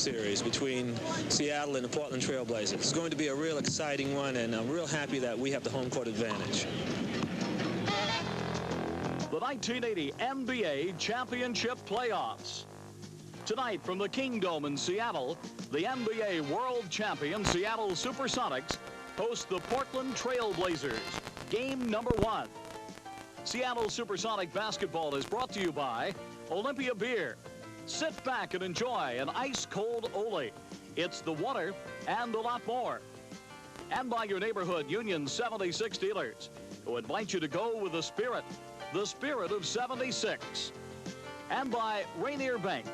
series between Seattle and the Portland Trail Blazers. It's going to be a real exciting one, and I'm real happy that we have the home court advantage. The 1980 NBA Championship Playoffs. Tonight from the Kingdome in Seattle, the NBA World Champion Seattle Supersonics host the Portland Trail Blazers. Game number 1. Seattle Supersonic basketball is brought to you by Olympia Beer. Sit back and enjoy an ice-cold Ole. It's the water and a lot more. And by your neighborhood Union 76 dealers, who invite you to go with the spirit of 76. And by Rainier Bank,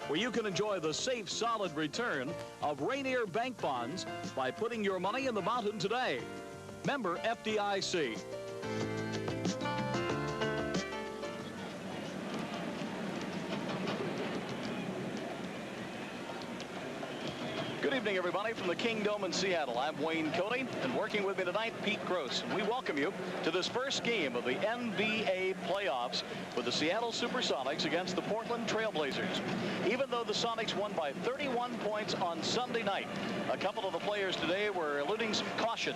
where you can enjoy the safe, solid return of Rainier Bank bonds by putting your money in the mountain today. Member FDIC. Good evening, everybody, from the Kingdome in Seattle. I'm Wayne Cody, and working with me tonight, Pete Gross. And we welcome you to this first game of the NBA playoffs with the Seattle Supersonics against the Portland Trail Blazers. Even though the Sonics won by 31 points on Sunday night, a couple of the players today were eluding some caution.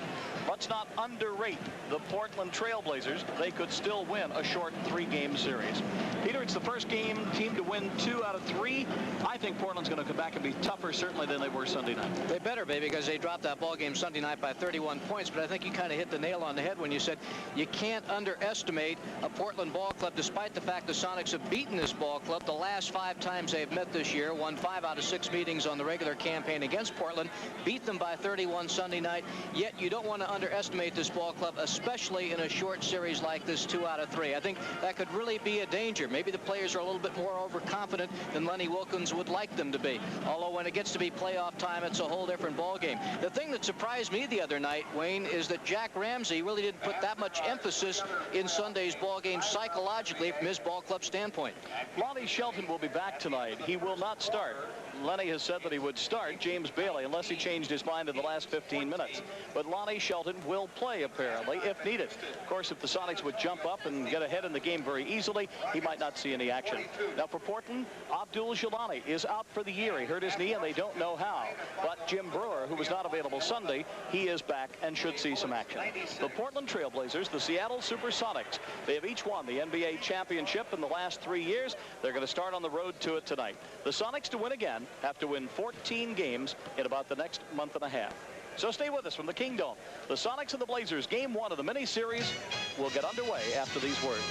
Let's not underrate the Portland Trail Blazers. They could still win a short 3-game series. Peter, it's the first team to win 2 out of 3. I think Portland's going to come back and be tougher, certainly, than they were Sunday night. They better be, because they dropped that ball game Sunday night by 31 points. But I think you kind of hit the nail on the head when you said you can't underestimate a Portland ball club, despite the fact the Sonics have beaten this ball club the last 5 times they've met this year, won 5 out of 6 meetings on the regular campaign against Portland, beat them by 31 Sunday night. Yet you don't want to underestimate this ball club, especially in a short series like this, 2 out of 3. I think that could really be a danger. Maybe the players are a little bit more overconfident than Lenny Wilkins would like them to be. Although when it gets to be playoff time, it's a whole different ball game. The thing that surprised me the other night, Wayne, is that Jack Ramsey really didn't put that much emphasis in Sunday's ball game psychologically from his ball club standpoint. Lonnie Shelton will be back tonight. He will not start. Lenny has said that he would start James Bailey unless he changed his mind in the last 15 minutes. But Lonnie Shelton will play, apparently, if needed. Of course, if the Sonics would jump up and get ahead in the game very easily, he might not see any action. Now, for Portland, Abdul Jalani is out for the year. He hurt his knee, and they don't know how. But Jim Brewer, who was not available Sunday, he is back and should see some action. The Portland Trail Blazers, the Seattle Supersonics, they have each won the NBA championship in the last 3 years. They're going to start on the road to it tonight. The Sonics, to win again, have to win 14 games in about the next month and a half. So stay with us from the Kingdome. The Sonics and the Blazers, game 1 of the mini-series, will get underway after these words.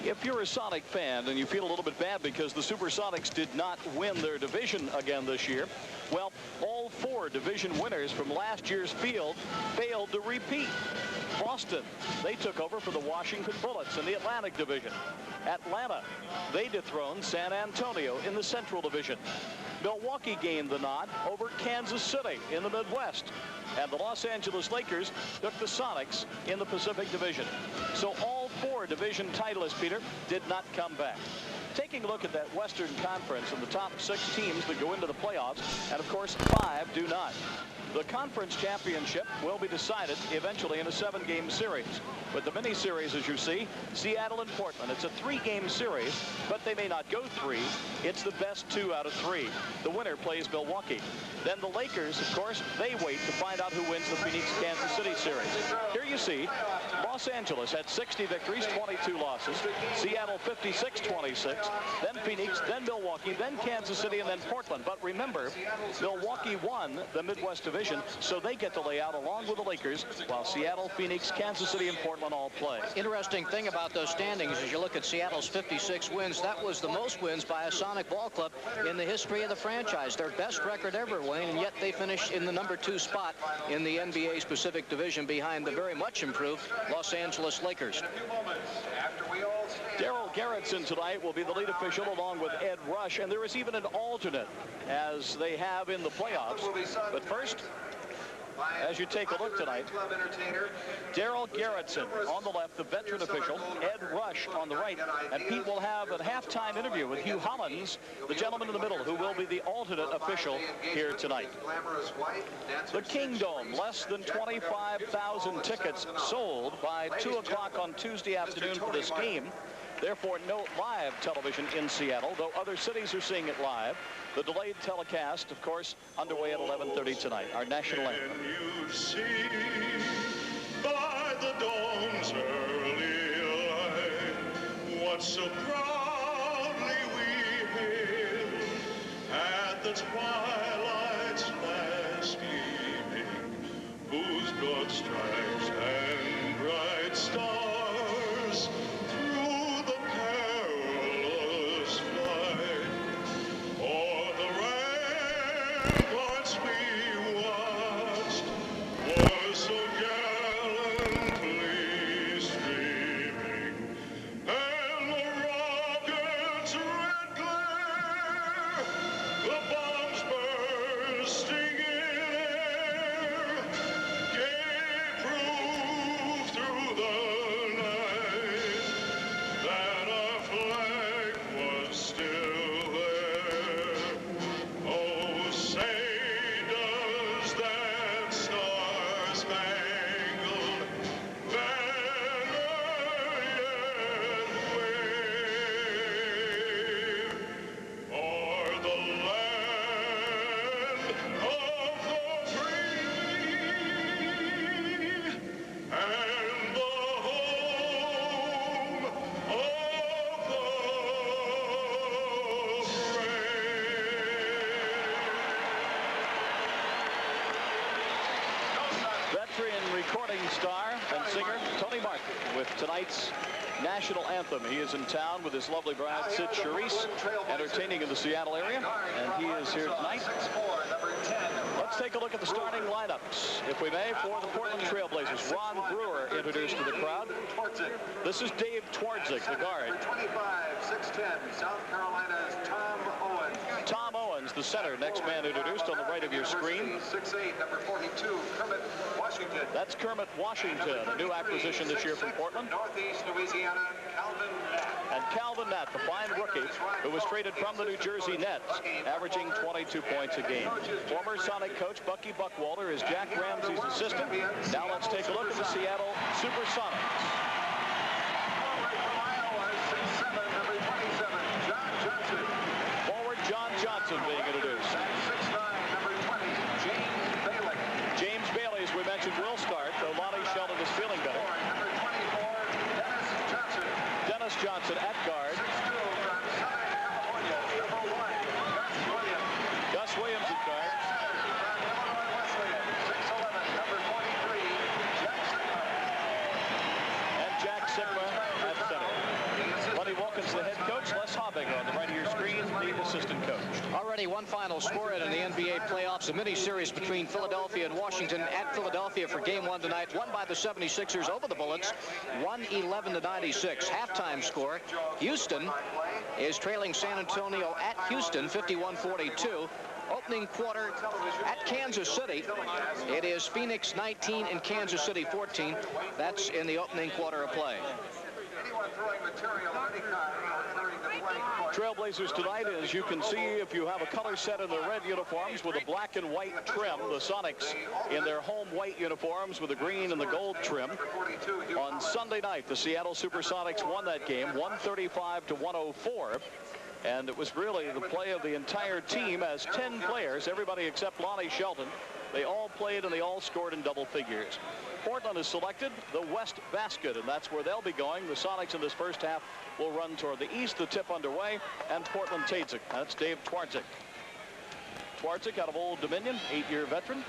If you're a Sonic fan and you feel a little bit bad because the Supersonics did not win their division again this year, well, all 4 division winners from last year's field failed to repeat. Boston, they took over for the Washington Bullets in the Atlantic Division. Atlanta, they dethroned San Antonio in the Central Division. Milwaukee gained the nod over Kansas City in the Midwest. And the Los Angeles Lakers took the Sonics in the Pacific Division. So all 4 division titleists, Peter, did not come back. Taking a look at that Western Conference and the top 6 teams that go into the playoffs, and of course 5 do not. The conference championship will be decided eventually in a 7-game series. With the mini-series, as you see, Seattle and Portland. It's a 3-game series, but they may not go 3. It's the best 2 out of 3. The winner plays Milwaukee. Then the Lakers, of course, they wait to find out who wins the Phoenix-Kansas City series. Here you see Los Angeles had 60 victories, 22 losses. Seattle 56-26. Then Phoenix, then Milwaukee, then Kansas City, and then Portland. But remember, Milwaukee won the Midwest Division, so they get to lay out along with the Lakers, while Seattle, Phoenix, Kansas City, and Portland all play. Interesting thing about those standings, as you look at Seattle's 56 wins, that was the most wins by a Sonic ball club in the history of the franchise. Their best record ever, Wayne, and yet they finished in the number 2 spot in the NBA's Pacific Division behind the very much improved Los Angeles Lakers. Daryl Gerritsen tonight will be the lead official along with Ed Rush, and there is even an alternate as they have in the playoffs. But first, as you take a look tonight, Daryl Gerritsen on the left, the veteran official, Ed Rush on the right, and Pete will have a halftime interview with Hugh Hollins, the gentleman in the middle, who will be the alternate official here tonight. The Kingdome, less than 25,000 tickets sold by 2 o'clock on Tuesday afternoon for this game. Therefore, no live television in Seattle, though other cities are seeing it live. The delayed telecast, of course, underway at 11:30 tonight. Our national anthem. Can you see by the dawn's early light what so proudly we hailed at the twilight's last gleaming, whose broad stripes and bright stars through the perilous flight o'er the ramparts we watched were so gallantly streaming, and the rocket's red glare, the bombs bursting in air, gave proof through the night that our flag was still there. Oh, say does that star-spangled banner yet wave o'er the land of the free and the home of the Veteran recording star and singer Tony Martin with tonight's national anthem. He is in town with his lovely bride, Sid Charisse, entertaining in the Seattle area, and he is here tonight. Let's take a look at the starting lineups, if we may, for the Portland Trailblazers. Ron Brewer introduced to the crowd. This is Dave Twardzik, the guard. 25-6'10", South Carolina's Tom Owens. Tom Owens, the center, next man introduced on the right of your screen. 6'8", number 42, Kermit Washington. That's Kermit Washington, a new acquisition this year from Portland. Northeast Louisiana, Calvin Natt. And Calvin Natt, the fine rookie, who was traded from the New Jersey Nets, averaging 22 points a game. Former Sonic coach Bucky Buckwalter is Jack Ramsey's assistant. Now let's take a look at the Seattle Supersonics. Forward from Iowa, 6'7", number 27, John Johnson. Forward John Johnson being introduced. 6'9", number 20, James Bailey. James Bailey, as we mentioned, will start, though Lonnie Sheldon is feeling better. Number 24, Dennis Johnson. Dennis Johnson at guard. 6'2", from Southern California, number 1, Gus Williams. Gus Williams at guard. From Illinois Wesleyan, 6'11", number 43, Jack Sigma. And Jack Sigma at center. Buddy Wilkins, the head coach. Les Hobbinger on the right of your screen, the assistant coach. Already one final score in the NBA playoffs, a mini-series between Philadelphia and Washington at Philadelphia for Game 1 tonight, won by the 76ers over the Bullets, 111-96. Halftime score, Houston is trailing San Antonio at Houston, 51-42. Opening quarter at Kansas City, it is Phoenix 19 and Kansas City 14. That's in the opening quarter of play. Anyone throwing material of any kind clearing the playing court. Trailblazers tonight, as you can see, if you have a color set in their red uniforms with a black and white trim, the Sonics in their home white uniforms with the green and the gold trim. On Sunday night, the Seattle Supersonics won that game 135-104. And it was really the play of the entire team as 10 players, everybody except Lonnie Shelton. They all played and they all scored in double figures. Portland has selected the West Basket, and that's where they'll be going. The Sonics in this first half will run toward the east, the tip underway, and Portland Tadzik. That's Dave Twardzik. Twardzik out of Old Dominion, 8-year veteran.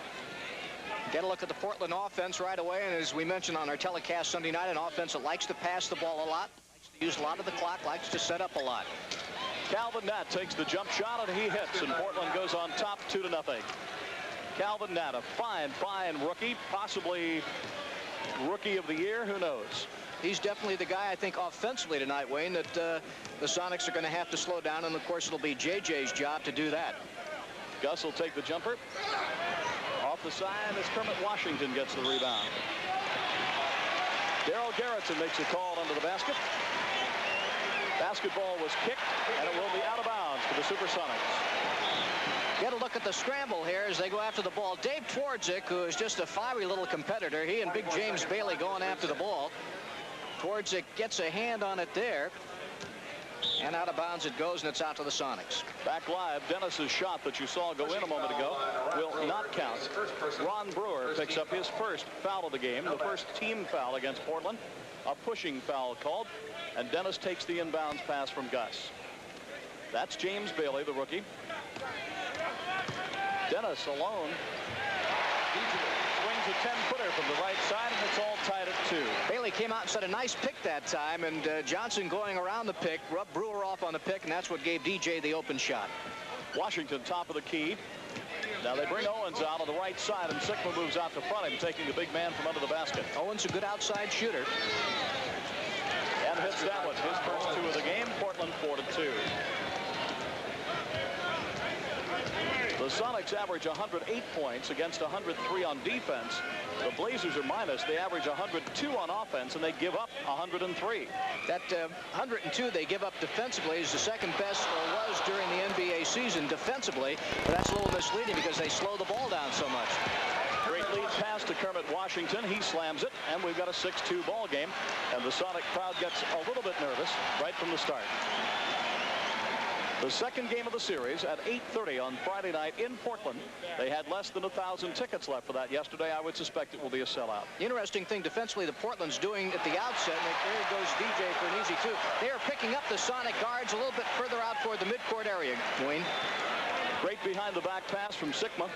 Get a look at the Portland offense right away, and as we mentioned on our telecast Sunday night, an offense that likes to pass the ball a lot, likes to use a lot of the clock, likes to set up a lot. Calvin Natt takes the jump shot, and he hits, and Portland goes on top 2-0. Calvin Natt, a fine rookie, possibly rookie of the year, who knows. He's definitely the guy, I think, offensively tonight, Wayne, that the Sonics are going to have to slow down, and of course it'll be JJ's job to do that. Gus will take the jumper. Off the side as Kermit Washington gets the rebound. Darryl Garrettson makes a call under the basket. Basketball was kicked, and it will be out of bounds for the Supersonics. Get a look at the scramble here as they go after the ball. Dave Twardzik, who is just a fiery little competitor, he and big James Bailey going after the ball. Twardzik gets a hand on it there. And out of bounds it goes, and it's out to the Sonics. Back live, Dennis's shot that you saw go in a moment ago will not count. Ron Brewer picks up his first foul of the game, the first team foul against Portland. A pushing foul called, and Dennis takes the inbounds pass from Gus. That's James Bailey, the rookie. Dennis alone. Swings a 10-footer from the right side, and it's all tied at 2. Bailey came out and set a nice pick that time, and Johnson going around the pick, rubbed Brewer off on the pick, and that's what gave DJ the open shot. Washington top of the key. Now they bring Owens out on the right side, and Sigma moves out to front him, taking the big man from under the basket. Owens a good outside shooter. And hits that one. His first 2 of the game. Portland 4-2. The Sonics average 108 points against 103 on defense. The Blazers are minus. They average 102 on offense, and they give up 103. That 102 they give up defensively is the second best, or was during the NBA season defensively. But that's a little misleading because they slow the ball down so much. Great lead pass to Kermit Washington. He slams it, and we've got a 6-2 ball game. And the Sonic crowd gets a little bit nervous right from the start. The second game of the series at 8:30 on Friday night in Portland. They had less than 1,000 tickets left for that yesterday. I would suspect it will be a sellout. Interesting thing defensively the Portland's doing at the outset. And there goes DJ for an easy 2. They are picking up the Sonic guards a little bit further out toward the midcourt area, Wayne. Great behind the back pass from Sigma.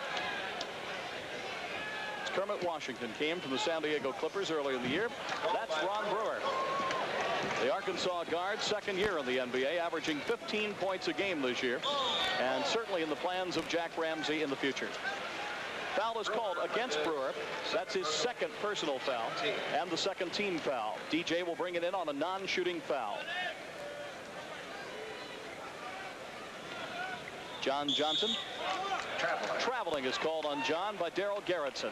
Kermit Washington came from the San Diego Clippers earlier in the year. That's Ron Brewer. The Arkansas guard, second year in the NBA, averaging 15 points a game this year, and certainly in the plans of Jack Ramsey in the future. Foul is called against Brewer. That's his second personal foul and the second team foul. DJ will bring it in on a non-shooting foul. John Johnson. Traveling is called on John by Daryl Garrettson.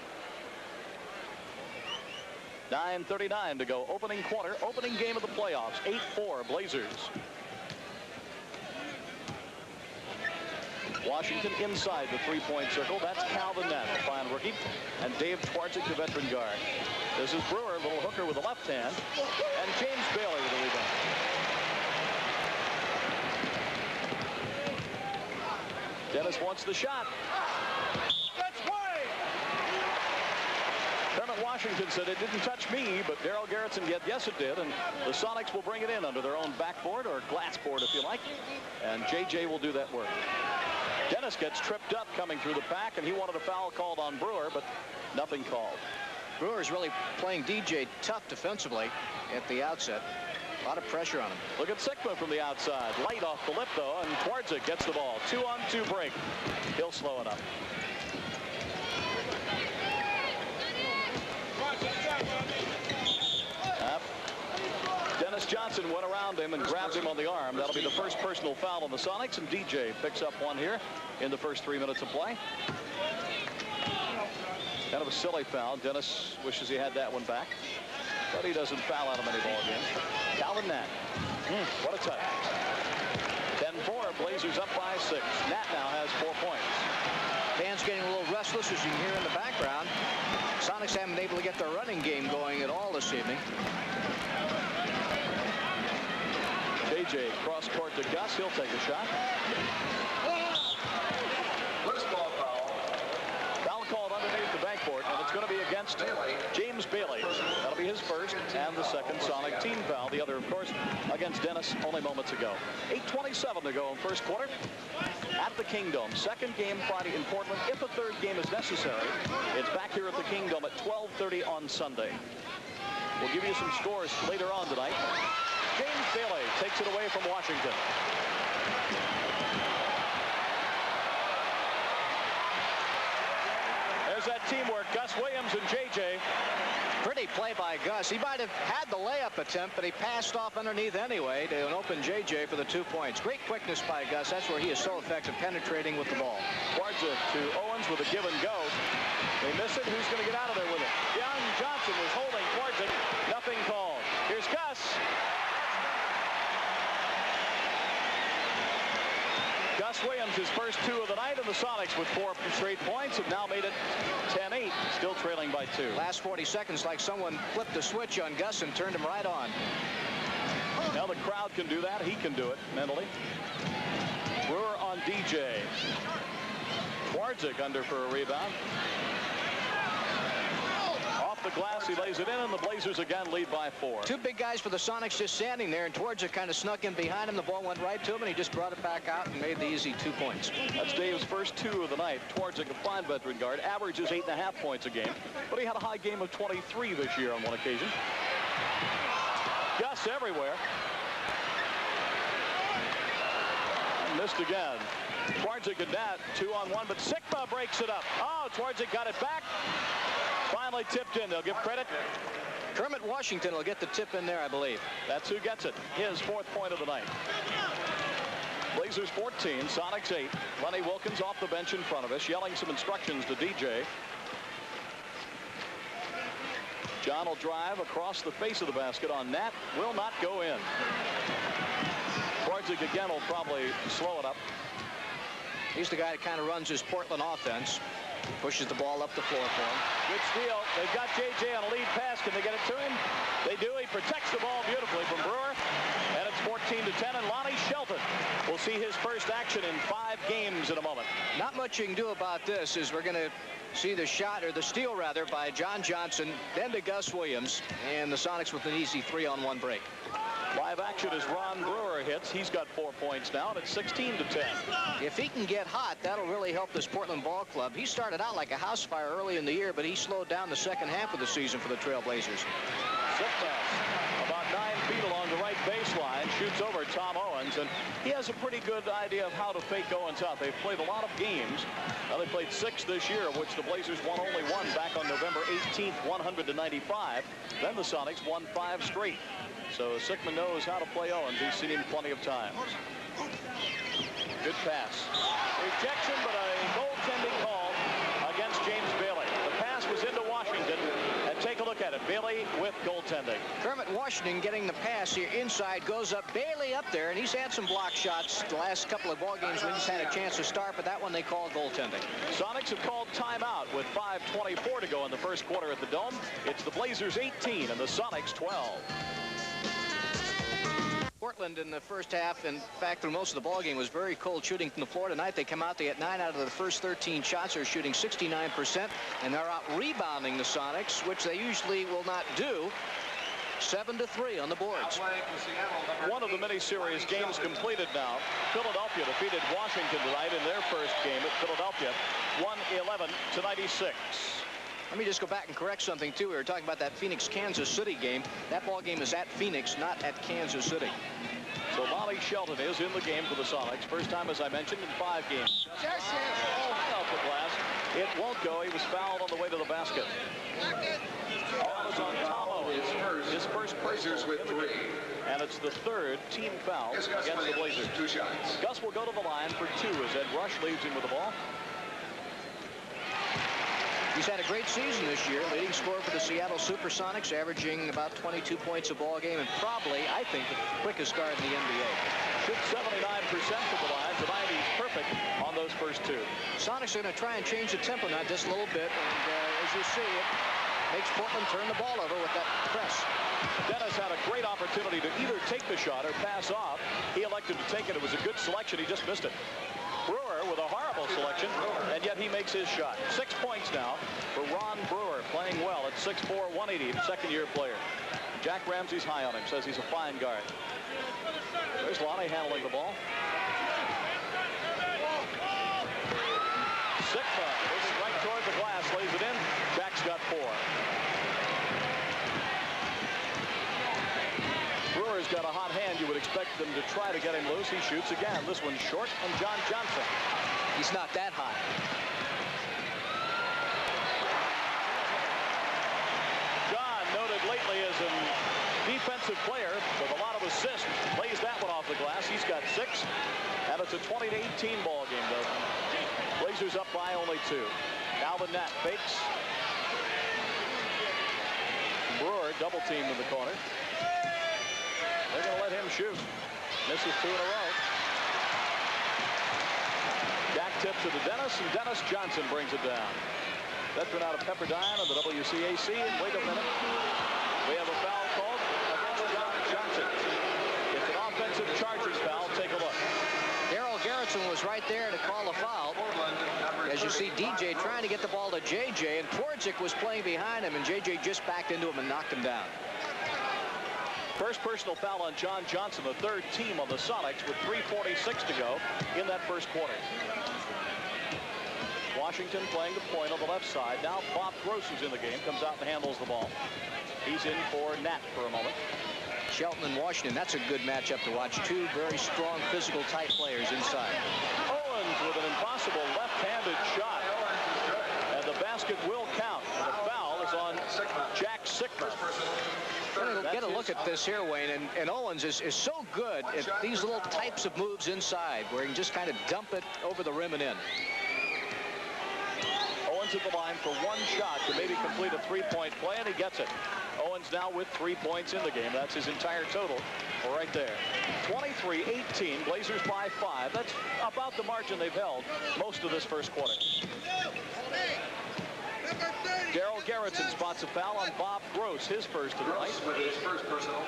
9:39 to go. Opening quarter, opening game of the playoffs. 8-4 Blazers. Washington inside the three-point circle. That's Calvin Nett, the fine rookie, and Dave Twardzik, the veteran guard. This is Brewer, little hooker with the left hand, and James Bailey with the rebound. Dennis wants the shot. Kermit Washington said it didn't touch me, but Daryl Garrettson said yes it did, and the Sonics will bring it in under their own backboard or glass board if you like, and JJ will do that work. Dennis gets tripped up coming through the pack, and he wanted a foul called on Brewer, but nothing called. Brewer's really playing DJ tough defensively at the outset. A lot of pressure on him. Look at Sigma from the outside. Light off the lip, though, and Twardzik gets the ball. 2-on-2 break. He'll slow it up. Dennis Johnson went around him and grabbed him on the arm. That'll be the first personal foul on the Sonics, and DJ picks up one here in the first 3 minutes of play. Kind of a silly foul. Dennis wishes he had that one back, but he doesn't foul out of many ball games. Calvin Nett. What a touch. 10-4, Blazers up by 6. Nat now has 4 points. Fans getting a little restless, as you can hear in the background. Sonics haven't been able to get their running game going at all this evening. JJ cross court to Gus. He'll take a shot. Loose ball foul. Foul called underneath the backboard, and it's going to be against James Bailey. That'll be his first and the second Sonic team foul. The other, of course, against Dennis only moments ago. 8:27 to go in first quarter at the Kingdome. Second game Friday in Portland. If a third game is necessary, it's back here at the Kingdome at 12:30 on Sunday. We'll give you some scores later on tonight. James Bailey takes it away from Washington. There's that teamwork. Gus Williams and JJ. Pretty play by Gus. He might have had the layup attempt, but he passed off underneath anyway to an open JJ for the 2 points. Great quickness by Gus. That's where he is so effective penetrating with the ball. Twardzik to Owens with a give and go. They miss it. Who's going to get out of there with it? Young Johnson was holding Twardzik. Nothing called. Here's Gus. Gus Williams, his first 2 of the night, and the Sonics with 4 straight points have now made it 10-8, still trailing by 2. Last 40 seconds, like someone flipped a switch on Gus and turned him right on. Now the crowd can do that. He can do it mentally. Brewer on DJ. Twardzik under for a rebound. Off the glass, he lays it in, and the Blazers again lead by 4. Two big guys for the Sonics just standing there, and Twardzik kind of snuck in behind him. The ball went right to him, and he just brought it back out and made the easy 2 points. That's Dave's first 2 of the night. Twardzik, a fine veteran guard, averages 8.5 points a game, but he had a high game of 23 this year on one occasion. Gus everywhere. And missed again. Twardzik and that 2-on-1, but Sikma breaks it up. Oh, Twardzik got it back. Finally tipped in. They'll give credit. Kermit Washington will get the tip in there, I believe. That's who gets it. His 4th point of the night. Blazers 14, Sonics 8. Lenny Wilkins off the bench in front of us, yelling some instructions to DJ. John will drive across the face of the basket on that. Will not go in. Twardzik again will probably slow it up. He's the guy that kind of runs his Portland offense. Pushes the ball up the floor for him. Good steal. They've got JJ on a lead pass. Can they get it to him? They do. He protects the ball beautifully from Brewer. And it's 14-10. And Lonnie Shelton will see his first action in 5 games in a moment. Not much you can do about this is we're going to see the shot, or the steal rather, by John Johnson, then to Gus Williams, and the Sonics with an easy 3-on-1 break. Live action as Ron Brewer hits. He's got 4 points now, and it's 16-10. If he can get hot, that'll really help this Portland ball club. He started out like a house fire early in the year, but he slowed down the second half of the season for the Trailblazers. Sikma, about 9 feet along the right baseline, shoots over Tom Owens, and he has a pretty good idea of how to fake Owens out. They've played a lot of games. Now they played 6 this year, of which the Blazers won only 1 back on November 18th, 100-95. Then the Sonics won 5 straight. So Sikma knows how to play Owens. He's seen him plenty of times. Good pass. Rejection, but a goaltending call against James Bailey. The pass was into Washington, and take a look at it. Bailey with goaltending. Kermit Washington getting the pass here inside, goes up. Bailey up there, and he's had some block shots the last couple of ball games when he's had a chance to start, but that one they call goaltending. Sonics have called timeout with 5:24 to go in the first quarter at the Dome. It's the Blazers 18 and the Sonics 12. Portland in the first half, in fact, through most of the ball game, was very cold shooting from the floor. Tonight they come out, they had 9 out of the first 13 shots. They're shooting 69%, and they're out rebounding the Sonics, which they usually will not do. 7-3 on the boards. One of the mini-series games completed now. Philadelphia defeated Washington tonight in their first game at Philadelphia, 111-96. Let me just go back and correct something, too. We were talking about that Phoenix-Kansas City game. That ball game is at Phoenix, not at Kansas City. So Lonnie Shelton is in the game for the Sonics. First time, as I mentioned, in 5 games. High off the glass. It won't go. He was fouled on the way to the basket. Foul is on Tom Owens. His first Blazers with 3. And it's the 3rd team foul against the Blazers. 2 shots. Gus will go to the line for 2 as Ed Rush leaves him with the ball. He's had a great season this year, leading scorer for the Seattle Supersonics, averaging about 22 points a ball game, and probably, I think, the quickest guard in the NBA. Shoots 79% from the line. Tonight he's perfect on those first 2. Sonics are going to try and change the tempo now just a little bit, and as you see, it makes Portland turn the ball over with that press. Dennis had a great opportunity to either take the shot or pass off. He elected to take it. It was a good selection. He just missed it. Brewer with a horrible selection, and yet he makes his shot. 6 points now for Ron Brewer, playing well at 6'4", 180, second-year player. Jack Ramsey's high on him, says he's a fine guard. There's Lonnie handling the ball. Sikma is right toward the glass, lays it in. Jack's got 4. Brewer's got a hot hand. You would expect them to try to get him loose. He shoots again. This one's short, and John Johnson. He's not that hot. John, noted lately as a defensive player with a lot of assists, lays that one off the glass. He's got 6, and it's a 20-18 ball game, though. Blazers up by only 2. Now the net fakes. Brewer double teamed in the corner. They're going to let him shoot. Misses 2 in a row. Jack tips it to Dennis, and Dennis Johnson brings it down. Veteran out of Pepperdine of the WCAC. And wait a minute. We have a foul called against John Johnson. Johnson was right there to call a foul. As you see, DJ trying to get the ball to JJ, and Twardzik was playing behind him, and JJ just backed into him and knocked him down. First personal foul on John Johnson, the third team on the Sonics, with 3:46 to go in that first quarter. Washington playing the point on the left side. Now Bob Gross, who's in the game, comes out and handles the ball. He's in for Nat for a moment. Shelton and Washington, that's a good matchup to watch. Two very strong, physical, tight players inside. Owens with an impossible left-handed shot. And the basket will count. And the foul is on Jack Sickman. Get a look at this here, Wayne, and Owens is so good at these little types of moves inside, where he can just kind of dump it over the rim and in. Owens at the line for one shot to maybe complete a three-point play, and he gets it. Owens now with 3 points in the game. That's his entire total right there. 23-18, Blazers by 5. That's about the margin they've held most of this first quarter. Daryl Garrettson spots a foul on Bob Gross, his first of the night. With his first personal,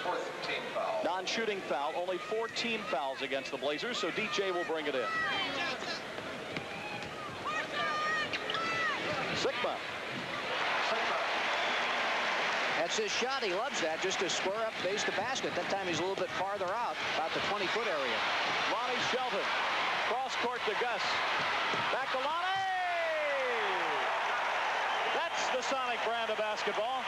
fourth team foul. Non-shooting foul, only 4 team fouls against the Blazers, so DJ will bring it in. Sigma. That's his shot. He loves that, just to square up base to basket. That time he's a little bit farther out, about the 20-foot area. Lonnie Shelton, cross court to Gus. Back to Lonnie! That's the Sonic brand of basketball.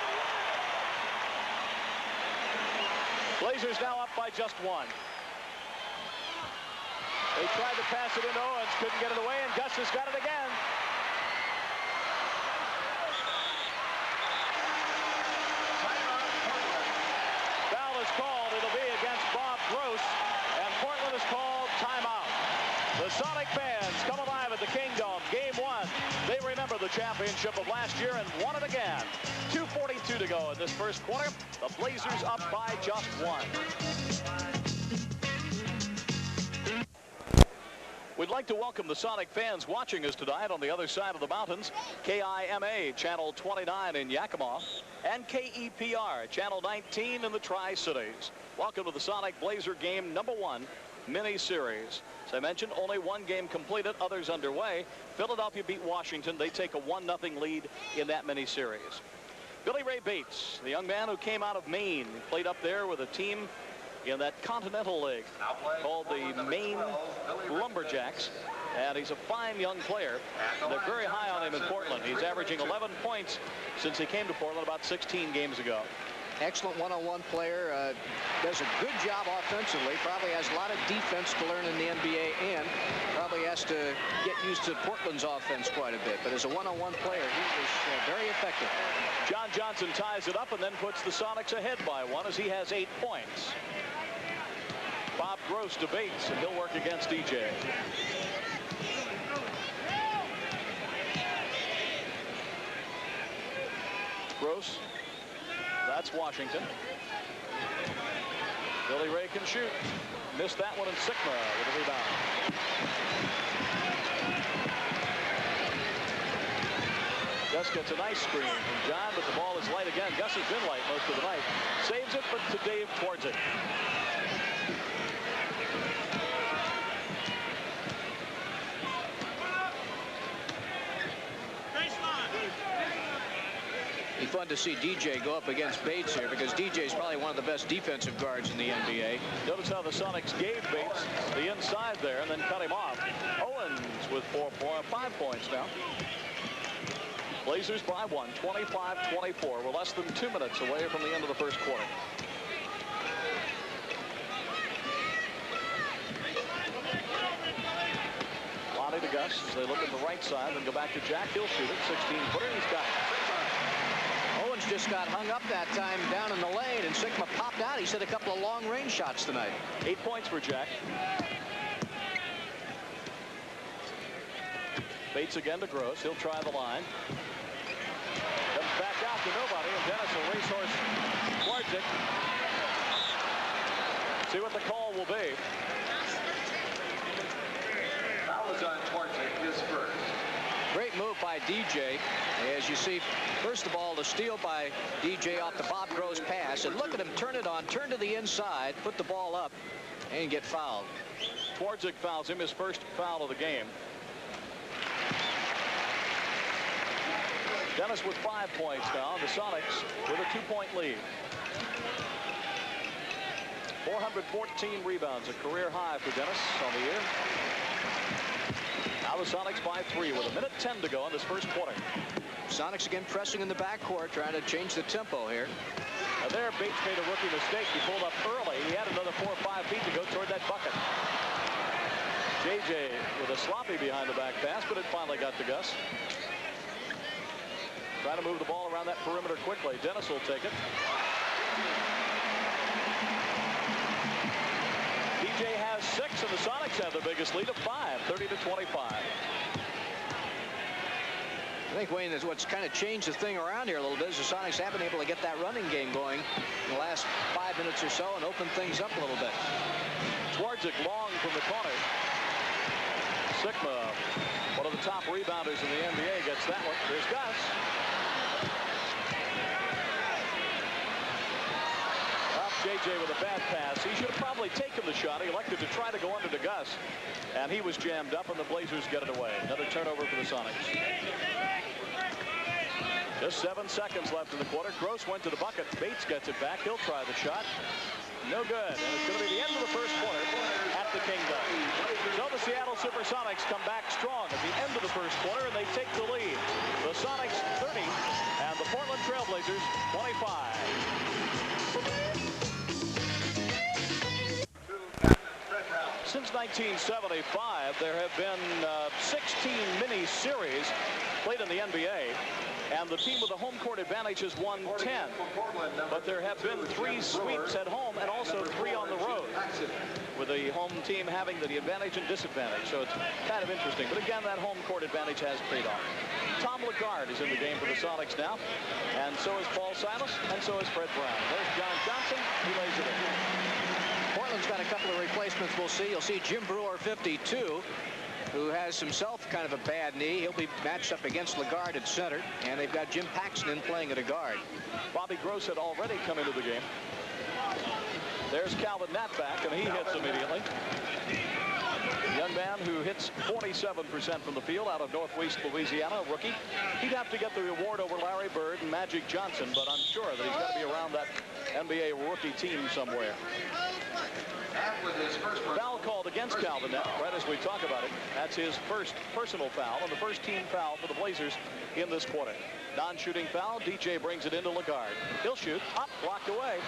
Blazers now up by just 1. They tried to pass it into Owens, couldn't get it away, and Gus has got it again. Foul is called. It'll be against Bob Gross, and Portland has called timeout. The Sonic fans come alive at the Kingdome. Game 1. They remember the championship of last year and won it again. 2:42 to go in this first quarter. The Blazers up by just 1. We'd like to welcome the Sonic fans watching us tonight on the other side of the mountains. KIMA, Channel 29 in Yakima, and KEPR, Channel 19 in the Tri-Cities. Welcome to the Sonic Blazer game number 1 mini-series. As I mentioned, only 1 game completed, others underway. Philadelphia beat Washington. They take a 1-0 lead in that mini-series. Billy Ray Bates, the young man who came out of Maine, played up there with a team in that Continental League called the Maine Lumberjacks, and he's a fine young player. They're very high on him in Portland. He's averaging 11 points since he came to Portland about 16 games ago. Excellent one-on-one player, does a good job offensively, probably has a lot of defense to learn in the NBA, and probably has to get used to Portland's offense quite a bit. But as a one-on-one player, he was very effective. John Johnson ties it up and then puts the Sonics ahead by 1 as he has 8 points. Bob Gross debates, and he'll work against DJ. Gross. That's Washington. Billy Ray can shoot. Missed that one, and Sigma with a rebound. Gus gets a nice screen from John, but the ball is light again. Gus has been light most of the night. Saves it, but to Dave Twardzik. Be fun to see DJ go up against Bates here, because DJ is probably one of the best defensive guards in the NBA. Notice how the Sonics gave Bates the inside there and then cut him off. Owens with 5 points now. Blazers by 1, 25-24. We're less than 2 minutes away from the end of the first quarter. Lonnie to Gus as they look at the right side, then go back to Jack. He'll shoot it. 16-footer. He's got it. Owens just got hung up that time down in the lane, and Sigma popped out. He's hit a couple of long-range shots tonight. 8 points for Jack. Bates again to Gross. He'll try the line. Comes back out to nobody, and Dennis will racehorse Twardzik. See what the call will be. Foul is on Twardzik, his first. Great move by DJ. As you see, first of all, the steal by DJ off the Bob Gross pass. And look at him turn it on, turn to the inside, put the ball up. and get fouled. Twardzik fouls him, his first foul of the game. Dennis with 5 points now. The Sonics with a 2-point lead. 414 rebounds, a career high for Dennis on the year. Now the Sonics by 3 with 1:10 to go in this first quarter. Sonics again pressing in the backcourt, trying to change the tempo here. And there, Bates made a rookie mistake. He pulled up early. He had another 4 or 5 feet to go toward that bucket. JJ with a sloppy behind the back pass, but it finally got to Gus. Trying to move the ball around that perimeter quickly. Dennis will take it. DJ has 6, and the Sonics have the biggest lead of 5, 30-25. I think, Wayne, is what's kind of changed the thing around here a little bit is the Sonics have been able to get that running game going in the last 5 minutes or so and open things up a little bit. Twardzik long from the corner. Sigma, one of the top rebounders in the NBA, gets that one. There's Gus. JJ with a bad pass. He should have probably taken the shot. He elected to try to go under to Gus, and he was jammed up, and the Blazers get it away. Another turnover for the Sonics. Just 7 seconds left in the quarter. Gross went to the bucket. Bates gets it back. He'll try the shot. No good. And it's going to be the end of the first quarter at the Kingdom. So the Seattle Supersonics come back strong at the end of the first quarter, and they take the lead. The Sonics 30 and the Portland Trailblazers 25. Since 1975, there have been 16 mini-series played in the NBA, and the team with the home court advantage has won 10. But there have been 3 sweeps at home and also 3 on the road, with the home team having the advantage and disadvantage. So it's kind of interesting. But again, that home court advantage has paid off. Tom Lagarde is in the game for the Sonics now, and so is Paul Silas, and so is Fred Brown. There's John Johnson. He lays it in. Portland's got a couple of replacements we'll see. You'll see Jim Brewer, 52, who has himself kind of a bad knee. He'll be matched up against Lagarde at center, and they've got Jim Paxton in playing at a guard. Bobby Gross had already come into the game. There's Calvin Nat back, and he hits immediately. A young man who hits 47% from the field out of Northwest Louisiana, a rookie. He'd have to get the reward over Larry Bird and Magic Johnson, but I'm sure that he's got to be around that NBA rookie team somewhere. Foul called against Calvin Nett, right as we talk about it. That's his first personal foul and the first team foul for the Blazers in this quarter. Non-shooting foul. DJ brings it into Lagarde. He'll shoot. Up, blocked away.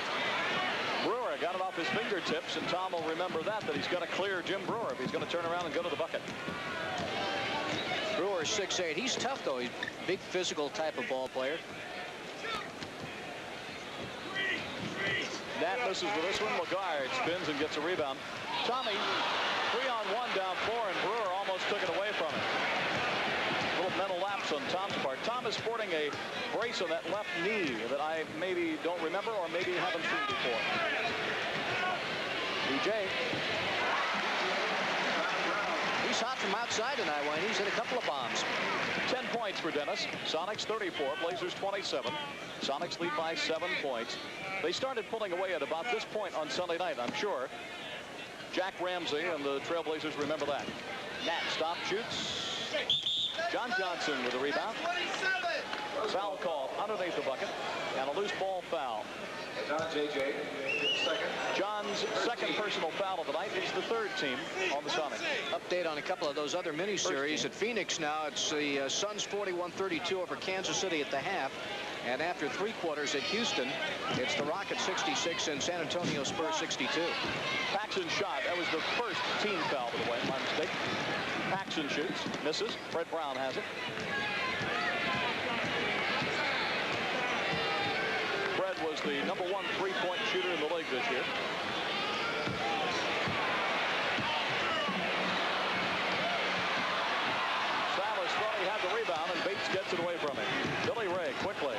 Brewer got it off his fingertips, and Tom will remember that he's got to clear Jim Brewer if he's going to turn around and go to the bucket. Brewer's 6'8". He's tough, though. He's a big physical type of ball player. Nat misses with this one. Lagarde spins and gets a rebound. Tommy, 3-on-1 down floor, and Brewer almost took it away from him. A little mental lapse on Tom's part. Tom is sporting a brace on that left knee that I maybe don't remember or maybe haven't seen before. DJ. He's hot from outside tonight, Wayne. He's hit a couple of bombs. 10 points for Dennis. Sonics 34, Blazers 27. Sonics lead by 7 points. They started pulling away at about this point on Sunday night, I'm sure. Jack Ramsey and the Trailblazers remember that. Nat stop, shoots. John Johnson with a rebound. Foul call underneath the bucket, and a loose ball foul. JJ, second. John's second personal foul of the night. It's the 3rd team on the Sonics. Update on a couple of those other miniseries. At Phoenix now, it's the Suns 41-32 over Kansas City at the half. And after 3 quarters at Houston, it's the Rockets 66 and San Antonio Spurs 62. Paxson shot. That was the first team foul, by the way, my mistake. Paxson shoots, misses. Fred Brown has it. Fred was the #1 3-point shooter in the league this year. Silas thought he had the rebound, and Bates gets it away from him. Billy Ray quickly.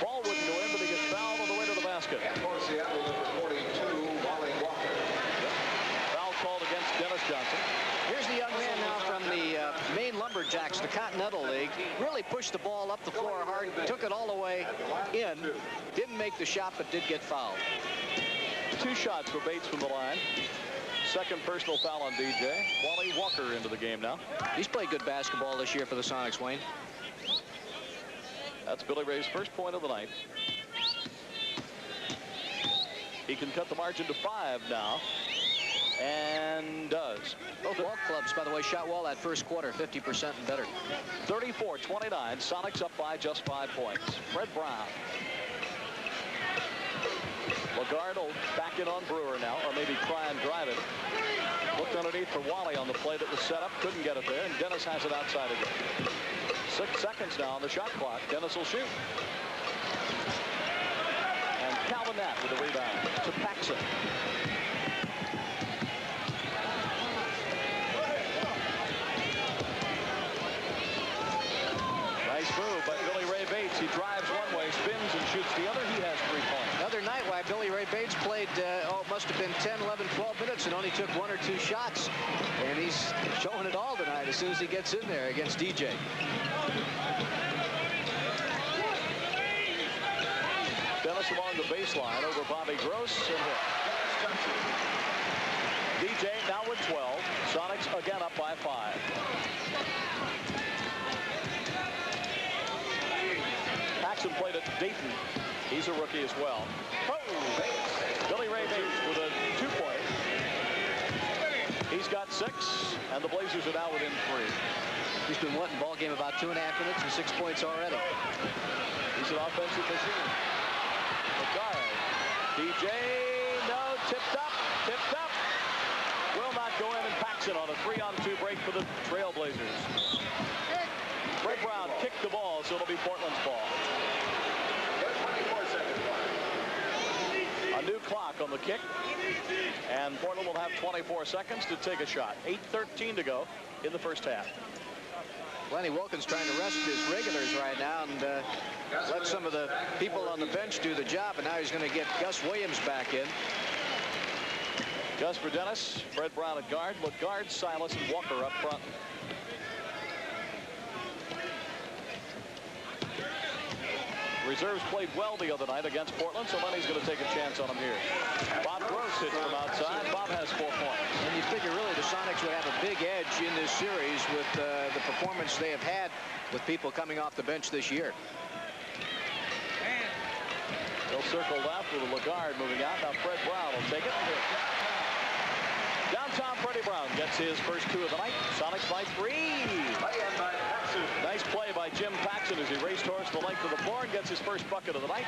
Ball wouldn't go in, but he gets fouled on the way to the basket. And for Seattle, number 42, Wally Walker. Foul called against Dennis Johnson. Here's the young man now from the Maine Lumberjacks, the Continental League. Really pushed the ball up the floor hard, took it all the way in. Didn't make the shot, but did get fouled. 2 shots for Bates from the line. Second personal foul on DJ. Wally Walker into the game now. He's played good basketball this year for the Sonics, Wayne. That's Billy Ray's first point of the night. He can cut the margin to 5 now. And does. Both ball clubs, by the way, shot well that first quarter, 50% and better. 34-29. Sonics up by just 5 points. Fred Brown. Lagarde will back in on Brewer now, or maybe try and drive it. Looked underneath for Wally on the play that was set up. Couldn't get it there, and Dennis has it outside again. 6 seconds now on the shot clock. Dennis will shoot. And Calvin Knapp with the rebound to Paxson. Nice move by Billy Ray Bates. He drives one way, spins, and shoots the other. He has 3 points. Another night why Billy Ray Bates played, it must have been 10, 11, 12 minutes and only took 1 or 2 shots. And he's showing it all tonight as soon as he gets in there against DJ. Dennis along the baseline over Bobby Gross and hit. DJ now with 12. Sonics again up by 5. Paxson played at Dayton. He's a rookie as well. Oh, Billy Ray Bates with a 2-point. He's got 6, and the Blazers are now within 3. He's been what in ball game about 2.5 minutes and 6 points already. He's an offensive machine. Lagarde. DJ, no, tipped up. Will not go in, and Paxson on a 3-on-2 break for the Trailblazers. Fred Brown kicked the ball, so it'll be Portland's ball. A new clock on the kick, and Portland will have 24 seconds to take a shot. 8:13 to go in the first half. Lenny Wilkins trying to rest his regulars right now and let some of the people on the bench do the job, and now he's going to get Gus Williams back in. Gus for Dennis, Fred Brown at guard, Lagarde, Silas, and Walker up front. Reserves played well the other night against Portland, so Lenny's going to take a chance on him here. Bob Gross hits from outside. Bob has 4 points. And you figure really the Sonics would have a big edge in this series with the performance they have had with people coming off the bench this year. They'll circle left with Lagarde moving out. Now Fred Brown will take it. Downtown Freddie Brown gets his first 2 of the night. Sonics by 3. Nice play by Jim Paxson as he raced towards the length of the floor and gets his first bucket of the night.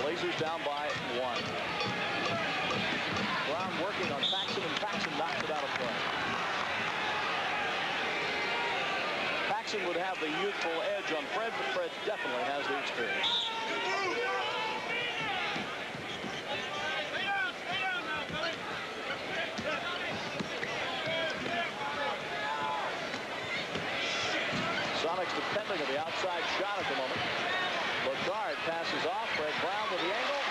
Blazers down by 1. Brown working on Paxson, and Paxson knocks it out of play. Paxson would have the youthful edge on Fred, but Fred definitely has the experience. Sonics depending on the outside shot at the moment. Lagarde passes off. Fred Brown with the angle.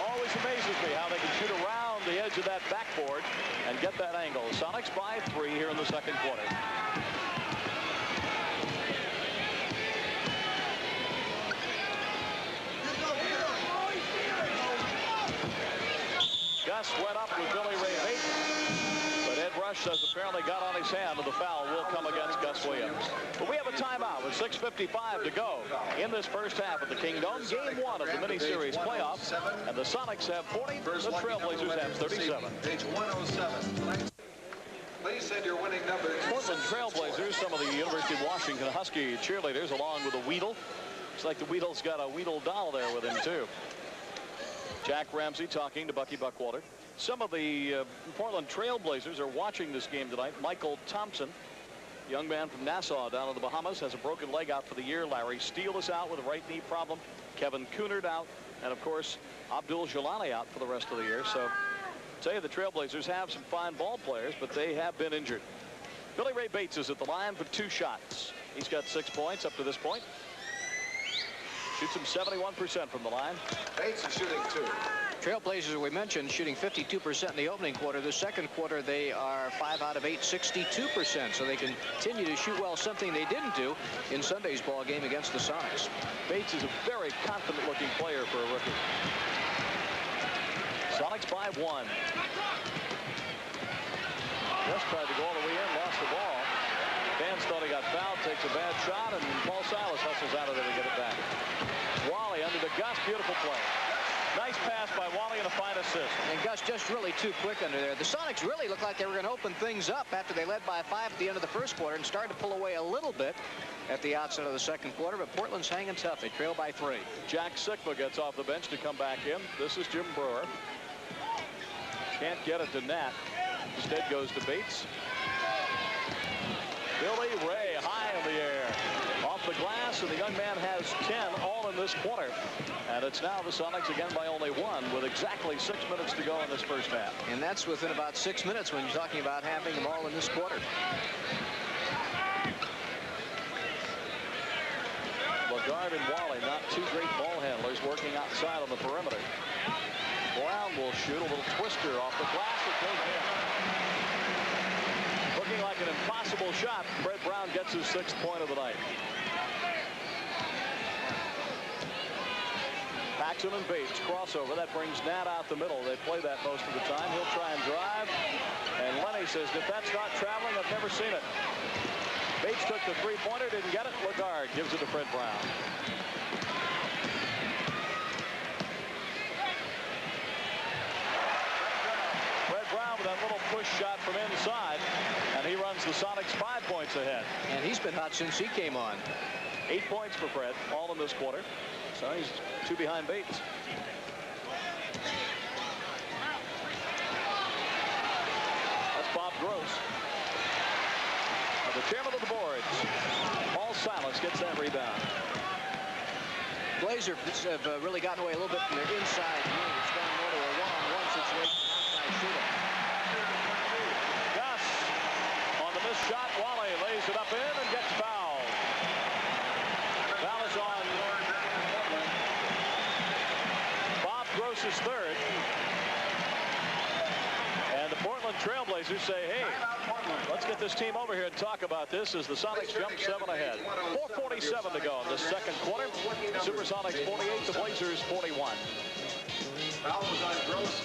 Always amazes me how they can shoot around the edge of that backboard and get that angle. Sonics by 3 here in the second quarter. Gus went up with Billy Ray Bates, but Ed Rush has apparently got on his hand, and the foul will come against Gus Williams. But we have a timeout with 6:55 to go in this first half of the Kingdome. Game 1 of the mini-series playoffs, and the Sonics have 40, the Trailblazers have 37. Page 107. Please send your winning numbers. Portland Trailblazers, some of the University of Washington Husky cheerleaders, along with a Weedle. Looks like the Weedle's got a Weedle doll there with him, too. Jack Ramsey talking to Bucky Buckwalter. Some of the Portland Trailblazers are watching this game tonight. Michael Thompson, young man from Nassau down in the Bahamas, has a broken leg out for the year. Larry Steele is out with a right knee problem. Kevin Coonard out. And, of course, Abdul Jalani out for the rest of the year. So, I'll tell you, the Trailblazers have some fine ball players, but they have been injured. Billy Ray Bates is at the line for 2 shots. He's got 6 points up to this point. Shoots him 71% from the line. Bates is shooting 2. Trailblazers, we mentioned, shooting 52% in the opening quarter. The second quarter, they are 5 out of 8, 62%. So they continue to shoot well, something they didn't do in Sunday's ball game against the Sonics. Bates is a very confident-looking player for a rookie. Sonics by 1. Just tried to go all the way in, lost the ball. Fans thought he got fouled, takes a bad shot, and Paul Silas hustles out of there to get it back. Wally under the Gus, beautiful play. Nice pass by Wally and a fine assist. And Gus just really too quick under there. The Sonics really looked like they were going to open things up after they led by 5 at the end of the first quarter and started to pull away a little bit at the outset of the second quarter, but Portland's hanging tough. They trail by 3. Jack Sikma gets off the bench to come back in. This is Jim Brewer. Can't get it to Nat. Instead goes to Bates. Billy Ray high in the air. Off the glass, and the young man has 10 all in this quarter. And it's now the Sonics again by only 1 with exactly 6 minutes to go in this first half. And that's within about 6 minutes when you're talking about having them all in this quarter. Lagarde and Wally, not two great ball handlers, working outside on the perimeter. Brown will shoot a little twister off the glass. It goes in. Looking like an impossible shot. Fred Brown gets his 6th point of the night. Paxson and Bates crossover. That brings Nat out the middle. They play that most of the time. He'll try and drive. And Lenny says, if that's not traveling, I've never seen it. Bates took the three-pointer, didn't get it. Lagarde gives it to Fred Brown. Fred Brown with that little push shot from inside, and he runs the Sonics 5 points ahead. And he's been hot since he came on. 8 points for Fred, all in this quarter. So he's 2 behind Bates. That's Bob Gross. The chairman of the boards, Paul Silas, gets that rebound. Blazers have really gotten away a little bit from their inside game. It's gone more to a one-on-one situation. Outside shooter. Gus on the missed shot. Wally lays it up in and gets fouled. Foul is on Bob Gross's 3rd. And the Portland Trailblazers say, hey, let's get this team over here and talk about this as the Sonics jump 7 ahead. 4:47 to go in the second quarter. Supersonics 48, the Blazers 41. Foul was on Gross.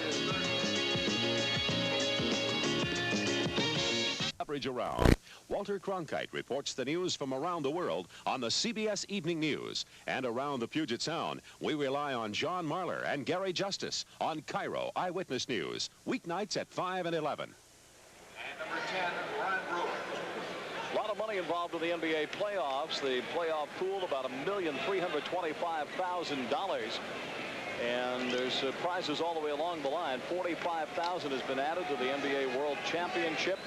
Coverage around. Walter Cronkite reports the news from around the world on the CBS Evening News. And around the Puget Sound, we rely on John Marler and Gary Justice on Cairo Eyewitness News, weeknights at 5 and 11. And number 10, Ron Brewer. A lot of money involved in the NBA playoffs. The playoff pool, about $1,325,000. And there's prizes all the way along the line. $45,000 has been added to the NBA World Championship.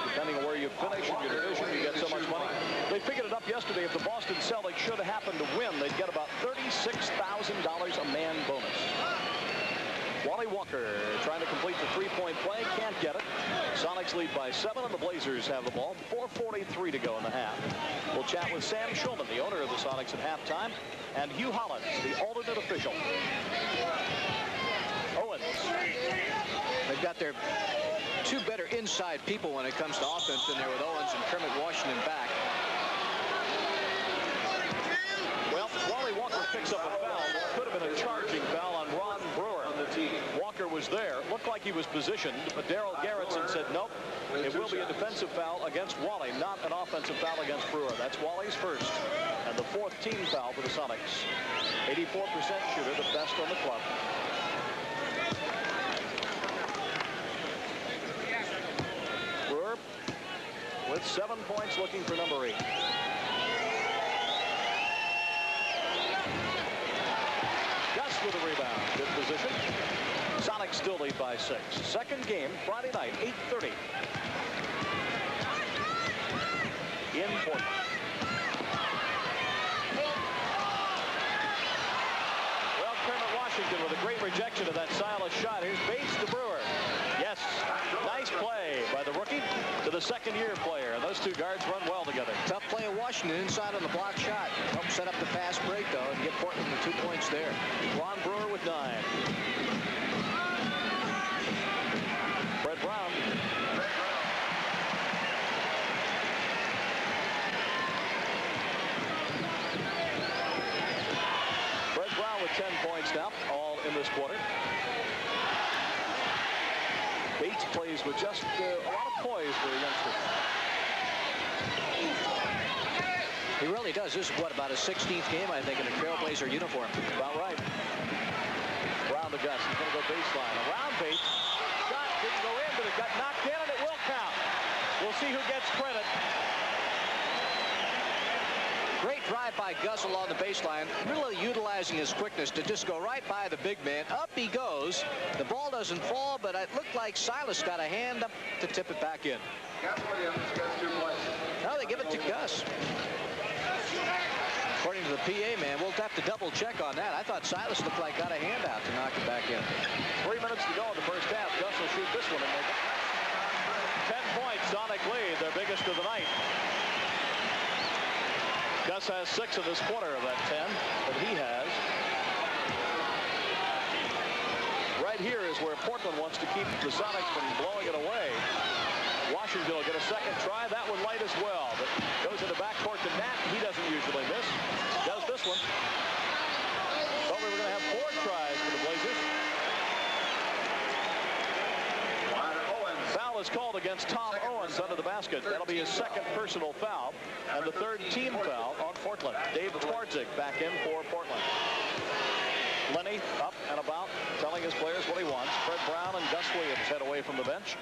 Depending on where you finish in your division, you get so much money. They figured it up yesterday. If the Boston Celtics should happen to win, they'd get about $36,000 a man bonus. Wally Walker trying to complete the three-point play. Can't get it. Sonics lead by 7, and the Blazers have the ball. 4:43 to go in the half. We'll chat with Sam Schulman, the owner of the Sonics, at halftime, and Hugh Hollins, the alternate official. Owens. They've got their 2 better inside people when it comes to offense in there with Owens and Kermit Washington back. Well, Wally Walker picks up a foul. Could have been a charging foul on Ron Brewer. Walker was there. Looked like he was positioned, but Darryl Garrettson said, nope, it will be a defensive foul against Wally, not an offensive foul against Brewer. That's Wally's first, and the 4th team foul for the Sonics. 84% shooter, the best on the club. Brewer with 7 points, looking for number 8. Gus with a rebound. Good position. Sonics still lead by 6. Second game, Friday night, 8:30. In Portland. Well, Kermit Washington Washington with a great rejection of that Silas shot. Here's Bates to Brewer. Yes, nice play by the rookie to the second-year player. And those two guards run well together. Tough play of Washington inside on the block shot. Helped set up the fast break, though, and get Portland the 2 points there. Ron Brewer with 9. Fred Brown. Fred Brown with 10 points now, all in this quarter. Bates plays with just a lot of poise for a youngster. He really does. This is, what, about his 16th game, I think, in a Trailblazer uniform. About right. Brown to Gus. He's going to go baseline. Around Bates. Shot didn't go in, but it got knocked in, and it will count. We'll see who gets credit. Great drive by Gus along the baseline, really utilizing his quickness to just go right by the big man. Up he goes. The ball doesn't fall, but it looked like Silas got a hand up to tip it back in. Gus Williams gets 2 points. Now they give it to Gus. According to the PA man, we'll have to double check on that. I thought Silas looked like got a hand out to knock it back in. 3 minutes to go in the first half. Gus will shoot this one and make it. 10 points, Sonic lead, their biggest of the night. Gus has 6 in this quarter of that 10, but he has. Right here is where Portland wants to keep the Sonics from blowing it away. Washington will get a second try. That one light as well, but goes in the backcourt to Nat. He doesn't usually miss. Does this one. Thought we were going to have 4 tries for the Blazers. Foul is called against Tom Owens under the basket. That'll be his second personal foul and the third team foul on Portland. Dave Twardzik back in for Portland. Lenny up and about, telling his players what he wants. Fred Brown and Gus Williams head away from the bench.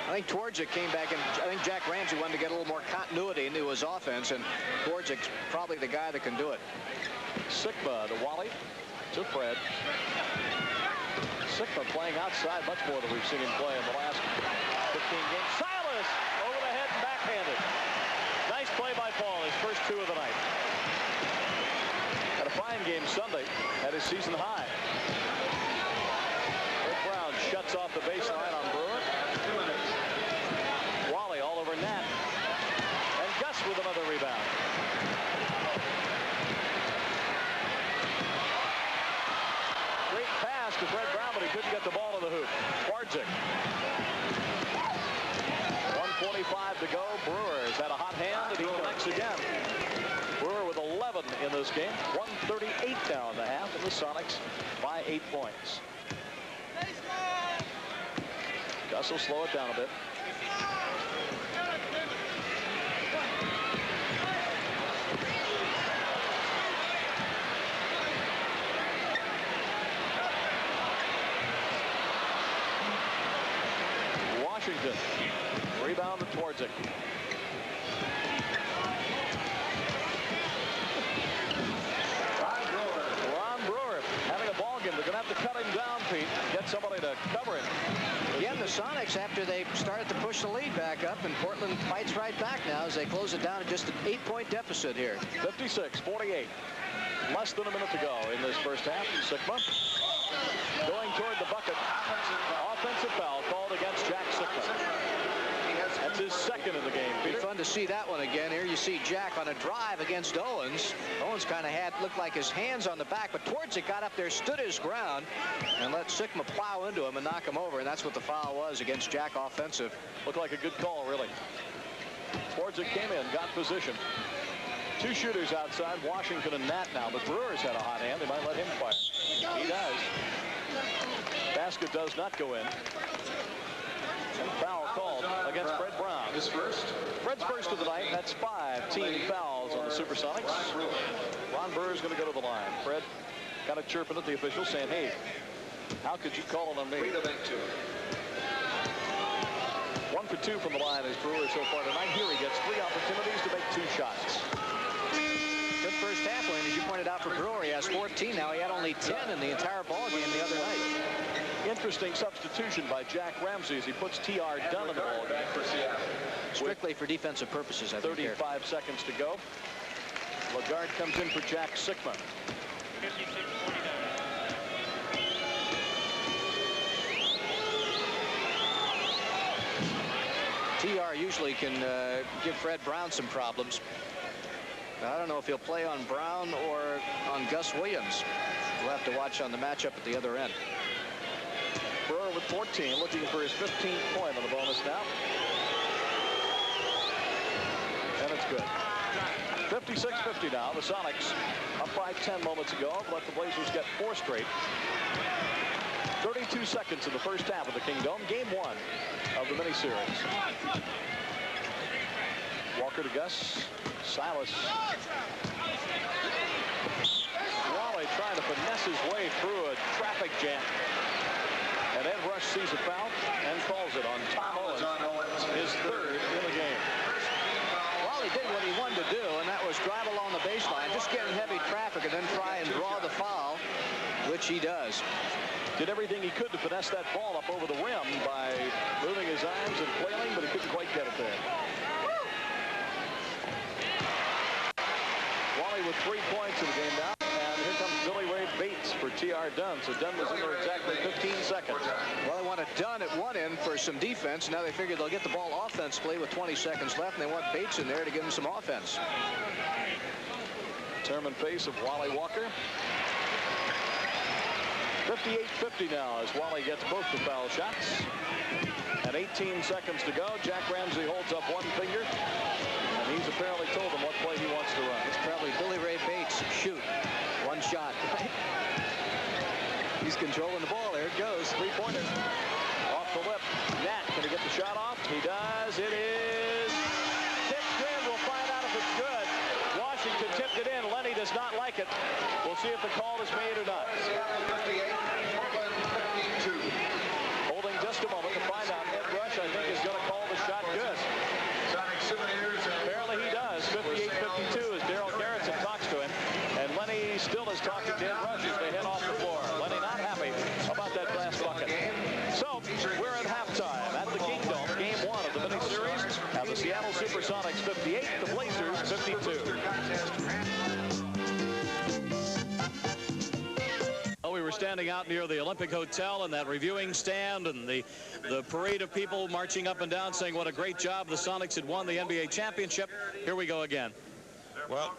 I think Twardzik came back, and I think Jack Ramsey wanted to get a little more continuity into his offense, and Twardzik's probably the guy that can do it. Sigma to Wally to Fred. Sigma playing outside much more than we've seen him play in the last 15 games. Silas over the head and backhanded. Nice play by Paul, his first 2 of the night. Had a fine game Sunday at his season high. Fred Brown shuts off the baseline on Brewer. Wally all over Nat. And Gus with another rebound. Great pass to Fred Brown, but he couldn't get the ball to the hoop. Twardzik. 1:45 to go. Brewer has had a hot hand, and he connects again. Brewer with 11 in this game. 1:38 now in the half, and the Sonics by 8 points. Gus will slow it down a bit. Washington. Rebound to Twardzik. Ron Brewer having a ball game. They're going to have to cut him down, Pete. Get somebody to cover him. Again, the Sonics, after they started to push the lead back up, and Portland fights right back now as they close it down to just an 8-point deficit here. 56-48. Less than a minute to go in this first half. Sigma going toward the bucket. Offensive foul called against Jack Sigma. That's his second in the game, Peter. Fun to see that one again. Here you see Jack on a drive against Owens. Owens kind of looked like his hands on the back, but Twardzik got up there, stood his ground, and let Sigma plow into him and knock him over, and that's what the foul was against Jack offensive. Looked like a good call, really. Twardzik came in, got position. 2 shooters outside, Washington and Nat now, but Brewer's had a hot hand. They might let him fire. He does. Basket does not go in. And foul called against Fred Brown. His first. Fred's first of the night. That's 5 team fouls on the Supersonics. Ron Brewer's going to go to the line. Fred kind of chirping at the officials, saying, hey, how could you call it on me? 1 for 2 from the line is Brewer so far tonight. Here he gets 3 opportunities to make 2 shots. Good first half win, as you pointed out, for Brewer. He has 14 now. He had only 10 in the entire ball game the other night. Interesting substitution by Jack Ramsey as he puts T.R. Dunn in the ball game. Strictly for defensive purposes, I think. 35 seconds to go. Lagarde comes in for Jack Sigma. TR usually can give Fred Brown some problems. I don't know if he'll play on Brown or on Gus Williams. We'll have to watch on the matchup at the other end. Brewer with 14, looking for his 15th point on the bonus now. And it's good. 56-50 now. The Sonics up by 10 moments ago. Let the Blazers get 4 straight. 32 seconds in the first half of the Kingdome. Game 1 of the miniseries. Walker to Gus. Silas. Wally trying to finesse his way through a traffic jam. And Ed Rush sees a foul and calls it on Tom Owens, his 3rd in the game. Wally did what he wanted to do, and that was drive along the baseline, just get in heavy traffic, and then try and draw the foul, which he does. Did everything he could to finesse that ball up over the rim by moving his arms and flailing, but he couldn't quite get it there. Wally with 3 points in the game now, and here comes Billy Ray Bates for T.R. Dunn. So Dunn was in there exactly 15 seconds. Well, they wanted Dunn at one end for some defense. Now they figure they'll get the ball offensively with 20 seconds left, and they want Bates in there to give him some offense. Term and face of Wally Walker. 58-50 now as Wally gets both the foul shots. And 18 seconds to go. Jack Ramsey holds up one finger. And he's apparently told him what play he wants to run. It's probably Billy Ray Bates. Shoot. One shot. He's controlling the ball. There it goes. 3-pointer. Off the lip. Nat, can he get the shot off? He does. It is tipped in. We'll find out if it's good. Washington tipped it in. Lenny does not like it. We'll see if the call is made or not. Holding just a moment to find out. Ed Rush, I think, is going to call the shot good. Apparently he does. 58-52 as Daryl Garrettson talks to him. And Lenny still is talking to Ed Rush as they head off the floor. Lenny not happy about that last bucket. So we're at halftime at the Kingdome. Game 1 of the miniseries. Now the Seattle Supersonics 58, the Blazers 52. We were standing out near the Olympic Hotel in that reviewing stand, and the parade of people marching up and down saying what a great job the Sonics had won the NBA championship. Here we go again. Well,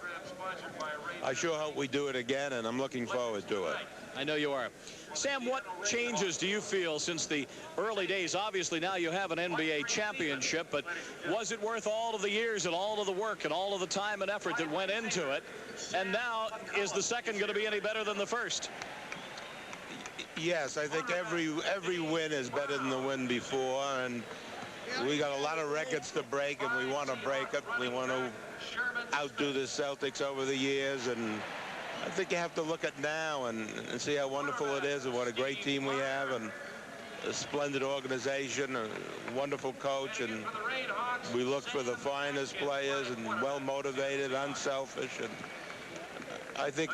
I sure hope we do it again, and I'm looking forward to it. I know you are. Sam, what changes do you feel since the early days? Obviously now you have an NBA championship, but was it worth all of the years and all of the work and all of the time and effort that went into it? And now, is the second going to be any better than the first? Yes, I think every win is better than the win before, and we got a lot of records to break, and we want to break it. We want to outdo the Celtics over the years, and I think you have to look at now and see how wonderful it is and what a great team we have, and a splendid organization, a wonderful coach, and we look for the finest players and well-motivated, unselfish, and I think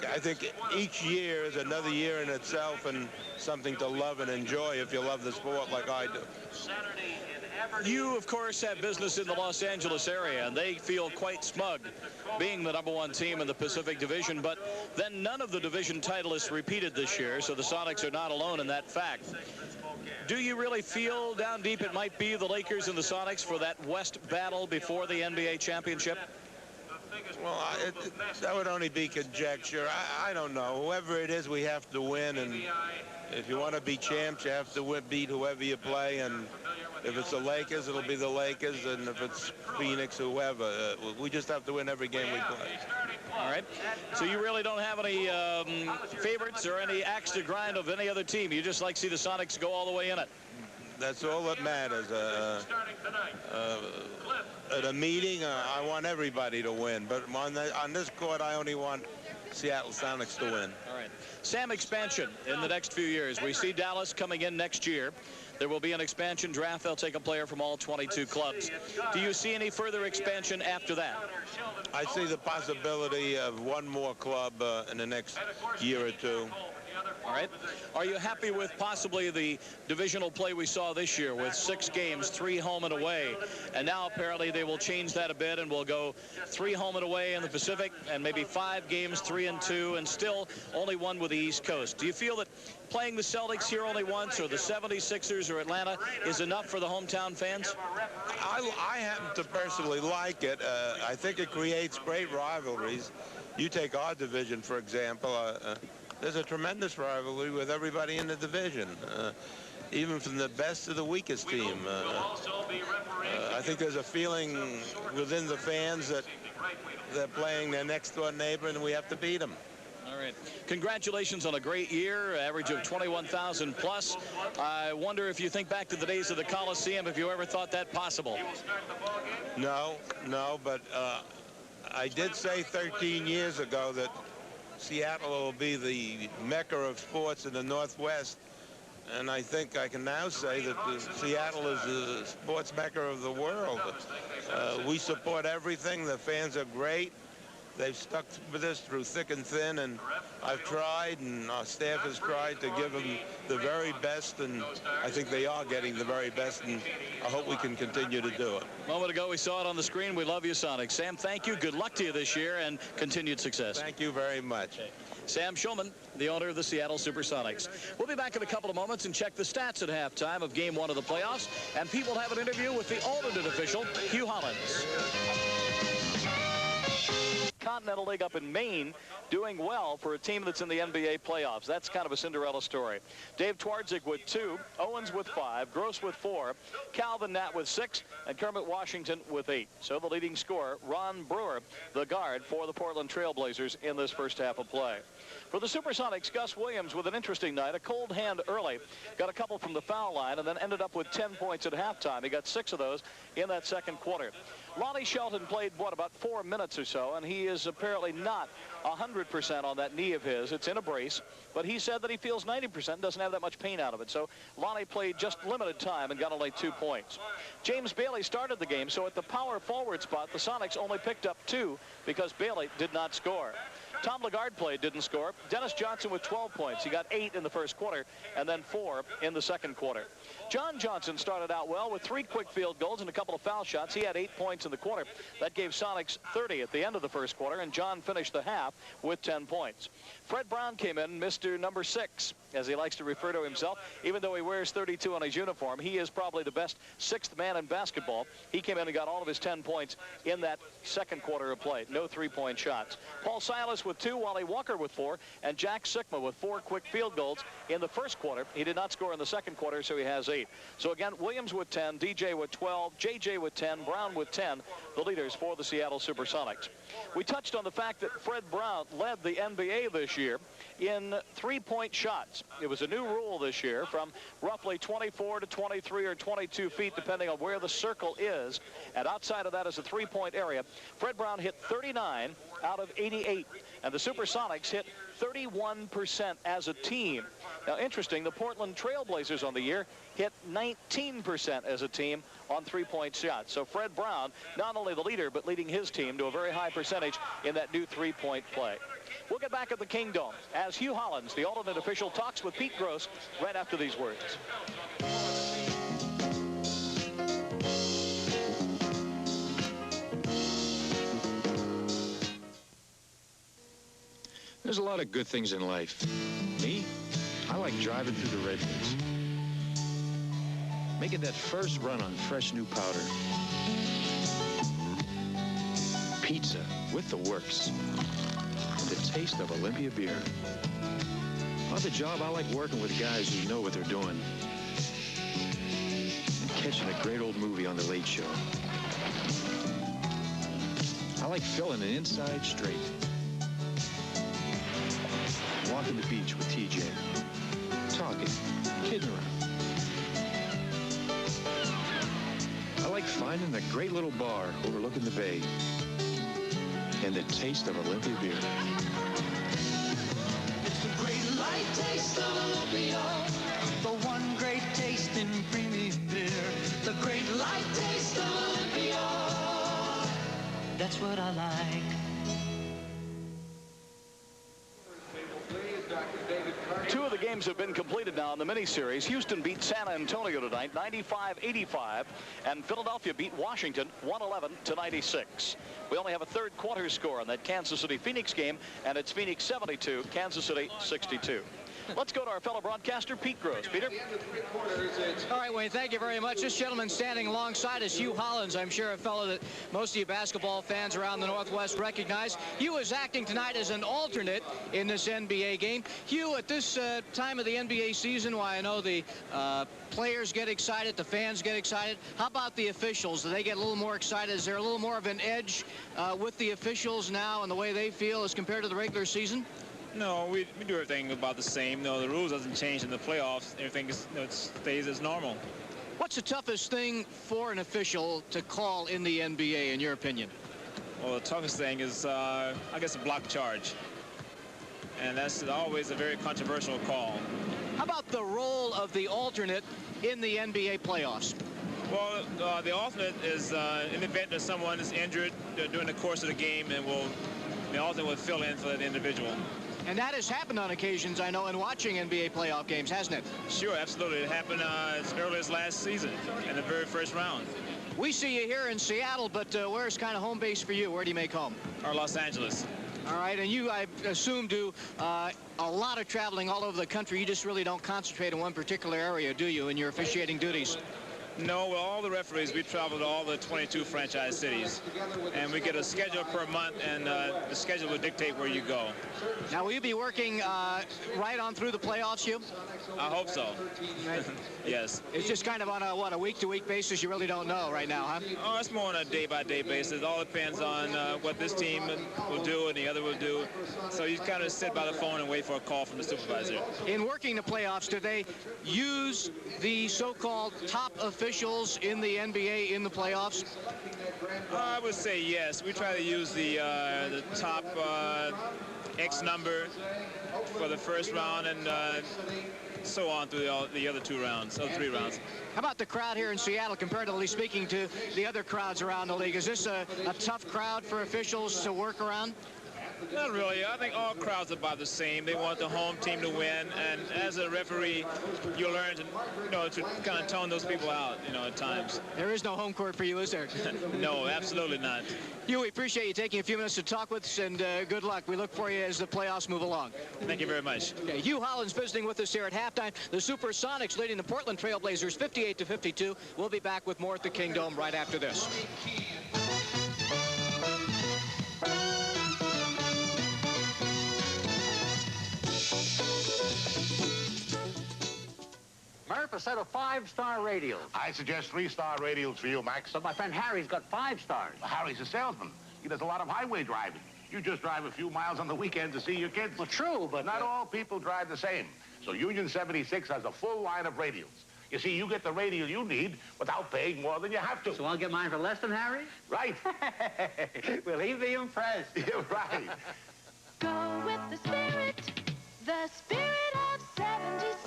each year is another year in itself and something to love and enjoy if you love the sport like I do. You, of course, have business in the Los Angeles area, and they feel quite smug being the #1 team in the Pacific Division, but then none of the division titleists repeated this year, so the Sonics are not alone in that fact. Do you really feel down deep it might be the Lakers and the Sonics for that West battle before the NBA championship? Well, that would only be conjecture. I don't know. Whoever it is, we have to win, and if you want to be champs, you have to beat whoever you play, and if it's the Lakers, it'll be the Lakers, and if it's Phoenix, whoever. We just have to win every game we play. All right. So you really don't have any favorites or any axe to grind of any other team. You just like to see the Sonics go all the way in it. That's all that matters. At a meeting, I want everybody to win, but on this court, I only want Seattle Sonics to win. All right. Sam, expansion in the next few years. We see Dallas coming in next year. There will be an expansion draft. They'll take a player from all 22 clubs. Do you see any further expansion after that? I see the possibility of one more club in the next year or two. All right. Are you happy with possibly the divisional play we saw this year with 6 games, 3 home and away? And now apparently they will change that a bit and we'll go 3 home and away in the Pacific and maybe 5 games, 3 and 2, and still only 1 with the East Coast. Do you feel that playing the Celtics here only once, or the 76ers or Atlanta, is enough for the hometown fans? I happen to personally like it. I think it creates great rivalries. You take our division, for example. There's a tremendous rivalry with everybody in the division, even from the best to the weakest team. I think there's a feeling within the fans that they're playing their next-door neighbor and we have to beat them. All right. Congratulations on a great year, average of 21,000 plus. I wonder if you think back to the days of the Coliseum, if you ever thought that possible. No, but I did say 13 years ago that Seattle will be the mecca of sports in the Northwest, and I think I can now say that Seattle is the sports mecca of the world. We support everything. The fans are great. They've stuck with us through thick and thin, and I've tried, and our staff has tried to give them the very best, and I think they are getting the very best, and I hope we can continue to do it. A moment ago, we saw it on the screen. We love you, Sonics. Sam, thank you. Good luck to you this year, and continued success. Thank you very much. Okay. Sam Schulman, the owner of the Seattle Supersonics. We'll be back in a couple of moments and check the stats at halftime of Game 1 of the playoffs, and Pete will have an interview with the alternate official, Hugh Hollins. Continental League up in Maine doing well for a team that's in the NBA playoffs. That's kind of a Cinderella story. Dave Twardzik with 2, Owens with 5, Gross with 4, Calvin Nat with 6, and Kermit Washington with 8. So the leading scorer, Ron Brewer, the guard for the Portland Trail Blazers in this first half of play. For the Supersonics, Gus Williams with an interesting night, a cold hand early, got a couple from the foul line, and then ended up with 10 points at halftime. He got 6 of those in that second quarter. Lonnie Shelton played, about 4 minutes or so, and he is apparently not 100% on that knee of his. It's in a brace, but he said that he feels 90%, doesn't have that much pain out of it. So Lonnie played just limited time and got only 2 points. James Bailey started the game, so at the power forward spot, the Sonics only picked up 2 because Bailey did not score. Tom Lagarde played, didn't score. Dennis Johnson with 12 points. He got 8 in the first quarter and then 4 in the second quarter. John Johnson started out well with 3 quick field goals and a couple of foul shots. He had 8 points in the quarter. That gave Sonics 30 at the end of the first quarter, and John finished the half with 10 points. Fred Brown came in, Mr. Number 6, as he likes to refer to himself. Even though he wears 32 on his uniform, he is probably the best 6th man in basketball. He came in and got all of his 10 points in that second quarter of play. No 3-point shots. Paul Silas with 2, Wally Walker with 4, and Jack Sikma with 4 quick field goals in the first quarter. He did not score in the second quarter, so he has 8. So again, Williams with 10, DJ with 12, JJ with 10, Brown with 10, the leaders for the Seattle Supersonics. We touched on the fact that Fred Brown led the NBA this year in 3-point shots. It was a new rule this year from roughly 24 to 23 or 22 feet, depending on where the circle is. And outside of that is a 3-point area. Fred Brown hit 39 out of 88, and the Supersonics hit 31% as a team. Now, interesting, the Portland Trail Blazers on the year hit 19% as a team on 3-point shots. So Fred Brown, not only the leader, but leading his team to a very high percentage in that new 3-point play. We'll get back at the Kingdome as Hugh Hollins, the alternate official, talks with Pete Gross right after these words. There's a lot of good things in life. Me, I like driving through the redwoods, making that first run on fresh new powder, pizza with the works, and the taste of Olympia beer. On the job, I like working with guys who know what they're doing, and catching a great old movie on the Late Show. I like filling an inside straight, walking the beach with TJ, talking, kidding around. I like finding a great little bar overlooking the bay and the taste of Olympia beer. It's the great light taste of Olympia, the one great taste in creamy beer. The great light taste of Olympia, that's what I like. Two of the games have been completed now in the miniseries. Houston beat San Antonio tonight, 95-85, and Philadelphia beat Washington 111-96. We only have a third quarter score on that Kansas City-Phoenix game, and it's Phoenix 72, Kansas City 62. Let's go to our fellow broadcaster, Pete Gross. Peter? All right, Wayne, thank you very much. This gentleman standing alongside us, Hugh Hollins, I'm sure a fellow that most of you basketball fans around the Northwest recognize. Hugh is acting tonight as an alternate in this NBA game. Hugh, at this time of the NBA season, why I know the players get excited, the fans get excited. How about the officials? Do they get a little more excited? Is there a little more of an edge with the officials now and the way they feel as compared to the regular season? No, we do everything about the same. No, the rules doesn't change in the playoffs. Everything is, it stays as normal. What's the toughest thing for an official to call in the NBA, in your opinion? Well, the toughest thing is, I guess, a block charge. And that's always a very controversial call. How about the role of the alternate in the NBA playoffs? Well, the alternate is in the event that someone is injured during the course of the game, and the alternate will fill in for that individual. And that has happened on occasions, I know, in watching NBA playoff games, hasn't it? Sure, absolutely. It happened as early as last season in the very first round. We see you here in Seattle, but where's kind of home base for you? Where do you make home? Or Los Angeles. All right, and you, I assume, do a lot of traveling all over the country. You just really don't concentrate in one particular area, do you, in your officiating duties? No, well, all the referees, we travel to all the 22 franchise cities, and we get a schedule per month, and the schedule will dictate where you go. Now, will you be working right on through the playoffs, Hugh? I hope so. Yes. It's just kind of on a, what, a week-to-week basis? You really don't know right now, huh? Oh, it's more on a day-by-day basis. It all depends on what this team will do and the other will do. So you kind of sit by the phone and wait for a call from the supervisor. In working the playoffs, do they use the so-called top officials in the NBA in the playoffs? I would say yes. We try to use the top X number for the first round and so on through the other two rounds, so 3 rounds. How about the crowd here in Seattle, comparatively speaking to the other crowds around the league? Is this a tough crowd for officials to work around? Not really. I think all crowds are about the same. They want the home team to win, and as a referee, you learn to, to kind of tone those people out, at times. There is no home court for you, is there? No, absolutely not. Hugh, we appreciate you taking a few minutes to talk with us, and good luck. We look for you as the playoffs move along. Thank you very much. Okay, Hugh Hollins visiting with us here at halftime. The Supersonics leading the Portland Trailblazers 58-52. We'll be back with more at the Kingdome right after this. Murph, a set of 5-star radials. I suggest 3-star radials for you, Max. But my friend Harry's got 5 stars. Well, Harry's a salesman. He does a lot of highway driving. You just drive a few miles on the weekend to see your kids. Well, true, but... Not all people drive the same. So Union 76 has a full line of radials. You see, you get the radial you need without paying more than you have to. So I'll get mine for less than Harry? Right. Will he be impressed? You're right. Go with the spirit of 76.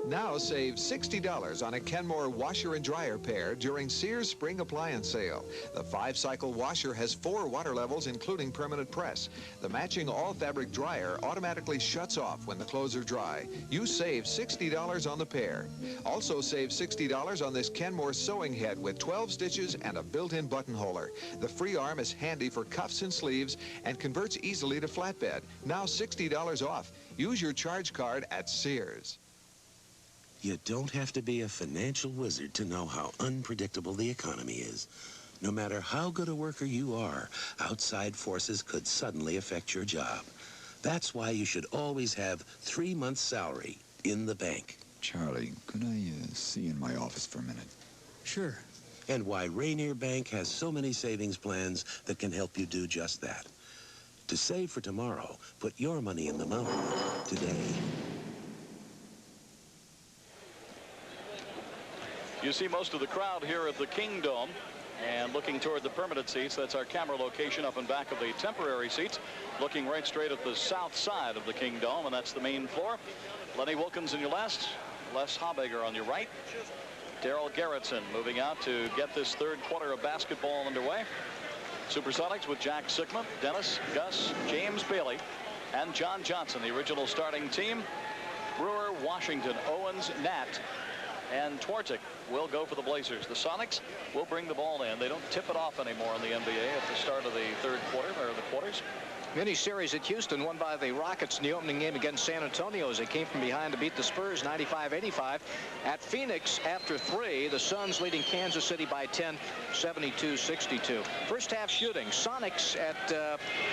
Now save $60 on a Kenmore washer and dryer pair during Sears Spring Appliance Sale. The 5-cycle washer has 4 water levels, including permanent press. The matching all-fabric dryer automatically shuts off when the clothes are dry. You save $60 on the pair. Also save $60 on this Kenmore sewing head with 12 stitches and a built-in buttonholer. The free arm is handy for cuffs and sleeves and converts easily to flatbed. Now $60 off. Use your charge card at Sears. You don't have to be a financial wizard to know how unpredictable the economy is. No matter how good a worker you are, outside forces could suddenly affect your job. That's why you should always have 3 months' salary in the bank. Charlie, could I see you in my office for a minute? Sure. And why Rainier Bank has so many savings plans that can help you do just that. To save for tomorrow, put your money in the mountain today. You see most of the crowd here at the Kingdome, and looking toward the permanent seats. That's our camera location up in back of the temporary seats, looking right straight at the south side of the Kingdome, and that's the main floor. Lenny Wilkins in your left, Les Habeger on your right. Darrell Gerritsen moving out to get this third quarter of basketball underway. Supersonics with Jack Sikma, Dennis, Gus, James Bailey, and John Johnson, the original starting team. Brewer, Washington, Owens, Nat, and Twardzik will go for the Blazers. The Sonics will bring the ball in. They don't tip it off anymore in the NBA at the start of the third quarter, or the quarters. Mini series at Houston won by the Rockets in the opening game against San Antonio as they came from behind to beat the Spurs 95-85. At Phoenix after 3, the Suns leading Kansas City by 10, 72-62. First half shooting, Sonics at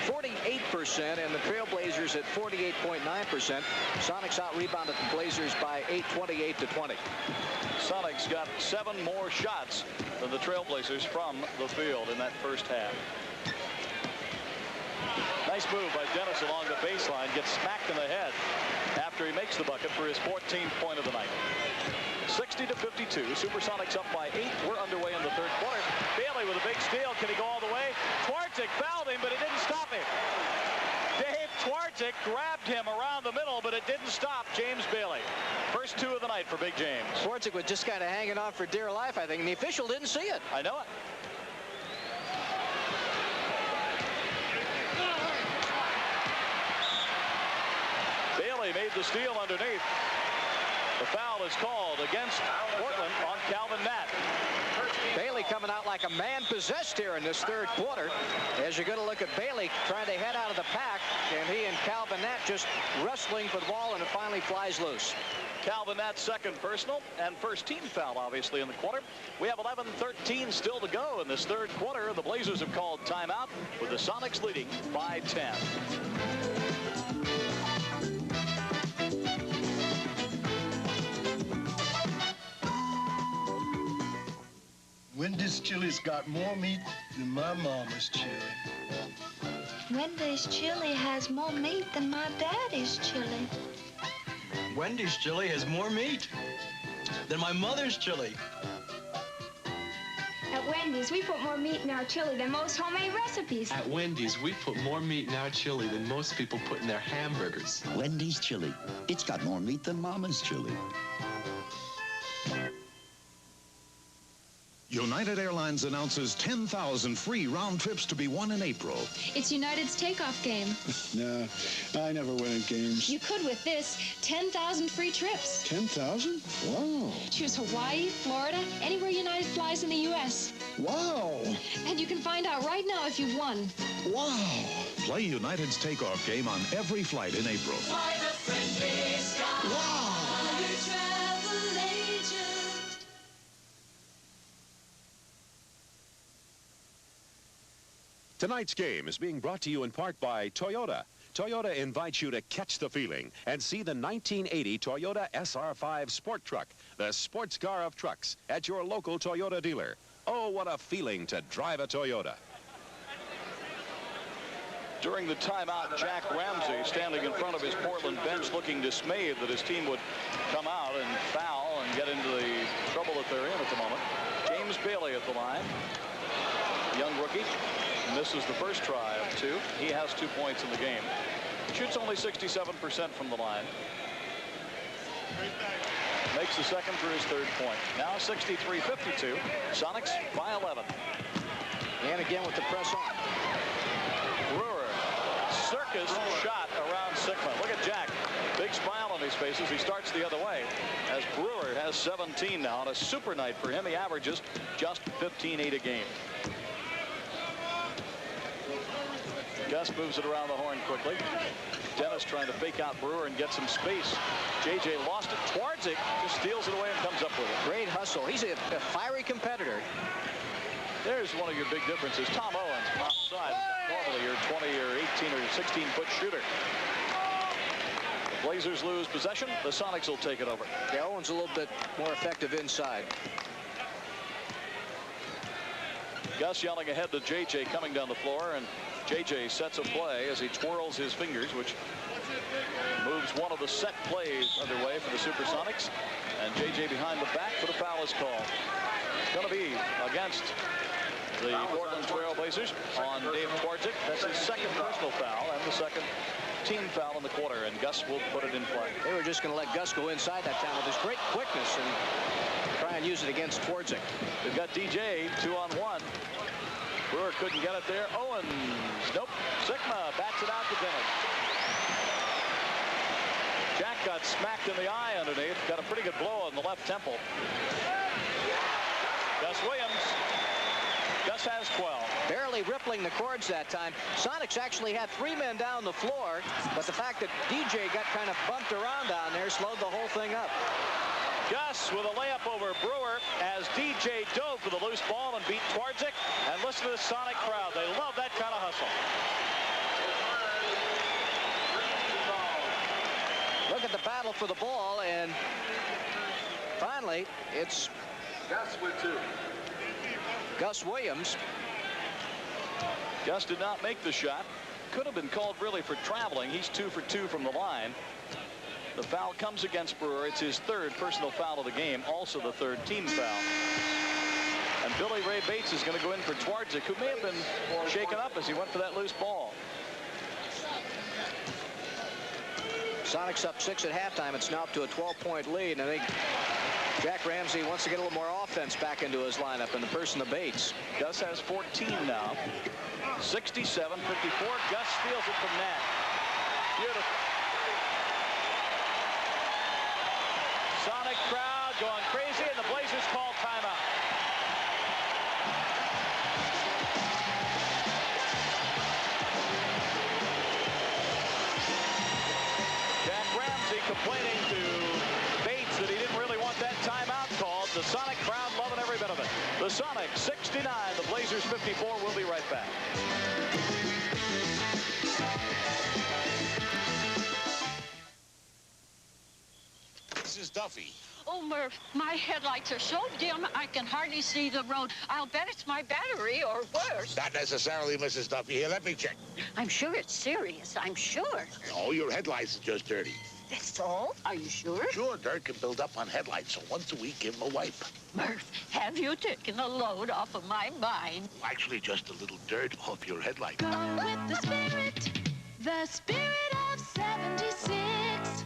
48% and the Trailblazers at 48.9%. Sonics out-rebounded the Blazers by 8, 28-20. Sonics got 7 more shots than the Trailblazers from the field in that first half. Nice move by Dennis along the baseline. Gets smacked in the head after he makes the bucket for his 14th point of the night. 60-52. Supersonics up by 8. We're underway in the third quarter. Bailey with a big steal. Can he go all the way? Twardzik fouled him, but it didn't stop him. Dave Twardzik grabbed him around the middle, but it didn't stop James Bailey. First 2 of the night for Big James. Twardzik was just kind of hanging on for dear life, I think, and the official didn't see it. I know it. Bailey made the steal underneath. The foul is called against Portland on Calvin Nat. Bailey coming out like a man possessed here in this third quarter. As you're going to look at Bailey trying to head out of the pack, and he and Calvin Nat just wrestling for the ball, and it finally flies loose. Calvin Nat's second personal and first team foul, obviously, in the quarter. We have 11-13 still to go in this third quarter. The Blazers have called timeout with the Sonics leading by 10. Wendy's chili's got more meat than my mama's chili. Wendy's chili has more meat than my daddy's chili. Wendy's chili has more meat than my mother's chili. At Wendy's, we put more meat in our chili than most homemade recipes. At Wendy's, we put more meat in our chili than most people put in their hamburgers. Wendy's chili. It's got more meat than Mama's chili. United Airlines announces 10,000 free round trips to be won in April. It's United's takeoff game. No, I never win at games. You could with this 10,000 free trips. 10,000? Wow. Choose Hawaii, Florida, anywhere United flies in the U.S. Wow. And you can find out right now if you've won. Wow. Play United's takeoff game on every flight in April. Fly the friendly sky. Wow. Travel agent. Tonight's game is being brought to you in part by Toyota. Toyota invites you to catch the feeling and see the 1980 Toyota SR5 Sport Truck, the sports car of trucks, at your local Toyota dealer. Oh, what a feeling to drive a Toyota. During the timeout, Jack Ramsey standing in front of his Portland bench looking dismayed that his team would come out and foul and get into the trouble that they're in at the moment. James Bailey at the line, young rookie. Misses the first try of 2. He has 2 points in the game. Shoots only 67% from the line. Makes the second for his third point. Now 63-52. Sonics by 11. And again with the press on. Brewer. Circus shot around Sigma. Look at Jack. Big smile on his face as he starts the other way. As Brewer has 17 now on a super night for him. He averages just 15-8 a game. Gus moves it around the horn quickly. Dennis trying to fake out Brewer and get some space. JJ lost it. Twardzik just steals it away and comes up with it. Great hustle. He's a fiery competitor. There's one of your big differences. Tom Owens from outside. Normally your 20 or 18 or 16-foot shooter. The Blazers lose possession. The Sonics will take it over. Yeah, Owens a little bit more effective inside. Gus yelling ahead to JJ coming down the floor, and JJ sets a play as he twirls his fingers, which moves one of the set plays underway for the Supersonics. And JJ behind the back for the foul is called. It's going to be against the Portland Trailblazers on Dave Twardzik. That's his second personal foul and the second team foul in the quarter, and Gus will put it in play. They were just going to let Gus go inside that time with his great quickness and try and use it against Twardzik. They've got DJ 2-on-1. Brewer couldn't get it there. Owens, nope. Sigma bats it out to Dennis. Jack got smacked in the eye underneath. Got a pretty good blow on the left temple. Gus Williams. Gus has 12. Barely rippling the cords that time. Sonics actually had 3 men down the floor, but the fact that DJ got kind of bumped around down there slowed the whole thing up. Gus with a layup over Brewer as DJ dove for the loose ball and beat Twardzik. And listen to the Sonic crowd. They love that kind of hustle. Look at the battle for the ball, and finally, it's Gus with 2. Gus Williams. Gus did not make the shot. Could have been called really for traveling. He's 2 for 2 from the line. The foul comes against Brewer. It's his 3rd personal foul of the game, also the 3rd team foul. And Billy Ray Bates is going to go in for Twardzik, who may have been shaken up as he went for that loose ball. Sonics up 6 at halftime. It's now up to a 12-point lead. And I think Jack Ramsey wants to get a little more offense back into his lineup in the person of Bates. Gus has 14 now. 67-54. Gus steals it from Nat. Beautiful. Sonic crowd going crazy, and the Blazers call timeout. Jack Ramsey complaining to Bates that he didn't really want that timeout called. The Sonic crowd loving every bit of it. The Sonics 69, the Blazers 54. We'll be right back. Mrs. Duffy. Oh, Murph, my headlights are so dim I can hardly see the road. I'll bet it's my battery or worse. Not necessarily, Mrs. Duffy. Here, let me check. I'm sure it's serious. I'm sure. Oh, your headlights are just dirty. That's all? Are you sure? Sure, dirt can build up on headlights, so once a week, give them a wipe. Murph, have you taken a load off of my mind? Actually, just a little dirt off your headlight. Go with the spirit of 76.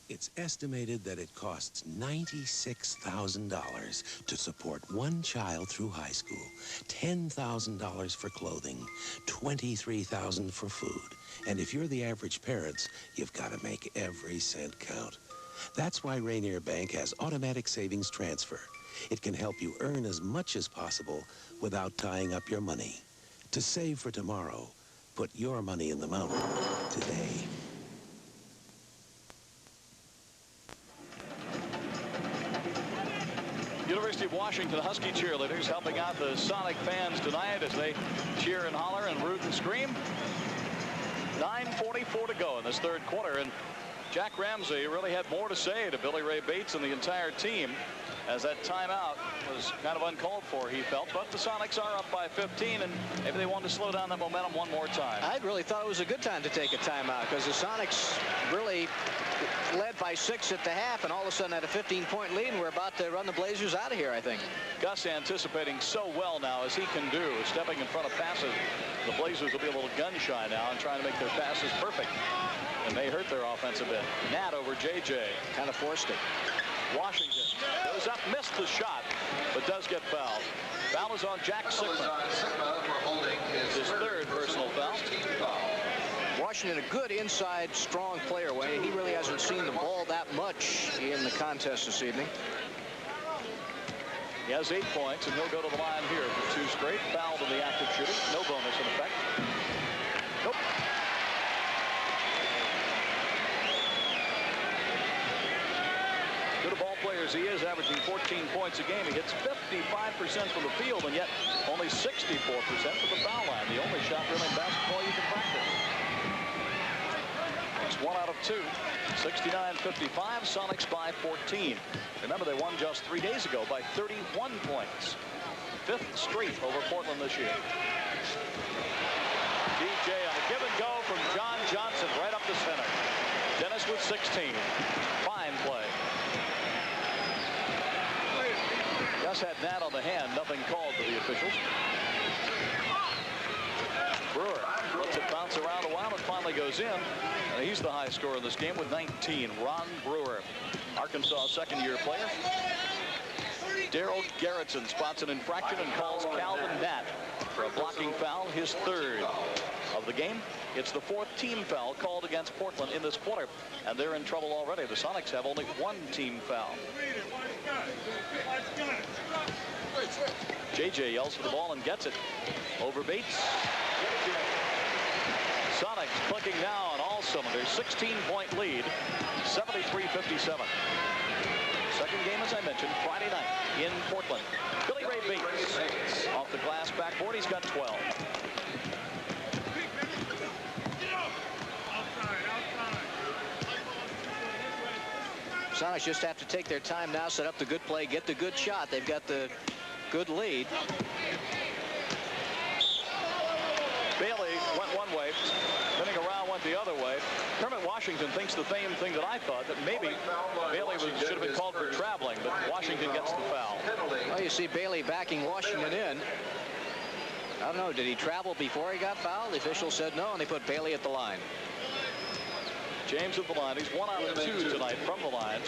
It's estimated that it costs $96,000 to support one child through high school, $10,000 for clothing, $23,000 for food. And if you're the average parents, you've got to make every cent count. That's why Rainier Bank has automatic savings transfer. It can help you earn as much as possible without tying up your money. To save for tomorrow, put your money in the mountain today. University of Washington Husky cheerleaders helping out the Sonic fans tonight as they cheer and holler and root and scream. 9:44 to go in this 3rd quarter, and Jack Ramsey really had more to say to Billy Ray Bates and the entire team as that timeout was kind of uncalled for, he felt. But the Sonics are up by 15, and maybe they wanted to slow down that momentum one more time. I really thought it was a good time to take a timeout because the Sonics really led by 6 at the half, and all of a sudden had a 15-point lead, and we're about to run the Blazers out of here, I think. Gus anticipating so well now as he can do, stepping in front of passes. The Blazers will be a little gun-shy now and trying to make their passes perfect. And may hurt their offense a bit. Nat over JJ. Kind of forced it. Washington goes up, missed the shot, but does get fouled. Foul is on Jack Sigma. His 3rd personal foul. Washington, a good inside, strong player. He really hasn't seen the ball that much in the contest this evening. He has 8 points, and he'll go to the line here for 2 straight. Fouled in the active shooting. No bonus in effect. Nope. Good ball player as he is, averaging 14 points a game. He hits 55% from the field, and yet only 64% from the foul line. The only shot really in basketball you can practice. It's 1 out of 2. 69-55. Sonics by 14. Remember, they won just 3 days ago by 31 points. 5th straight over Portland this year. DJ on a give and go from John Johnson right up the center. Dennis with 16. Fine play. Gus had Nat on the hand. Nothing called to the officials. Brewer lets it bounce around a while. It finally goes in. He's the high scorer in this game with 19. Ron Brewer, Arkansas 2nd-year player. Daryl Garrettson spots an infraction and calls Calvin Nat for a blocking foul, his 3rd of the game. It's the 4th team foul called against Portland in this quarter, and they're in trouble already. The Sonics have only 1 team foul. JJ yells for the ball and gets it over Bates. Sonics clicking now on all cylinders. 16-point lead, 73-57. Second game, as I mentioned, Friday night in Portland. Billy Ray Bates off the glass backboard. He's got 12. Sonics just have to take their time now, set up the good play, get the good shot. They've got the good lead. Bailey went one way, spinning around went the other way. Kermit Washington thinks the same thing that I thought, that maybe Bailey should have been called for traveling, but Washington gets the foul. Well, you see Bailey backing Washington in. I don't know, did he travel before he got fouled? The official said no, and they put Bailey at the line. James at the line. He's 1 out of 2 tonight from the line.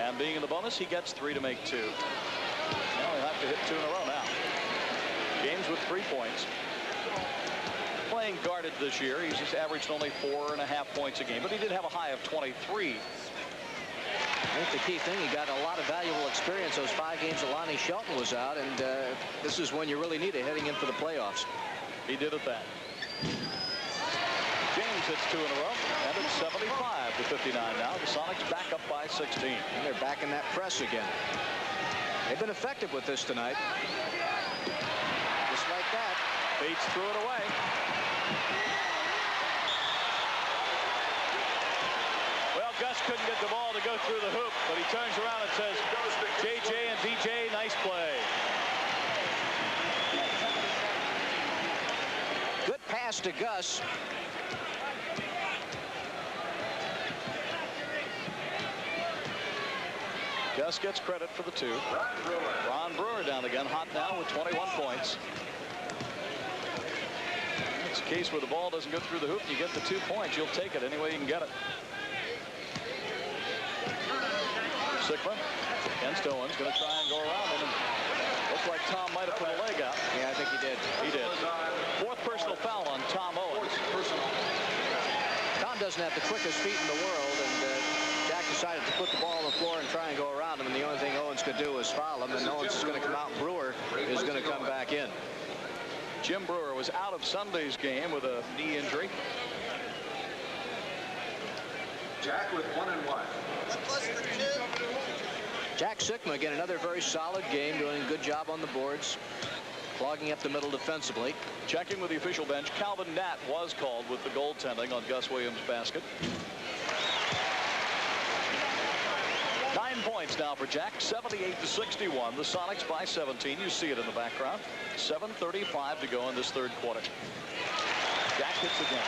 And being in the bonus, he gets 3 to make 2. Now he'll have to hit 2 in a row now. James with 3 points. Playing guarded this year. He's just averaged only 4.5 points a game, but he did have a high of 23. I think the key thing, he got a lot of valuable experience those 5 games that Lonnie Shelton was out, and this is when you really need it heading in for the playoffs. He did it that. James hits 2 in a row, and it's 75-59 now. The Sonics back up by 16. And they're back in that press again. They've been effective with this tonight. Just like that. Bates threw it away. Well, Gus couldn't get the ball to go through the hoop, but he turns around and says, JJ and DJ, nice play. Good pass to Gus. Gus gets credit for the 2. Ron Brewer down again, hot now with 21 points. It's a case where the ball doesn't go through the hoop and you get the 2 points. You'll take it any way you can get it. Sickler against Owens, going to try and go around him. And looks like Tom might have put a leg out. Yeah, I think he did. He did. 4th personal foul on Tom Owens. Tom doesn't have the quickest feet in the world, and Jack decided to put the ball on the floor and try and go around him, and the only thing Owens could do was foul him, and Owens is going to come out, and Brewer is going to come back in. Jim Brewer was out of Sunday's game with a knee injury. Jack with 1 and 1. Jack Sikma, again, another very solid game, doing a good job on the boards, clogging up the middle defensively. Checking with the official bench, Calvin Natt was called with the goaltending on Gus Williams' basket. 9 points now for Jack, 78-61. The Sonics by 17. You see it in the background. 7:35 to go in this 3rd quarter. Jack hits again.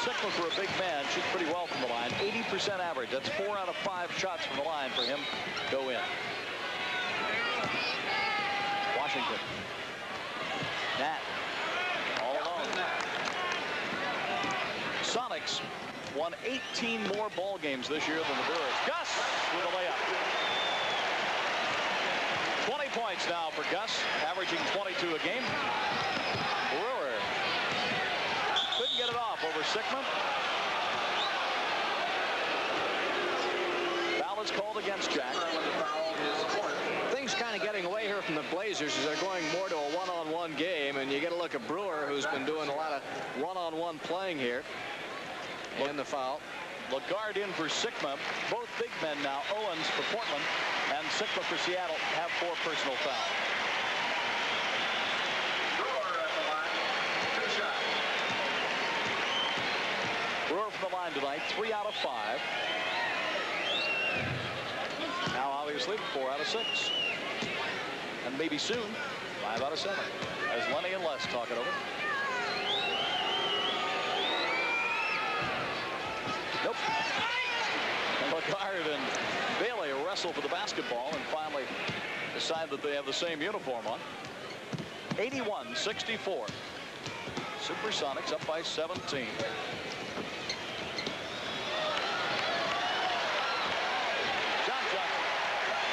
Sickler, for a big man, shoots pretty well from the line. 80% average. That's 4 out of 5 shots from the line for him go in. Washington. Nat all alone. Sonics won 18 more ball games this year than the Brewers. Gus with a layup. 20 points now for Gus, averaging 22 a game. Brewer couldn't get it off over Sickman. Foul is called against Jack. Things kind of getting away here from the Blazers as they're going more to a one-on-one game, and you get a look at Brewer, who's been doing a lot of one-on-one playing here. And the foul. Lagarde in for Sikma. Both big men now. Owens for Portland and Sikma for Seattle have 4 personal fouls. Brewer at the line. 2 shots. Brewer from the line tonight, 3 out of 5. Now obviously 4 out of 6. And maybe soon 5 out of 7. As Lenny and Les talk it over. Nope. And Lagarde and Bailey wrestle for the basketball and finally decide that they have the same uniform on. 81-64. Supersonics up by 17.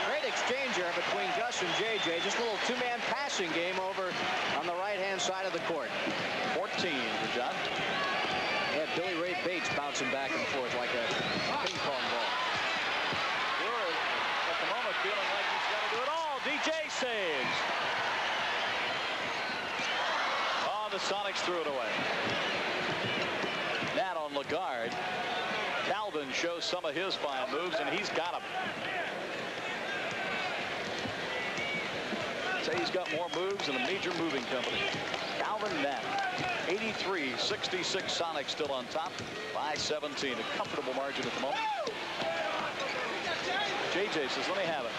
Great exchange here between Gus and JJ. Just a little 2-man passing game over on the right-hand side of the court. 14 for John. Yeah, Billy Ray Bates bouncing back and forth like a ping pong ball. Brewer at the moment feeling like he's got to do it all. DJ saves. Oh, the Sonics threw it away. Nat on Lagarde. Calvin shows some of his fine moves, and he's got them. Say he's got more moves than a major moving company. Calvin Nat. 83-66 Sonics still on top by 17. A comfortable margin at the moment. JJ says, let me have it.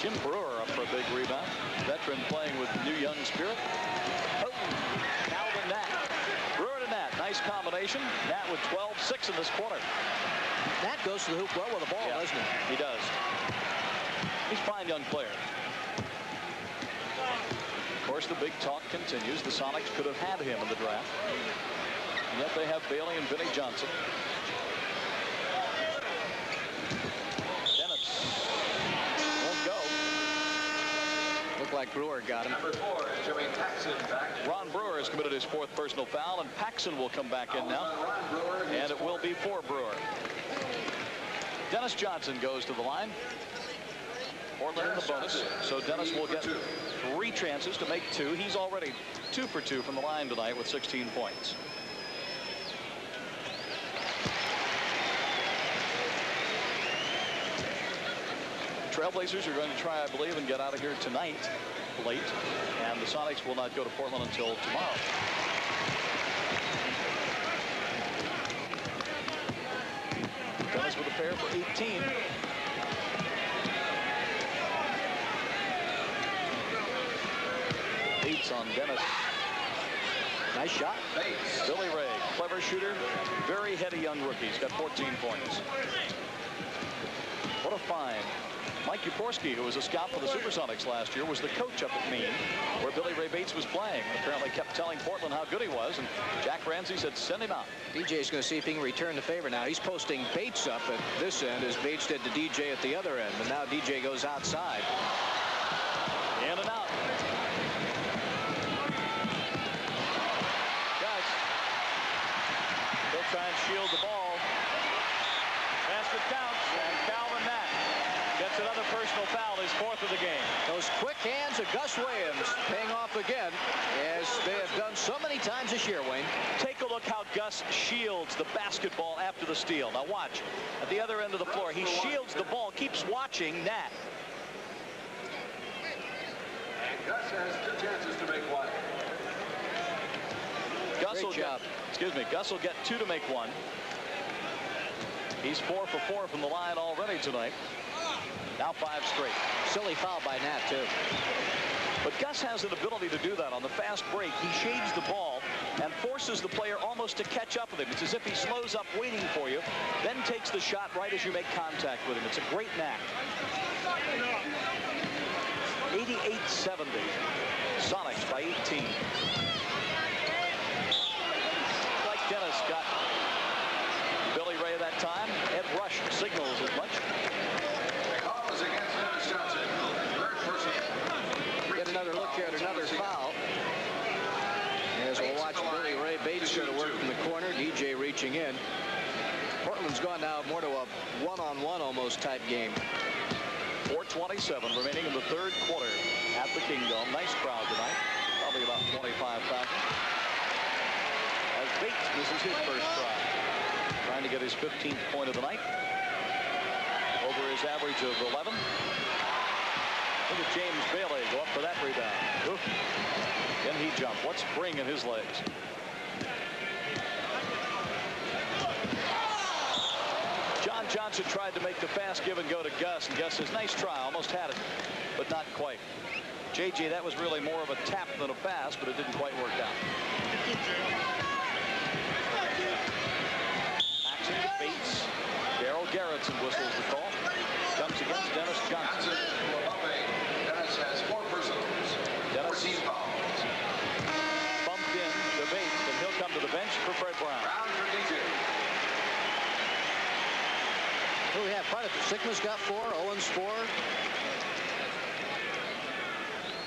Jim Brewer up for a big rebound. Veteran playing with new young spirit. Oh, Calvin Nat. Brewer to Nat. Nice combination. Nat with 12-6 in this quarter. Nat goes to the hoop well with the ball, doesn't he? He does. He's a fine young player. Of course, the big talk continues. The Sonics could have had him in the draft. And yet they have Bailey and Vinnie Johnson. Dennis won't go. Looked like Brewer got him. Number 4, Jimmy Paxson back. Ron Brewer has committed his 4th personal foul, and Paxson will come back in now. And it will be for Brewer. Dennis Johnson goes to the line. Portland in the bonus, so Dennis will get 3 chances to make 2. He's already 2 for 2 from the line tonight with 16 points. Trailblazers are going to try, I believe, and get out of here tonight late, and the Sonics will not go to Portland until tomorrow. Dennis with a pair for 18. Bates on Dennis. Nice shot. Billy Ray, clever shooter, very heady young rookie. He's got 14 points. What a find. Mike Uporski, who was a scout for the Supersonics last year, was the coach up at Maine, where Billy Ray Bates was playing. Apparently kept telling Portland how good he was, and Jack Ramsey said, send him out. DJ's going to see if he can return the favor now. He's posting Bates up at this end as Bates did to DJ at the other end, but now DJ goes outside. In and out. Guys, they'll try and shield the ball. Basket counts, and Calvin Nat gets another personal foul, his 4th of the game. Those quick hands of Gus Williams paying off again, as they have done so many times this year, Wayne. Take a look how Gus shields the basketball after the steal. Now watch, at the other end of the floor, he shields the ball, keeps watching Nat. And Gus has 2 chances to make 1. Gus will get 2 to make 1. He's 4 for 4 from the line already tonight. Now 5 straight. Silly foul by Nat, too. But Gus has an ability to do that on the fast break. He shades the ball and forces the player almost to catch up with him. It's as if he slows up waiting for you, then takes the shot right as you make contact with him. It's a great knack. 88-70. Sonics by 18. Like Dennis got Billy Ray that time. Ed Rush signals as much. The call is against Dennis Johnson. 3rd person. Get another look here at another foul. As we'll watch Billy Ray Bates go to work from the corner. DJ reaching in. Portland's gone now more to a one-on-one almost type game. 4:27 remaining in the 3rd quarter at the Kingdome. Nice crowd tonight. Probably about 25,000. As Bates misses his first try. Trying to get his 15th point of the night. Over his average of 11. Look at James Bailey go up for that rebound. Oof. Can he jump? What spring in his legs. John Johnson tried to make the fast give and go to Gus, and Gus says, nice try, almost had it, but not quite. JJ, that was really more of a tap than a pass, but it didn't quite work out. Paxson to Bates. Darryl Garrettson whistles the call. Comes against Dennis Johnson. Dennis has 4 personals. Dennis 14 fouls. Bumped in to Bates, and he'll come to the bench for Fred Brown. Brown for DJ. Who we have? Part of Sigma's got 4. Owens 4.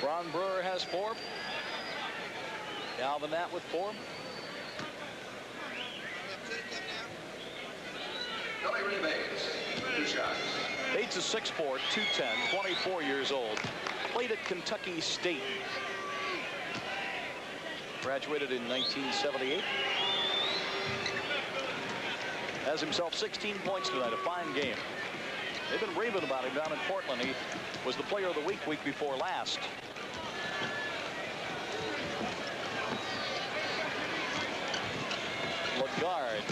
Ron Brewer has 4. Calvin Nat with 4. Billy Ray Bates, 2 shots. Bates is 6'4", 210, 24 years old. Played at Kentucky State. Graduated in 1978. Has himself 16 points tonight, a fine game. They've been raving about him down in Portland. He was the player of the week before last. Lagarde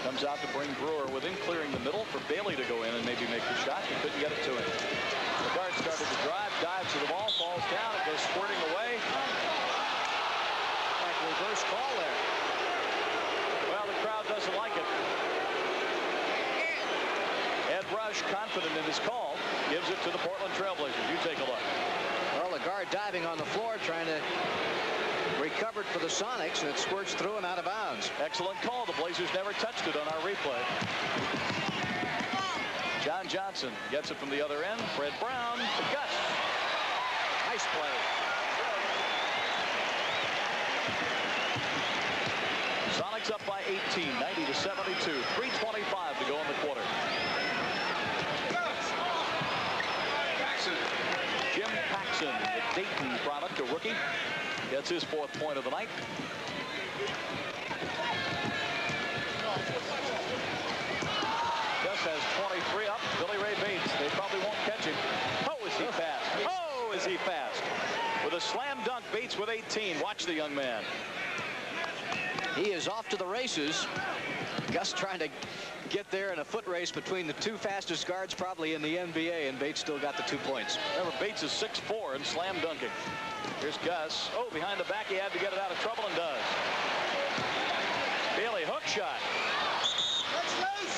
comes out to bring Brewer within, clearing the middle for Bailey to go in and maybe make the shot. He couldn't get it to him. Lagarde started to drive, dives to the ball, falls down, it goes squirting away. Like reverse call there. Well, the crowd doesn't like it. Ed Rush, confident in his call, gives it to the Portland Trailblazers. You take a look. Well, Lagarde diving on the floor, trying to recover for the Sonics, and it squirts through and out of bounds. Excellent call. The Blazers never touched it on our replay. John Johnson gets it from the other end. Fred Brown to Gus. Nice play. Sonics up by 18, 90-72. 3:25 to go in the quarter. Jim Paxson, the Dayton product, a rookie, gets his 4th point of the night. Gus has 23 up. Billy Ray Bates. They probably won't catch him. Oh, is he fast? Oh, is he fast? With a slam dunk, Bates with 18. Watch the young man. He is off to the races. Gus trying to get there in a foot race between the 2 fastest guards probably in the NBA, and Bates still got the 2 points. Remember, Bates is 6'4" and slam dunking. Here's Gus. Oh, behind the back, he had to get it out of trouble and does. Bailey, hook shot.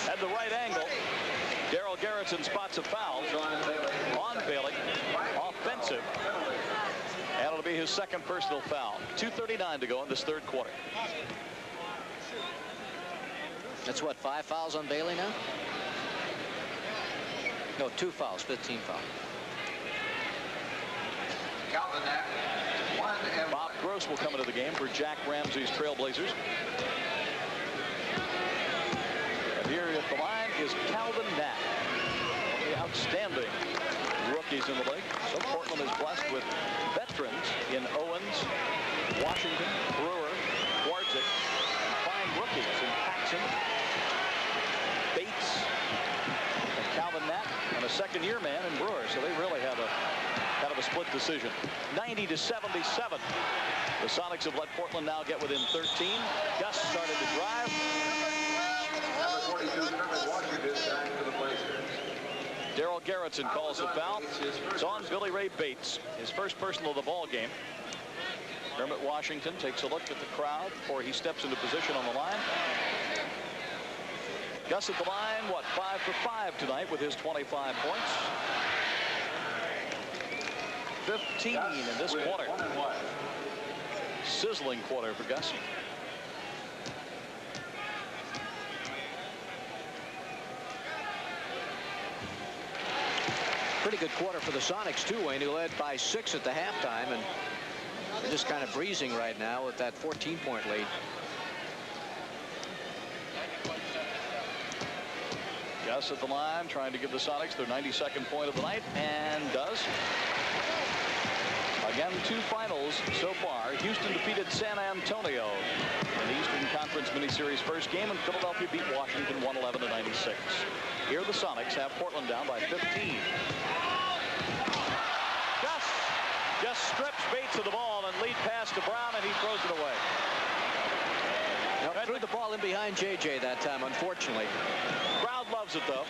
At the right angle. Darryl Garrettson spots a foul on Bailey. Offensive. And it'll be his 2nd personal foul. 2:39 to go in this 3rd quarter. That's what, 5 fouls on Bailey now? No, 2 fouls, 15 fouls. Calvin Nat, 1 and Bob Gross will come into the game for Jack Ramsey's Trailblazers. And here at the line is Calvin Nat. The outstanding rookies in the league. So Portland is blessed with veterans in Owens, Washington, Brewer, Warzik, fine rookies in Paxson, Bates, and Calvin Nat, and a 2nd-year man in Brewer. So they really have a kind of a split decision. 90-77. The Sonics have let Portland now get within 13. Gus started to drive. number 42, Kermit Washington, back to the Blazers. Darryl Garrettson calls the foul. It's on Billy Ray Bates, his 1st personal of the ball game. Kermit Washington takes a look at the crowd before he steps into position on the line. Gus at the line, what, 5 for 5 tonight with his 25 points. 15 in this quarter. Sizzling quarter for Gus. Pretty good quarter for the Sonics, too, Wayne, who led by 6 at the halftime, and they're just kind of breezing right now with that 14-point lead. Gus at the line, trying to give the Sonics their 92nd point of the night, and does. Again, 2 finals so far. Houston defeated San Antonio in the Eastern Conference miniseries first game, and Philadelphia beat Washington 111-96. Here the Sonics have Portland down by 15. Gus just strips Bates of the ball and lead pass to Brown, and he throws it away. Threw the ball in behind JJ that time, unfortunately. Crowd loves it, though.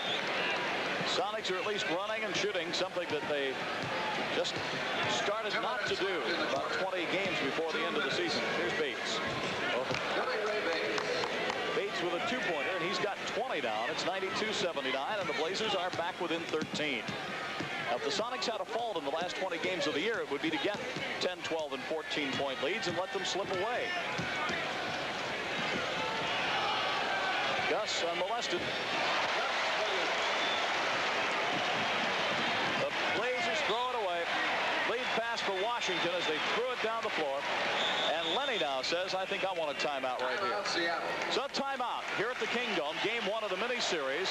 Sonics are at least running and shooting, something that they just started not to do about 20 games before the end of the season. Here's Bates. Bates with a 2-pointer, and he's got 20 down. It's 92-79, and the Blazers are back within 13. Now, if the Sonics had a fault in the last 20 games of the year, it would be to get 10, 12, and 14-point leads and let them slip away. Gus unmolested. The Blazers throw it away. Lead pass for Washington as they threw it down the floor. And Lenny now says, I think I want a timeout right here. So timeout here at the Kingdome, game 1 of the mini-series.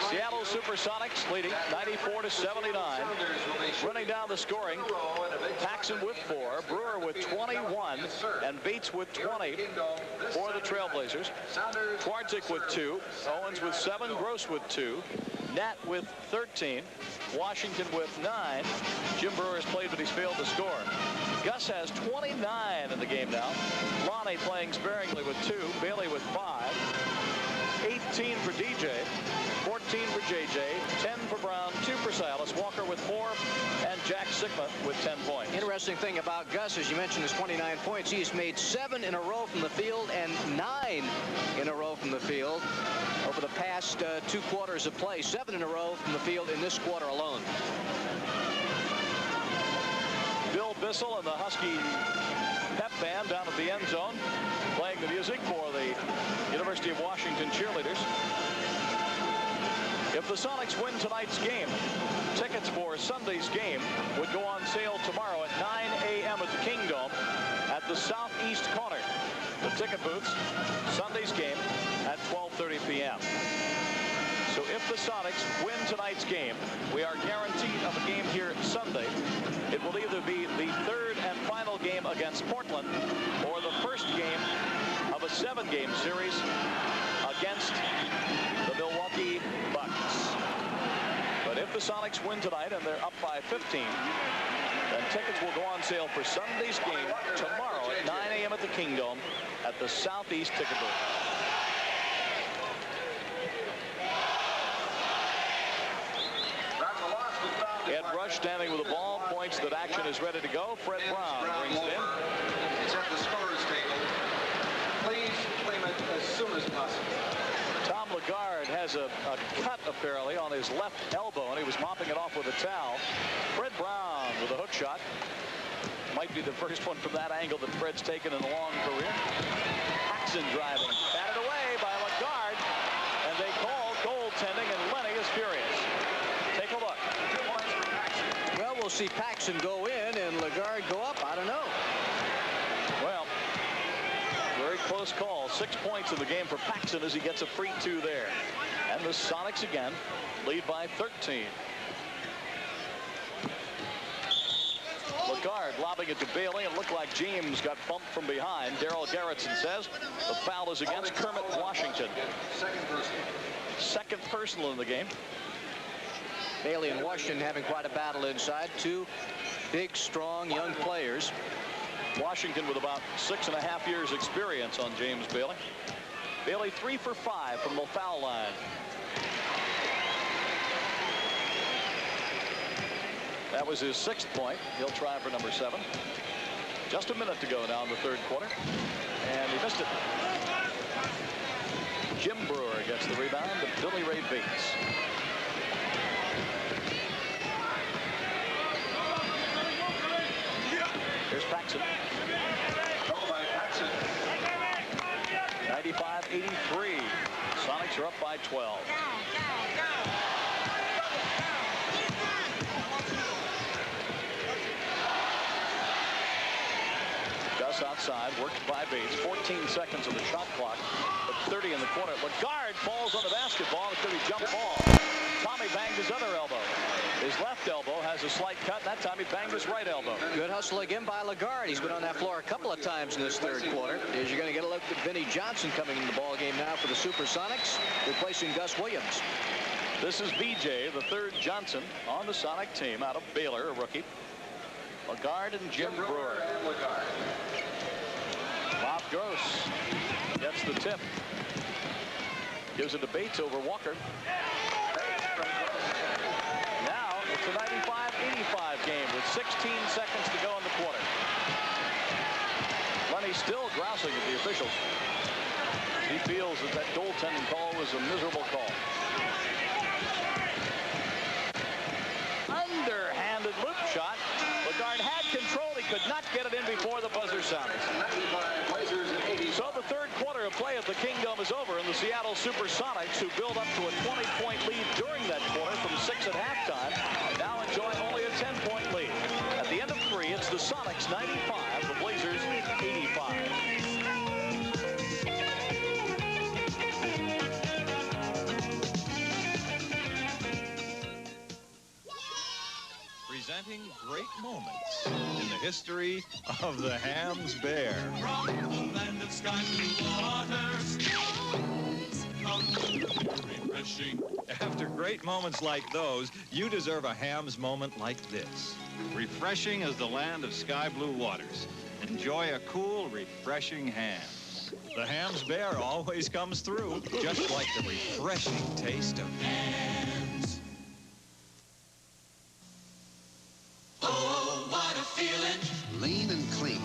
Seattle Supersonics leading 94-79. Running down the scoring, Paxson with 4, Brewer with 21, and Bates with 20 for the Trailblazers. Twardzik with 2, Owens with 7, Gross with 2, Nat with 13, Washington with 9. Jim Brewer has played, but he's failed to score. Gus has 29 in the game now. Lonnie playing sparingly with 2, Bailey with 5, 18 for DJ, 14 for JJ, 10 for Brown, 2 for Silas, Walker with 4, and Jack Sigma with 10 points. Interesting thing about Gus, as you mentioned, his 29 points. He's made 7 in a row from the field and 9 in a row from the field over the past 2 quarters of play. 7 in a row from the field in this quarter alone. Bill Bissell and the Husky pep band down at the end zone playing the music for the University of Washington cheerleaders. If the Sonics win tonight's game, tickets for Sunday's game would go on sale tomorrow at 9 a.m. at the Kingdome at the southeast corner. The ticket booths, Sunday's game at 12:30 p.m. So if the Sonics win tonight's game, we are guaranteed of a game here Sunday. It will either be the 3rd and final game against Portland or the first game of a 7-game series against the Milwaukee Bucks. But if the Sonics win tonight and they're up by 15, then tickets will go on sale for Sunday's game tomorrow at 9 a.m. at the Kingdome at the southeast ticket booth. Ed Rush standing with the ball, points that action is ready to go. Fred Brown brings it in. It's at the scorer's table. Please claim it as soon as possible. Tom Lagarde has a cut apparently on his left elbow, and he was mopping it off with a towel. Fred Brown with a hook shot. Might be the first one from that angle that Fred's taken in a long career. Paxson driving, batted away by Lagarde, and they call goaltending, and Lenny is furious. Take a look. Well, we'll see Paxson go in and Lagarde go up. I don't know. Well, very close call. 6 points in the game for Paxson as he gets a free 2 there. And the Sonics again lead by 13. Lagarde lobbing it to Bailey, and it looked like James got bumped from behind. Darryl Garrettson says the foul is against Kermit Washington. Second personal in the game. Bailey and Washington having quite a battle inside. 2 big, strong, young players. Washington with about 6.5 years experience on James Bailey. Bailey 3 for 5 from the foul line. That was his 6th point. He'll try for number 7. Just a minute to go now in the 3rd quarter. And he missed it. Jim Brewer gets the rebound to Billy Ray Bates. Here's Paxson. 95-83. Sonics are up by 12. Gus outside, worked by Bates. 14 seconds on the shot clock, but 30 in the corner. Lagarde falls on the basketball. It could be jump ball. Tommy banged his other elbow. His left elbow has a slight cut. That time he banged his right elbow. Good hustle again by Lagarde. He's been on that floor a couple of times in this 3rd quarter. As you're going to get a look at Vinnie Johnson coming in the ball game now for the Supersonics, replacing Gus Williams. This is BJ, the 3rd Johnson on the Sonic team out of Baylor, a rookie. Lagarde and Jim Brewer. Bob Gross gets the tip. Gives it to Bates over Walker. Now it's a 95-85 game with 16 seconds to go in the quarter. Lenny still grousing at the officials. He feels that goaltending call was a miserable call. Underhanded loop shot. Lagarde had control. He could not get it in before the buzzer sounded. So the 3rd quarter of play at the Kingdome is over, and the Seattle Supersonics, who build up to a 20-point lead during that quarter from 6 at halftime, now enjoy only a 10-point lead. At the end of 3, it's the Sonics 95, the reliving great moments in the history of the Hams Bear. From the land of sky blue waters, refreshing. After great moments like those, you deserve a Hams moment like this. Refreshing as the land of sky blue waters. Enjoy a cool, refreshing Hams. The Hams Bear always comes through, just like the refreshing taste of Hams. Oh, what a feeling. Lean and clean.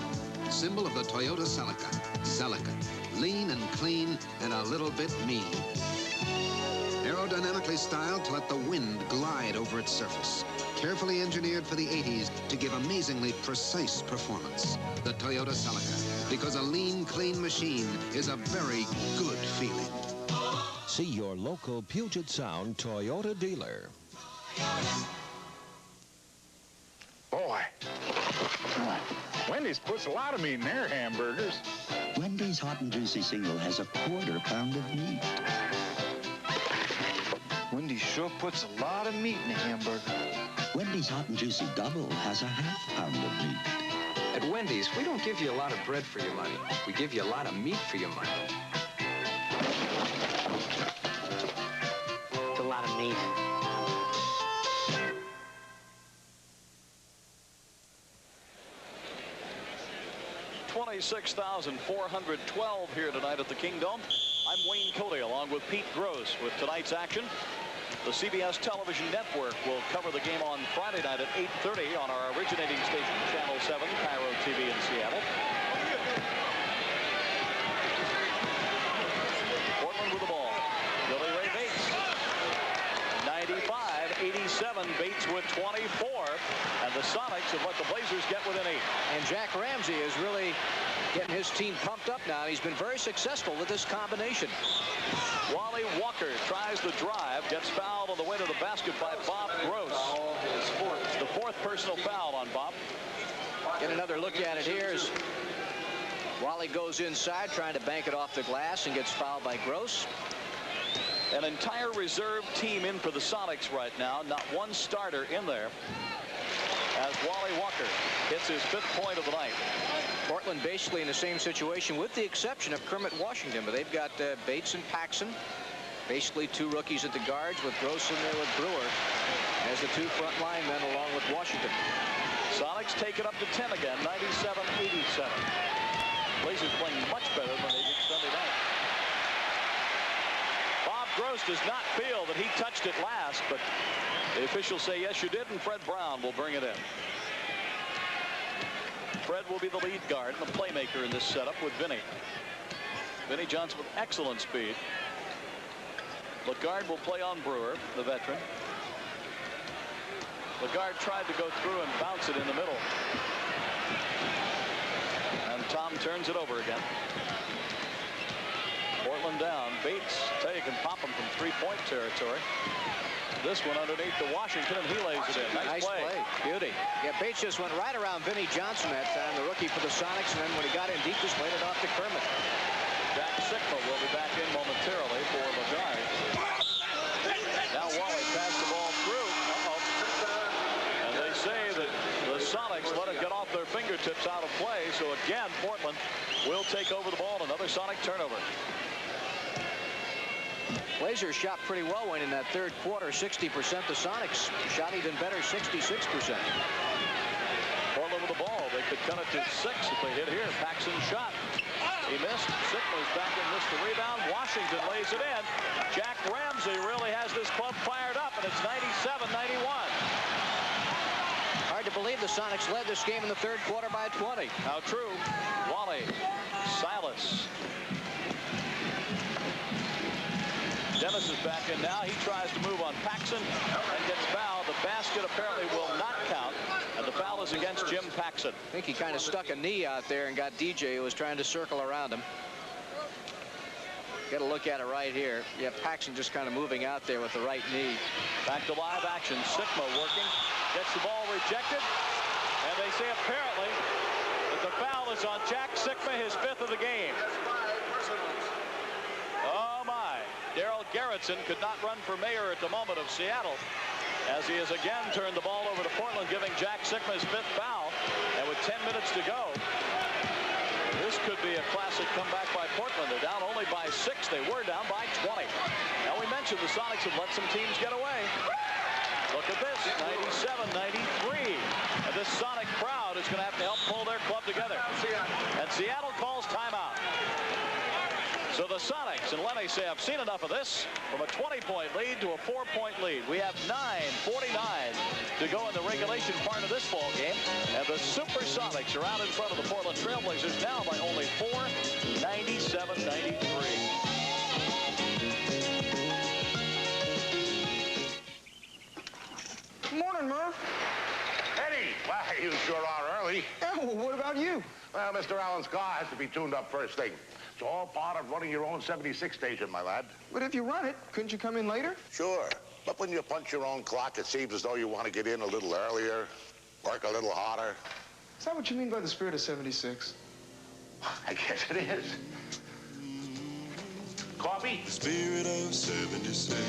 Symbol of the Toyota Celica. Celica. Lean and clean and a little bit mean. Aerodynamically styled to let the wind glide over its surface. Carefully engineered for the 80s to give amazingly precise performance. The Toyota Celica. Because a lean, clean machine is a very good feeling. See your local Puget Sound Toyota dealer. Boy, Wendy's puts a lot of meat in their hamburgers. Wendy's Hot and Juicy Single has a 1/4 pound of meat. Wendy's sure puts a lot of meat in a hamburger. Wendy's Hot and Juicy Double has a 1/2 pound of meat. At Wendy's, we don't give you a lot of bread for your money. We give you a lot of meat for your money. It's a lot of meat. 26,412 here tonight at the Kingdom. I'm Wayne Cody along with Pete Gross with tonight's action. The CBS television network will cover the game on Friday night at 8:30 on our originating station, Channel 7, Cairo TV in Seattle. Portland with the ball. Billy Ray Bates. 95-87. Bates with 24. And the Sonics have let the Blazers get within 8. And Jack Ramsey is really getting his team pumped up now. He's been very successful with this combination. Wally Walker tries the drive, gets fouled on the way to the basket by Bob Gross. It's the 4th personal foul on Bob. Get another look at it here as Wally goes inside trying to bank it off the glass and gets fouled by Gross. An entire reserve team in for the Sonics right now. Not one starter in there as Wally Walker hits his 5th point of the night. Portland basically in the same situation with the exception of Kermit Washington, but they've got Bates and Paxson, basically 2 rookies at the guards with Gross in there with Brewer as the 2 front linemen along with Washington. Sonics take it up to 10 again, 97-87. Blazers playing much better than they did Sunday night. Bob Gross does not feel that he touched it last, but the officials say yes you did, and Fred Brown will bring it in. Fred will be the lead guard and the playmaker in this setup with Vinny. Vinny Johnson with excellent speed. Lagarde will play on Brewer, the veteran. Lagarde tried to go through and bounce it in the middle. And Tom turns it over again. Portland down. Bates, tell you, can pop him from 3-point territory. This one underneath to Washington, and he lays it in. Nice play. Beauty. Yeah, Bates just went right around Vinny Johnson that time, the rookie for the Sonics, and then when he got in deep, just laid it off to Kermit. Jack Sikma will be back in momentarily for Lagarde. Now Wally passed the ball through. And they say that the Sonics let it get off their fingertips out of play. So again, Portland will take over the ball. Another Sonic turnover. Blazers shot pretty well, Wayne, in that 3rd quarter, 60%. The Sonics shot even better, 66%. Portland with the ball. They could cut it to 6 if they hit here. Paxson shot. He missed. Sikma's back and missed the rebound. Washington lays it in. Jack Ramsey really has this club fired up, and it's 97-91. Hard to believe the Sonics led this game in the 3rd quarter by 20. How true. Wally, Silas. Dennis is back in now. He tries to move on Paxson and gets fouled. The basket apparently will not count, and the foul is against Jim Paxson. I think he kind of stuck a knee out there and got DJ, who was trying to circle around him. Get a look at it right here. Yeah, Paxson just kind of moving out there with the right knee. Back to live action. Sikma working. Gets the ball rejected. And they say apparently that the foul is on Jack Sikma, his 5th of the game. Oh, my. Darryl Garrettson could not run for mayor at the moment of Seattle. as he has again turned the ball over to Portland, giving Jack Sikma his 5th foul. And with 10 minutes to go, this could be a classic comeback by Portland. They're down only by 6. They were down by 20. Now, we mentioned the Sonics have let some teams get away. Look at this, 97-93. And this Sonic crowd is going to have to help pull their club together. And Seattle calls timeout. So the Sonics and Lenny say, I've seen enough of this. From a 20-point lead to a 4-point lead. We have 9:49 to go in the regulation part of this ball game. And the Supersonics are out in front of the Portland Trailblazers now by only 4, 97-93. Morning, Murph. Eddie, why, you sure are early. Yeah, well, what about you? Well, Mr. Allen's car has to be tuned up first thing. It's all part of running your own 76 station, my lad. But if you run it, couldn't you come in later? Sure. But when you punch your own clock, it seems as though you want to get in a little earlier, work a little harder. Is that what you mean by the spirit of 76? I guess it is. Coffee? The spirit of 76.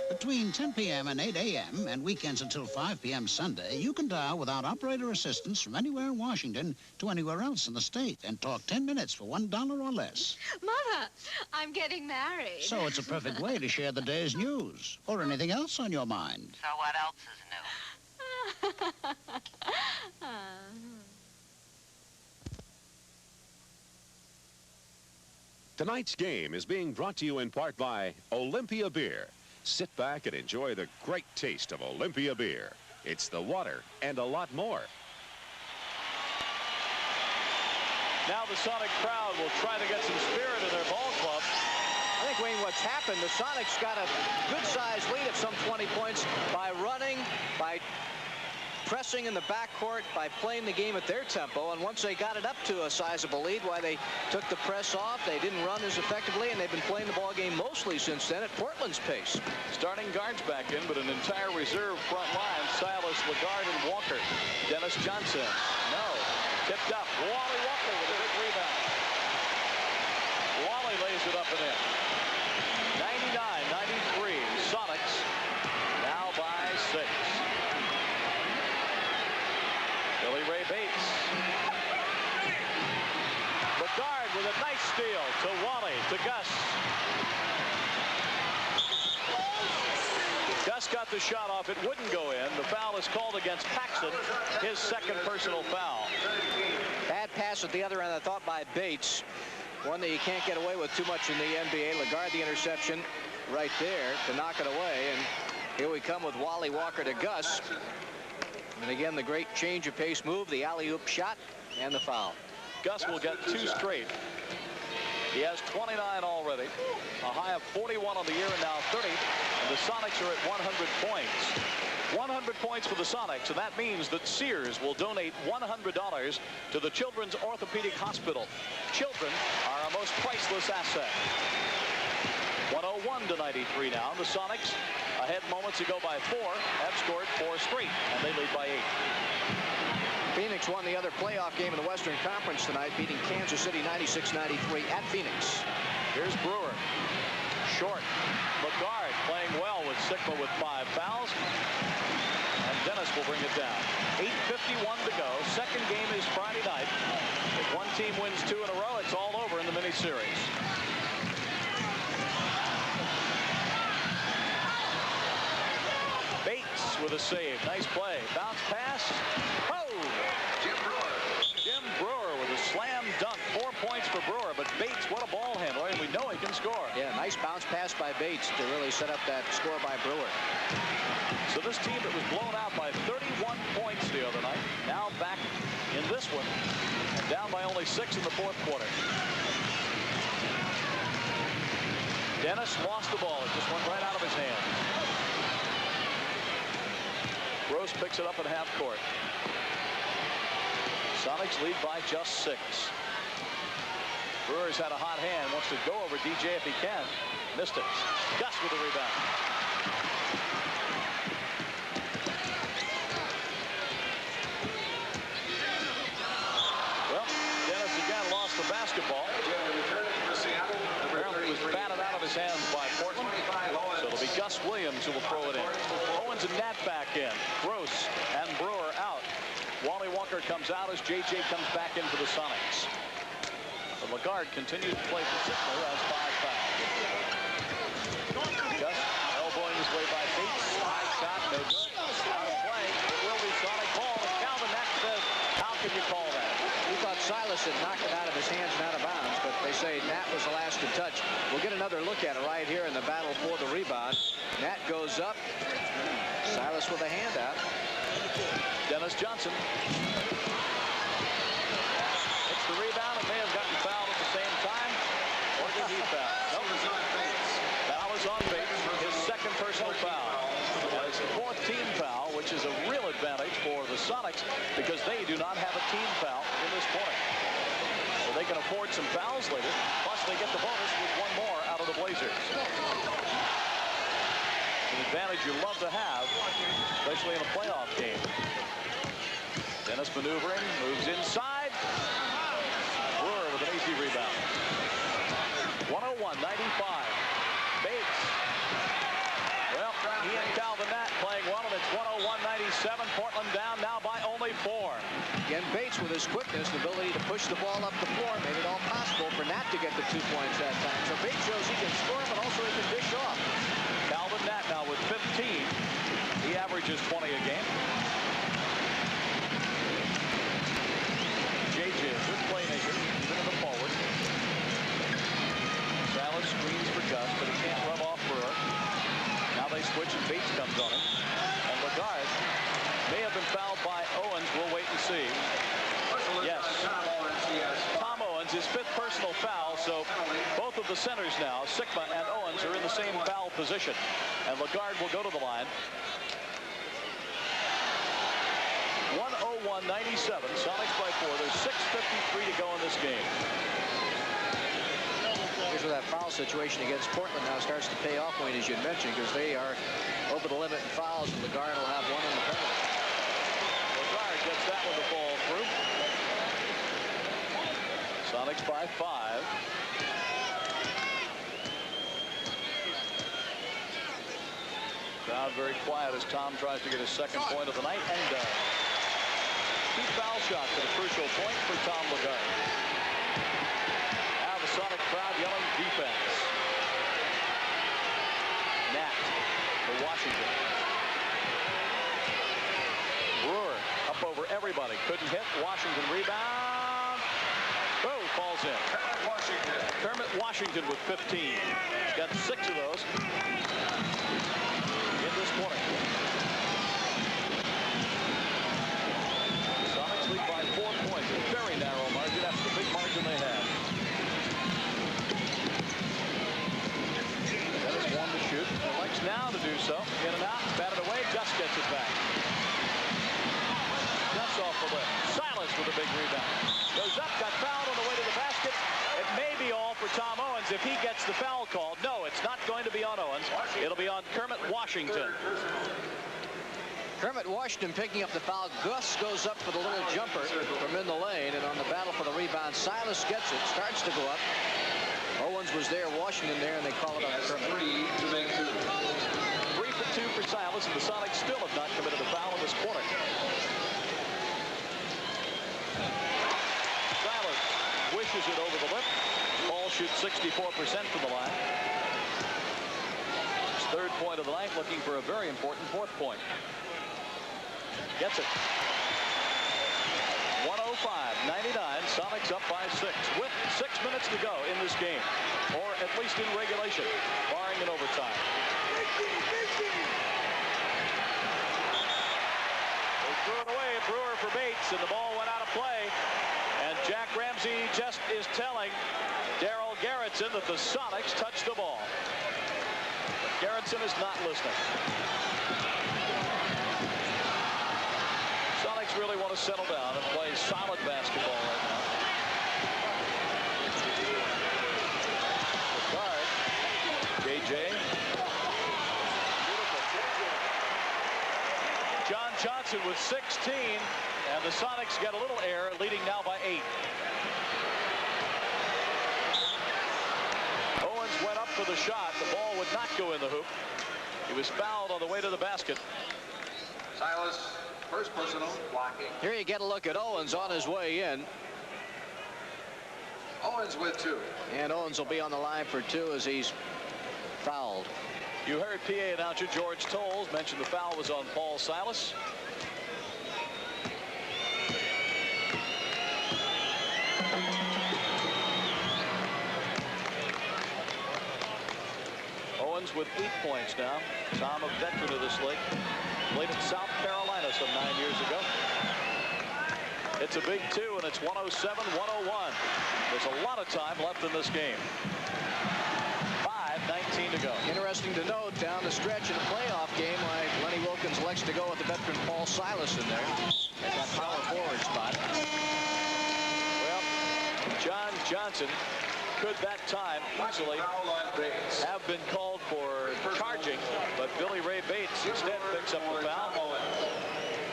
Between 10 p.m. and 8 a.m. and weekends until 5 p.m. Sunday, you can dial without operator assistance from anywhere in Washington to anywhere else in the state and talk 10 minutes for $1 or less. Mother, I'm getting married. So it's a perfect way to share the day's news or anything else on your mind. So what else is new? Tonight's game is being brought to you in part by Olympia Beer. Sit back and enjoy the great taste of Olympia Beer. It's the water and a lot more. Now the Sonic crowd will try to get some spirit in their ball club. I think, Wayne, what's happened, the Sonics got a good-sized lead of some 20 points by running, by pressing in the backcourt, by playing the game at their tempo. And once they got it up to a sizable lead, why they took the press off, they didn't run as effectively, and they've been playing the ball game mostly since then at Portland's pace. Starting guards back in, but an entire reserve front line. Silas, Lagarde, and Walker. Dennis Johnson. No. Tipped up. Wally Walker with a big rebound. Wally lays it up and in. 99-93. Sonics now by 6. Billy Ray Bates. Lagarde with a nice steal to Wally, to Gus. Gus got the shot off. It wouldn't go in. The foul is called against Paxson, his second personal foul. Bad pass at the other end, I thought, by Bates. One that you can't get away with too much in the NBA. Lagarde the interception right there to knock it away. And here we come with Wally Walker to Gus. And again, the great change of pace move, the alley-oop shot, and the foul. Gus will get 2 straight. He has 29 already, a high of 41 on the year and now 30. And the Sonics are at 100 points. 100 points for the Sonics, and that means that Sears will donate $100 to the Children's Orthopedic Hospital. Children are our most priceless asset. 101-93 now. The Sonics ahead moments ago by 4, have scored 4 straight, and they lead by 8. Phoenix won the other playoff game in the Western Conference tonight, beating Kansas City 96-93 at Phoenix. Here's Brewer. Short. Lagarde playing well with Sikma with 5 fouls. And Dennis will bring it down. 8:51 to go. Second game is Friday night. If one team wins 2 in a row, it's all over in the mini-series. Bates with a save. Nice play. Bounce pass. Oh! Jim Brewer with a slam dunk. 4 points for Brewer, but Bates, what a ball handler, and we know he can score. Yeah, nice bounce pass by Bates to really set up that score by Brewer. So this team that was blown out by 31 points the other night, now back in this one, and down by only 6 in the 4th quarter. Dennis lost the ball. It just went right out of his hand. Gross picks it up at half court. Sonics lead by just 6. Brewer's had a hot hand, wants to go over DJ if he can. Missed it. Gus with the rebound. Well, Williams who will throw it in. Owens and Nat back in. Gross and Brewer out. Wally Walker comes out as J.J. comes back in for the Sonics. But Lagarde continues to play consistently, who has 5 fouls. Just elbowing his way by Bates. High shot, no good. Out of play. It will be Sonic ball. And Calvin Nat says, how can you call that? We thought Silas had knocked it out of his hands and out of bounds, but they say Nat was the last to touch. We'll get another look at it right here in the battle for the rebound. Nat goes up. Silas with a handout. Dennis Johnson. It's the rebound and may have gotten fouled at the same time. Or did he foul? Nope. Foul is on Bates. His second personal foul. That is the 4th team foul, which is a real advantage for the Sonics because they do not have a team foul in this quarter. So they can afford some fouls later. Plus they get the bonus with one more out of the Blazers. An advantage you love to have, especially in a playoff game. Dennis maneuvering, moves inside. Brewer with an easy rebound. 101-95. Bates. Well, he and Calvin Nat playing well, and it's 101-97. Portland down now by only 4. Again, Bates with his quickness, the ability to push the ball up the floor, made it all possible for Nat to get the 2 points that time. So Bates shows he can score, but also he can dish off. Calvin Nat now with 15. He averages 20 a game. JJ, good playmaker, even in the forward. Silas screens for Gus, but he can't rub off Brewer. Now they switch and Bates comes on him. And Lagarde may have been fouled by Owens. We'll wait and see. Yes. Tom Owens, his 5th personal foul, so both of the centers now, Sigma and Owens, are in the same foul position. And Lagarde will go to the line. 101-97. Sonics by 4. There's 6:53 to go in this game. Here's where that foul situation against Portland now starts to pay off, Wayne, as you mentioned, because they are over the limit in fouls, and Lagarde will have one in the penalty. Lagarde gets that one to fall through. Sonics by 5. Crowd very quiet as Tom tries to get his second point of the night, and does. 2 foul shots at a crucial point for Tom Lagarde. Now the Sonic crowd yelling defense. Nat for Washington. Brewer up over everybody. Couldn't hit. Washington rebound. Oh, falls in. Kermit Washington with 15. He's got 6 of those in this quarter. Sonics lead by 4 points. A very narrow margin after the big margin they had. That is one to shoot. Likes now to do so. In and out. Batted away. Just gets it back. Just off the lip. Silas with a big rebound. Goes up. Got fouled on the way to the basket. It may be all for Tom Owens if he gets the foul called. No, it's not going to be on Owens. It'll be on Kermit Washington. Kermit Washington picking up the foul. Gus goes up for the little jumper from in the lane, and on the battle for the rebound, Silas gets it, starts to go up. Owens was there, Washington there, and they call it on Kermit. 3 for 2 for Silas, and the Sonics still have not committed a foul in this quarter. Silas wishes it over the lip. Ball shoots 64% from the line. His 3rd point of the night, looking for a very important 4th point. Gets it. 105-99. Sonics up by 6 with 6 minutes to go in this game, or at least in regulation, barring an overtime. They threw it away. Brewer for Bates, and the ball went out of play. And Jack Ramsey just is telling Darryl Gerritsen that the Sonics touched the ball. But Gerritsen is not listening. Sonics really want to settle down and play solid basketball right now. Lagarde, JJ. John Johnson with 16, and the Sonics get a little air, leading now by 8. Owens went up for the shot. The ball would not go in the hoop. He was fouled on the way to the basket. Silas, first personal, blocking. Here you get a look at Owens on his way in. Owens with 2. And Owens will be on the line for 2 as he's fouled. You heard PA announcer George Tolles mention the foul was on Paul Silas. Owens with 8 points now. Tom, a veteran of this league. Played in South Carolina some 9 years ago. It's a big 2, and it's 107-101. There's a lot of time left in this game. 5:19 to go. Interesting to note down the stretch in a playoff game why Lenny Wilkins elects to go with the veteran Paul Silas in there at that power forward spot. Well, John Johnson could that time easily have been called for charging, but Billy Ray Bates instead picks up the foul.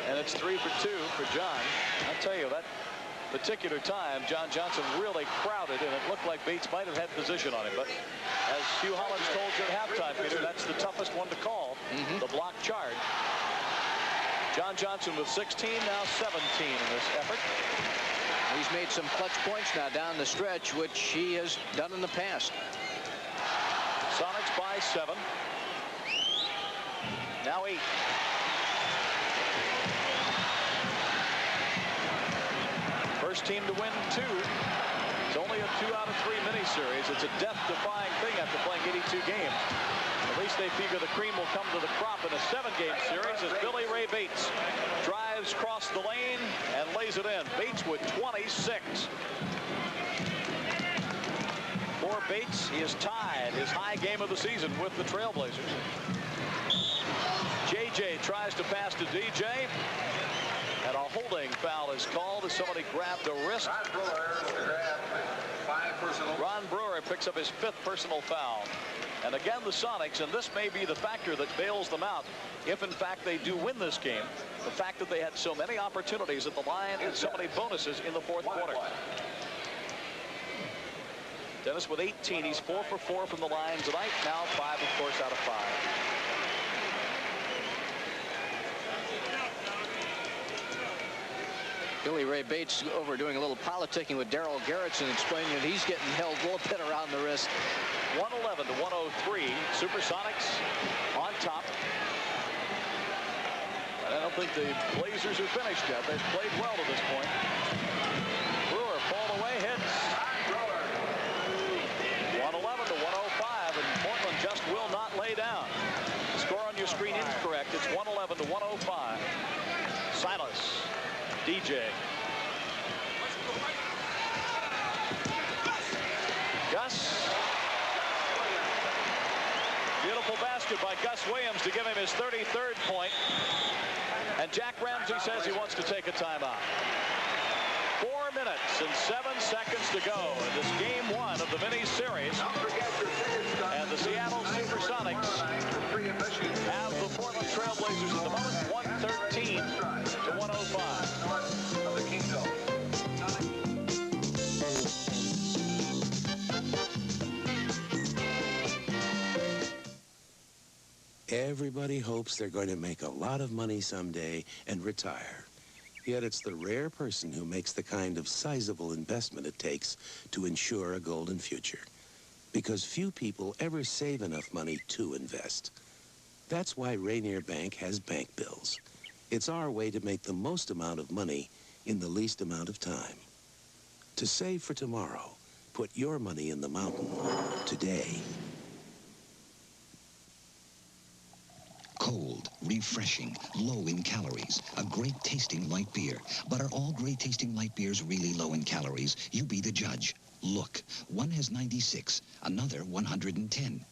And it's 3 for 2 for John. I'll tell you, that particular time, John Johnson really crowded, and it looked like Bates might have had position on him. But as Hugh Hollins told you at halftime, Peter, that's the toughest one to call, the block charge. John Johnson with 16, now 17 in this effort. He's made some clutch points now down the stretch, which he has done in the past. Sonics by 7. Now 8. First team to win 2. It's only a 2 out of 3 mini-series. It's a death-defying thing after playing 82 games. At least they figure the cream will come to the crop in a 7-game series as Billy Ray Bates drives across the lane and lays it in. Bates with 26. For Bates, he has tied his high game of the season with the Trailblazers. JJ tries to pass to DJ. And a holding foul is called as somebody grabbed a wrist. Ron Brewer picks up his 5th personal foul. And again, the Sonics, and this may be the factor that bails them out, if in fact they do win this game, the fact that they had so many opportunities at the line and so many bonuses in the 4th quarter. Dennis with 18. He's 4 for 4 from the line tonight. Now 5, of course, out of 5. Billy Ray Bates over doing a little politicking with Darryl Garrettson, explaining that he's getting held a little bit around the wrist. 111-103. Supersonics on top. But I don't think the Blazers are finished yet. They've played well to this point. Brewer fall away hits. 111-105, and Portland just will not lay down. The score on your screen incorrect. It's 111-105. Silas. DJ. Gus. Beautiful basket by Gus Williams to give him his 33rd point. And Jack Ramsey says he wants to take a timeout. 4 minutes and 7 seconds to go in this game 1 of the mini-series. And the Seattle Supersonics have the Portland Trailblazers at the moment, 113-105. Everybody hopes they're going to make a lot of money someday and retire. Yet it's the rare person who makes the kind of sizable investment it takes to ensure a golden future. Because few people ever save enough money to invest. That's why Rainier Bank has bank bills. It's our way to make the most amount of money in the least amount of time. To save for tomorrow, put your money in the mountain today. Cold, refreshing, low in calories, a great tasting light beer. But are all great tasting light beers really low in calories? You be the judge. Look, one has 96, another 110,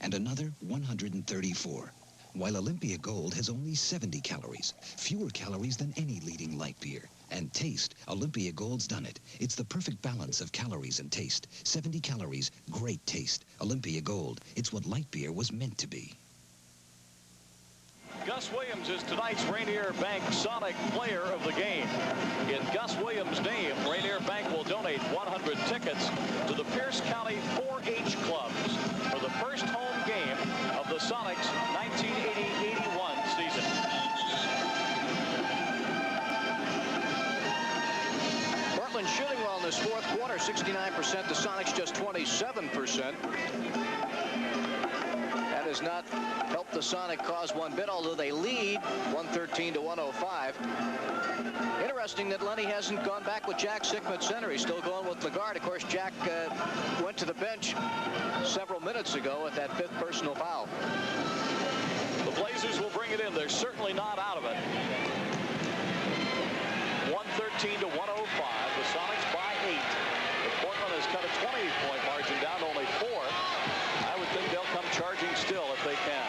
and another 134. While Olympia Gold has only 70 calories, fewer calories than any leading light beer. And taste, Olympia Gold's done it. It's the perfect balance of calories and taste. 70 calories, great taste. Olympia Gold, it's what light beer was meant to be. Gus Williams is tonight's Rainier Bank Sonic Player of the Game. In Gus Williams' name, Rainier Bank will donate 100 tickets to the Pierce County 4-H clubs for the first home game of the Sonics 1980-81 season. Portland shooting well in this fourth quarter, 69%. The Sonics just 27%. That has not helped the Sonic cause one bit, although they lead 113-105. Interesting that Lenny hasn't gone back with Jack Sickman at center. He's still going with Lagarde. Of course, Jack went to the bench several minutes ago with that 5th personal foul. The Blazers will bring it in. They're certainly not out of it. 113-105. The Sonics by 8. But Portland has cut a 20-point margin down to only 4. I would think they'll come charging still if they can.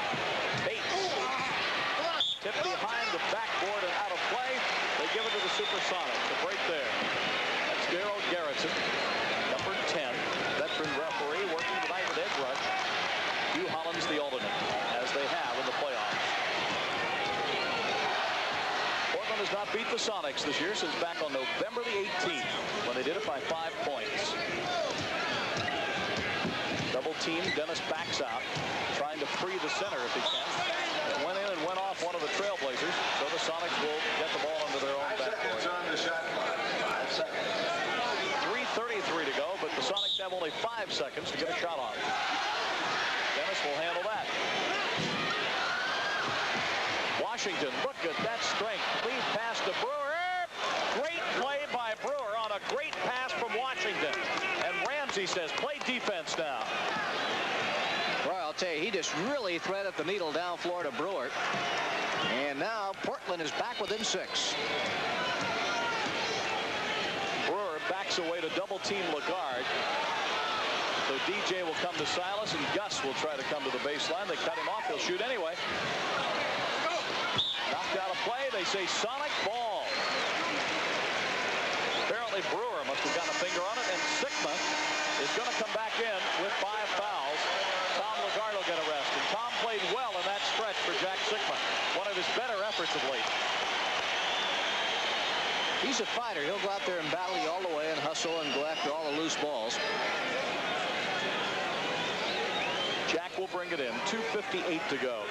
Bates. Tipped behind the backboard and out of play. They give it to the Supersonics. The break there. That's Darryl Garrettson, number 10. Veteran referee working tonight with edge rush. Hugh Holland's the alternate, as they have in the playoffs. Portland has not beat the Sonics this year since back on November the 18th, when they did it by 5 points. Double team. Dennis backs out, trying to free the center if he can. Went in and went off one of the Trailblazers, so the Sonics will get the ball into their own backcourt. 3:33 to go, but the Sonics have only 5 seconds to get a shot on. Dennis will handle that. Washington, look at that strength. Lead pass to Brewer. Great play by Brewer on a great pass from Washington. And Ramsey says, play defense now. Well, I'll tell you, he just really threaded the needle down floor to Brewer. And now Portland is back within 6. Brewer backs away to double team Lagarde. So DJ will come to Silas, and Gus will try to come to the baseline. They cut him off. He'll shoot anyway. Knocked out of play. They say Sonic ball. Apparently Brewer must have gotten a finger on it, and Sigma is going to come back in with 5 fouls. Tom Lagarde will get a rest, and Tom played well in that stretch for Jack Sigma. One of his better efforts of late. He's a fighter. He'll go out there and battle you all the way and hustle and go after all the loose balls. Jack will bring it in. 2:58 to go.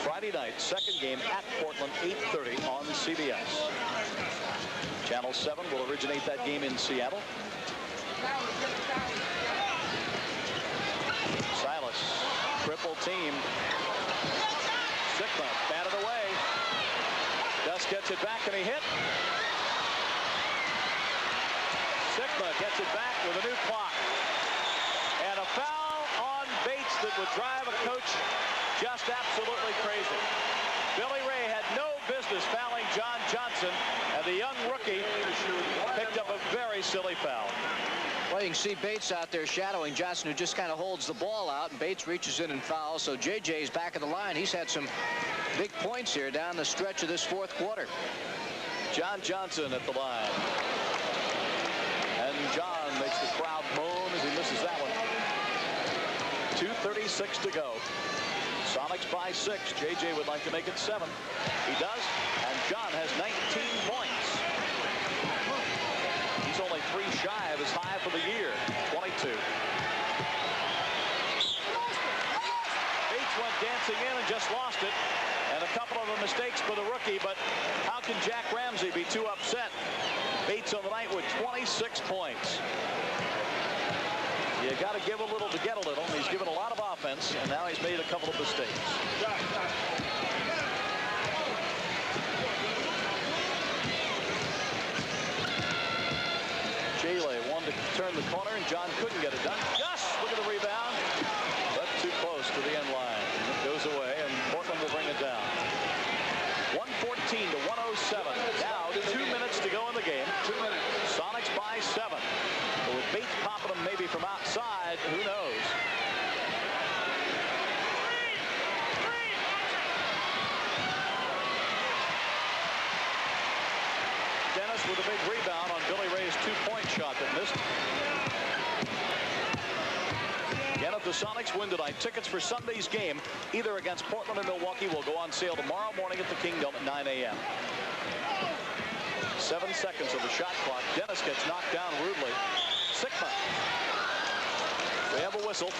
Friday night, second game at Portland, 8:30 on CBS. Channel 7 will originate that game in Seattle. Silas, triple team. Sigma batted away. Gus gets it back and he hit. Sigma gets it back with a new clock. And a foul on Bates that would drive a coach just absolutely crazy. Billy Ray had no business fouling John Johnson, and the young rookie picked up a very silly foul. Well, you can see Bates out there shadowing Johnson, who just kind of holds the ball out, and Bates reaches in and fouls. So JJ's back of the line. He's had some big points here down the stretch of this fourth quarter. John Johnson at the line. And John makes the crowd moan as he misses that one. 2:36 to go. Sonics by 6. JJ would like to make it 7. He does, and John has 19 points. He's only 3 shy of his high for the year, 22. Bates went dancing in and just lost it. And a couple of the mistakes for the rookie, but how can Jack Ramsey be too upset? Bates on the night with 26 points. You got to give a little to get a little. He's given a lot of offense, and now he's made a couple of mistakes. Jaylee wanted to turn the corner, and John couldn't get it done. Gus, look at the rebound. But too close to the end line. It goes away, and Portland will bring it down. 114 to 107. Now 2 minutes to go in the game. 2 minutes. Sonics by 7. But with Bates popping them maybe from outside, who knows? Dennis with a big rebound on Billy Ray's 2-point shot that missed. Again, if the Sonics win tonight, tickets for Sunday's game, either against Portland or Milwaukee, will go on sale tomorrow morning at the Kingdome at 9 a.m. 7 seconds of the shot clock. Dennis gets knocked down rudely. Sigma. We have a whistle.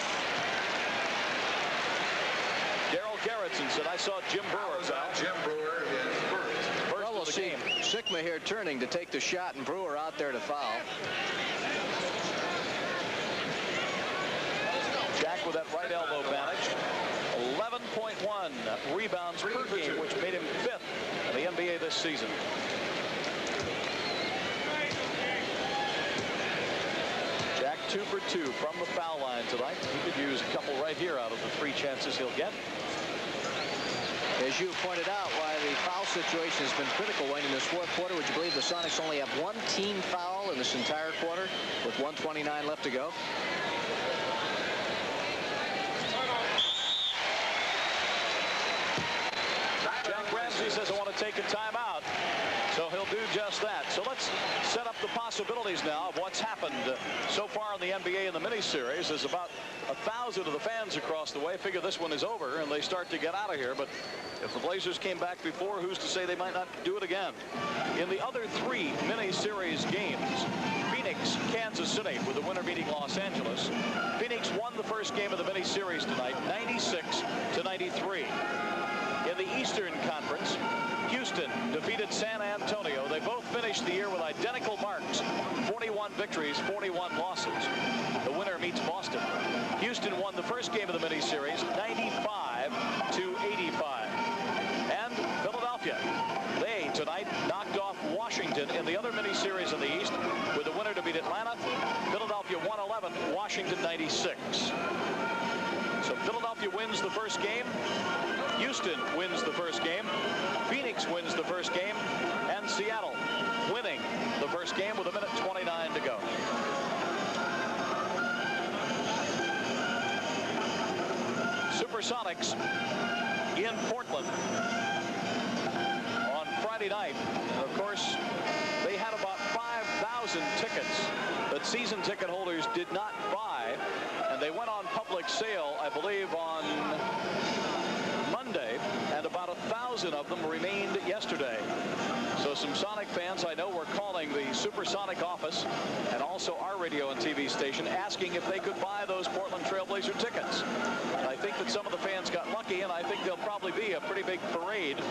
Gerritsen said, I saw Jim Brewer. Jim Brewer is first. Well, we'll see Sigma here turning to take the shot, and Brewer out there to foul. Jack with that right elbow bandage. 11.1 rebounds per game, which made him 5th in the NBA this season. Jack 2 for 2 from the foul line tonight. He could use a couple right here out of the 3 chances he'll get. As you pointed out, why the foul situation has been critical, Wayne, in this 4th quarter. Would you believe the Sonics only have 1 team foul in this entire quarter with 1:29 left to go? Jack Ramsey says, I want to take a timeout. So he'll do just that. So let's set up the possibilities now of what's happened so far in the NBA in the miniseries. There's about 1,000 of the fans across the way figure this one is over and they start to get out of here. But if the Blazers came back before, who's to say they might not do it again? In the other 3 miniseries games, Phoenix, Kansas City, with the winner beating Los Angeles. Phoenix won the first game of the miniseries tonight, 96-93. In the Eastern Conference, Houston defeated San Antonio. They both finished the year with identical marks, 41 victories, 41 losses. The winner meets Boston. Houston won the first game of the miniseries, 95-85. And Philadelphia, they tonight knocked off Washington in the other miniseries in the East, with the winner to beat Atlanta. Philadelphia 111, Washington 96. So Philadelphia wins the first game. Houston wins the first game. Phoenix wins the first game. And Seattle winning the first game with 1:29 to go. Supersonics in Portland on Friday night. And of course, they had about 5,000 tickets that season ticket holders did not buy. And they went on public sale, I believe, on Monday, and about 1,000 of them remained yesterday. So some Sonic fans I know were calling the Supersonic office and also our radio and TV station asking if they could buy those Portland Trailblazer tickets. And I think that some of the fans got lucky, and I think there'll probably be a pretty big parade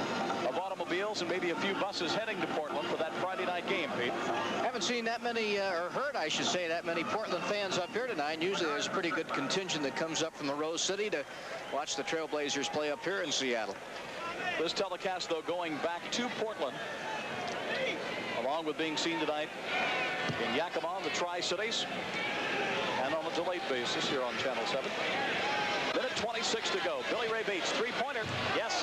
of automobiles and maybe a few buses heading to Portland for that Friday night game, Pete. Haven't seen that many, or heard, I should say, that many Portland fans up here tonight. Usually there's a pretty good contingent that comes up from the Rose City to watch the Trailblazers play up here in Seattle. This telecast, though, going back to Portland, along with being seen tonight in Yakima, the Tri-Cities, and on a delayed basis here on Channel 7. Minute 26 to go. Billy Ray Bates, 3-pointer. Yes.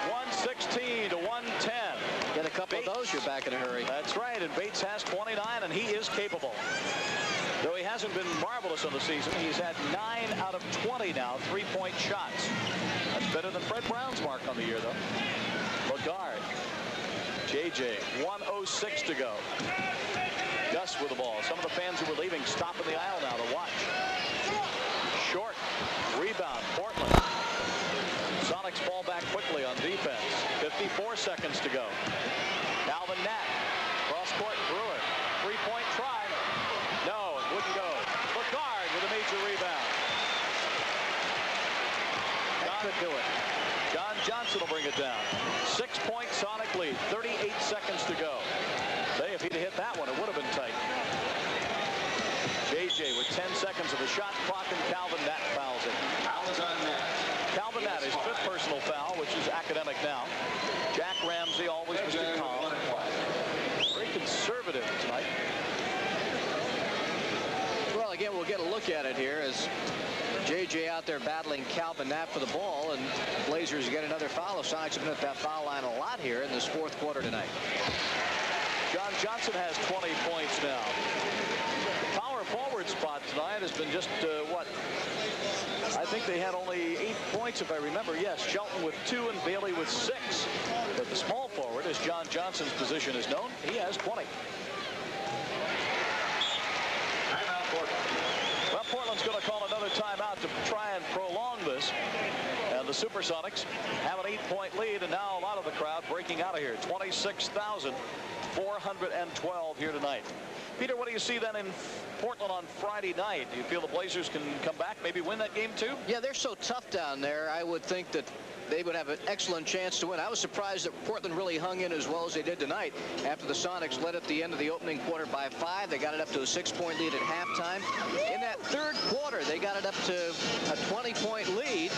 116 to 110. Get a couple of those, you're back in a hurry. That's right, and Bates has 29, and he is capable. Though he hasn't been marvelous on the season, he's had 9 out of 20 now, 3-point shots. That's better than Fred Brown's mark on the year, though. Lagarde. JJ, 1:06 to go. Gus with the ball. Some of the fans who were leaving stop in the aisle now to watch. Short. Rebound. Portland. Sonics fall back quickly on defense. 54 seconds to go. Calvin Nat. Cross court. Brewer. 3-point try. No, it wouldn't go. Lagarde with a major rebound. That could do it. John Johnson will bring it down. 6-point Sonic lead. 38 seconds to go. Say, if he'd have hit that one, it would have been tight. JJ with 10 seconds of the shot clock, and Calvin Nat fouls it. Calvin Nat, his 5th personal foul, which is academic now. Jack Ramsey, always Mr. Calm. Very conservative tonight. Well, again, we'll get a look at it here as JJ out there battling Calvin Nat for the ball, and Blazers get another foul. The Sonics have been at that foul line a lot here in this 4th quarter tonight. John Johnson has 20 points now. The power forward spot tonight has been just, what? I think they had only 8 points, if I remember. Yes, Shelton with 2 and Bailey with 6. But the small forward, as John Johnson's position is known, he has 20. Well, Portland's going to call another timeout to try and prolong this. And the Supersonics have an 8-point lead, and now a lot of the crowd breaking out of here. 26,412 here tonight. Peter, what do you see then in Portland on Friday night? Do you feel the Blazers can come back, maybe win that game too? Yeah, they're so tough down there. I would think that they would have an excellent chance to win. I was surprised that Portland really hung in as well as they did tonight after the Sonics led at the end of the opening quarter by 5. They got it up to a 6-point lead at halftime. In that third quarter, they got it up to a 20-point lead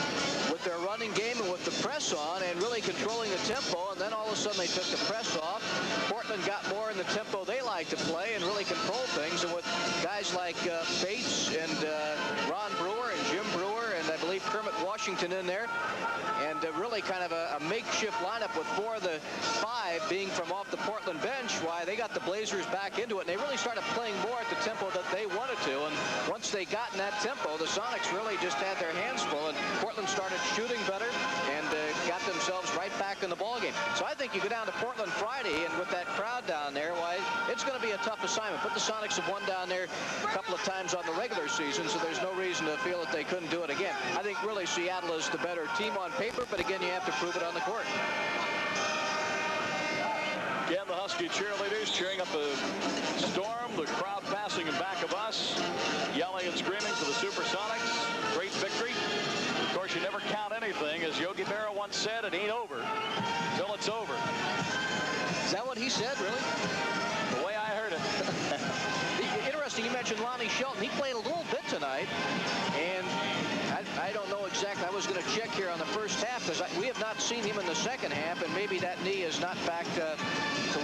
with their running game and with the press on and really controlling the tempo. And then all of a sudden they took the press off. Portland got more in the tempo they like to play and really control things. And with guys like Bates and Ron Brewer and Jim Brewer and I believe Kermit Washington in there, and really kind of a makeshift lineup with 4 of the 5 being from off the Portland bench, why they got the Blazers back into it, and they really started playing more at the tempo that they wanted to. And once they got in that tempo, the Sonics really just had their hands full, and Portland started shooting better and got themselves right back in the ballgame. So I think you go down to Portland Friday, and with that crowd down there, why, it's going to be a tough assignment. But the Sonics have won down there a couple of times on the regular season, so there's no reason to feel that they couldn't do it again. I think really Seattle is the better team on paper, but again, you have to prove it on the court. Again, the Husky cheerleaders cheering up the Storm, the crowd passing in back of us, yelling and screaming for the Supersonics. Great victory. Of course, you never count anything. As Yogi Berra once said, it ain't over till it's over. Is that what he said, really? The way I heard it. Interesting, you mentioned Lonnie Shelton. He played a little bit tonight, and I don't know exactly. I was going to check here on the first half because we have not seen him in the second half, and maybe that knee is not back to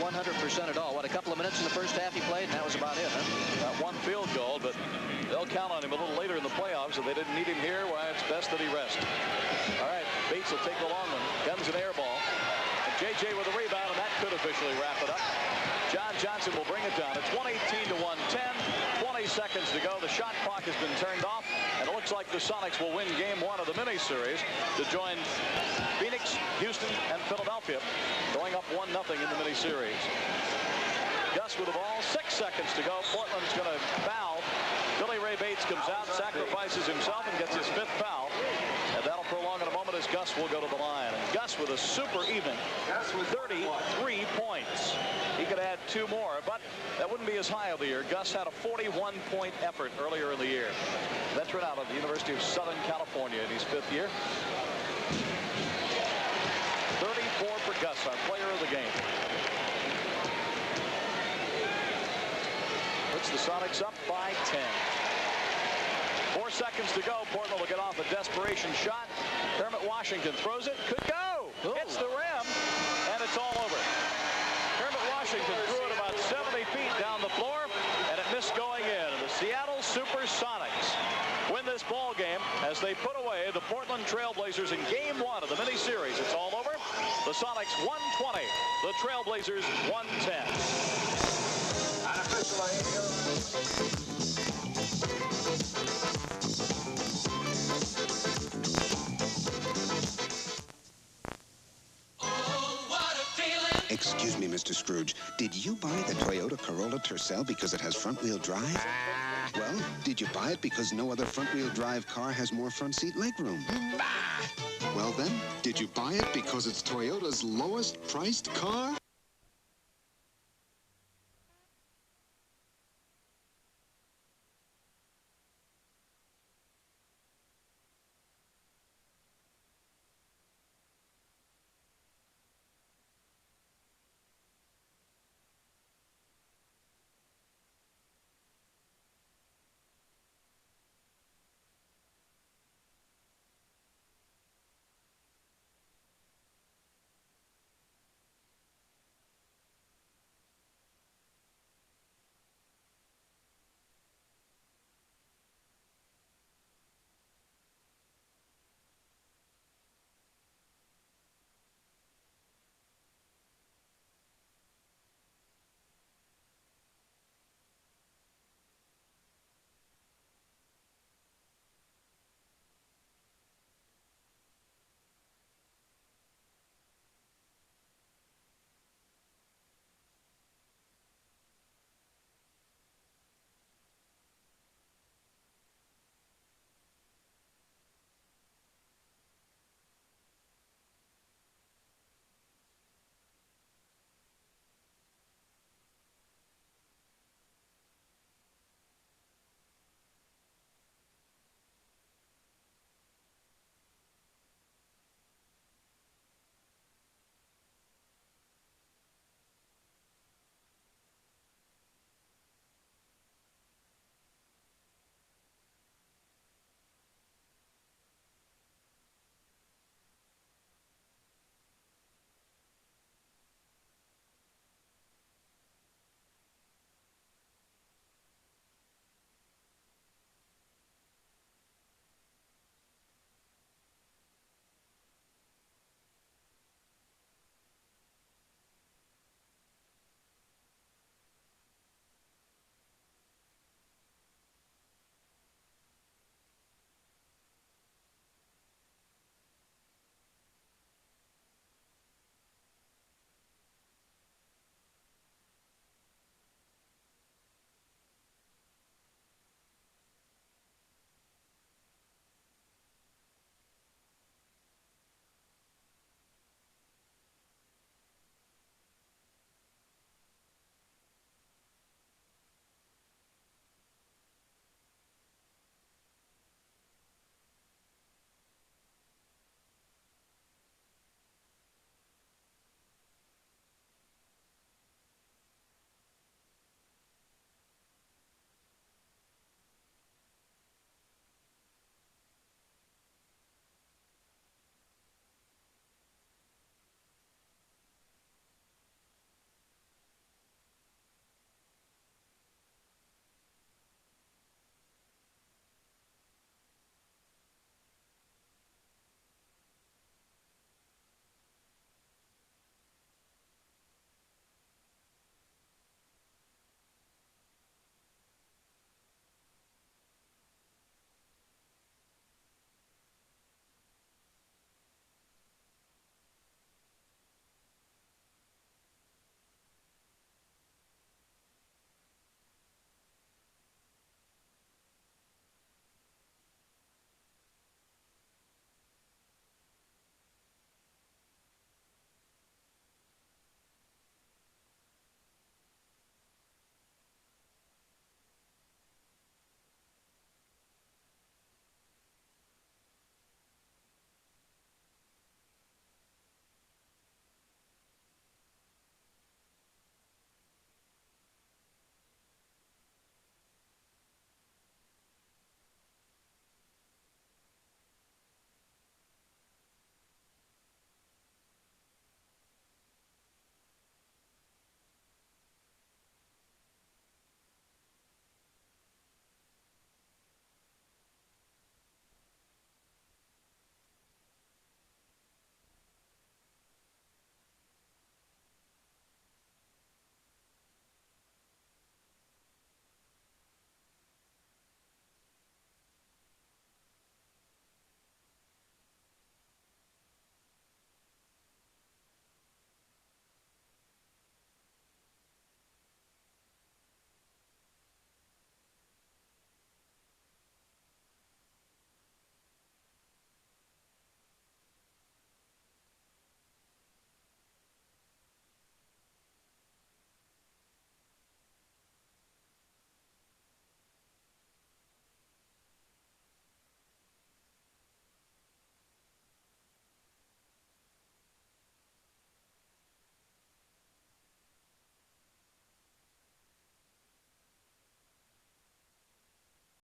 100% at all. What, a couple of minutes in the first half he played, and that was about it, huh? Got 1 field goal, but they'll count on him a little later in the playoffs. If they didn't need him here, why, it's best that he rest. All right, Bates will take the long one. Guns an air ball. And J.J. with a rebound, and that could officially wrap it up. John Johnson will bring it down. It's 118 to 110. 20 seconds to go. The shot clock has been turned off, and it looks like the Sonics will win Game 1 of the mini-series to join Phoenix, Houston, and Philadelphia, going up 1-0 in the mini-series. Gus with the ball. 6 seconds to go. Portland's going to foul. Billy Ray Bates comes out, sacrifices himself, and gets his 5th foul. And that'll prolong in a moment as Gus will go to the line. And Gus with a super even 33 points. He could add 2 more, but that wouldn't be as high of the year. Gus had a 41-point effort earlier in the year. Veteran out of the University of Southern California in his 5th year. 34 for Gus, our player of the game. Puts the Sonics up by 10. 4 seconds to go. Portland will get off a desperation shot. Kermit Washington throws it. Could go. Hits the rim, and it's all over. Kermit Washington threw it about 70 feet down the floor, and it missed going in. And the Seattle Supersonics win this ball game as they put away the Portland Trailblazers in Game 1 of the mini-series. It's all over. The Sonics 120. The Trailblazers 110. Excuse me, Mr. Scrooge. Did you buy the Toyota Corolla Tercel because it has front-wheel drive? Well, did you buy it because no other front-wheel drive car has more front seat legroom? Well then, did you buy it because it's Toyota's lowest priced car?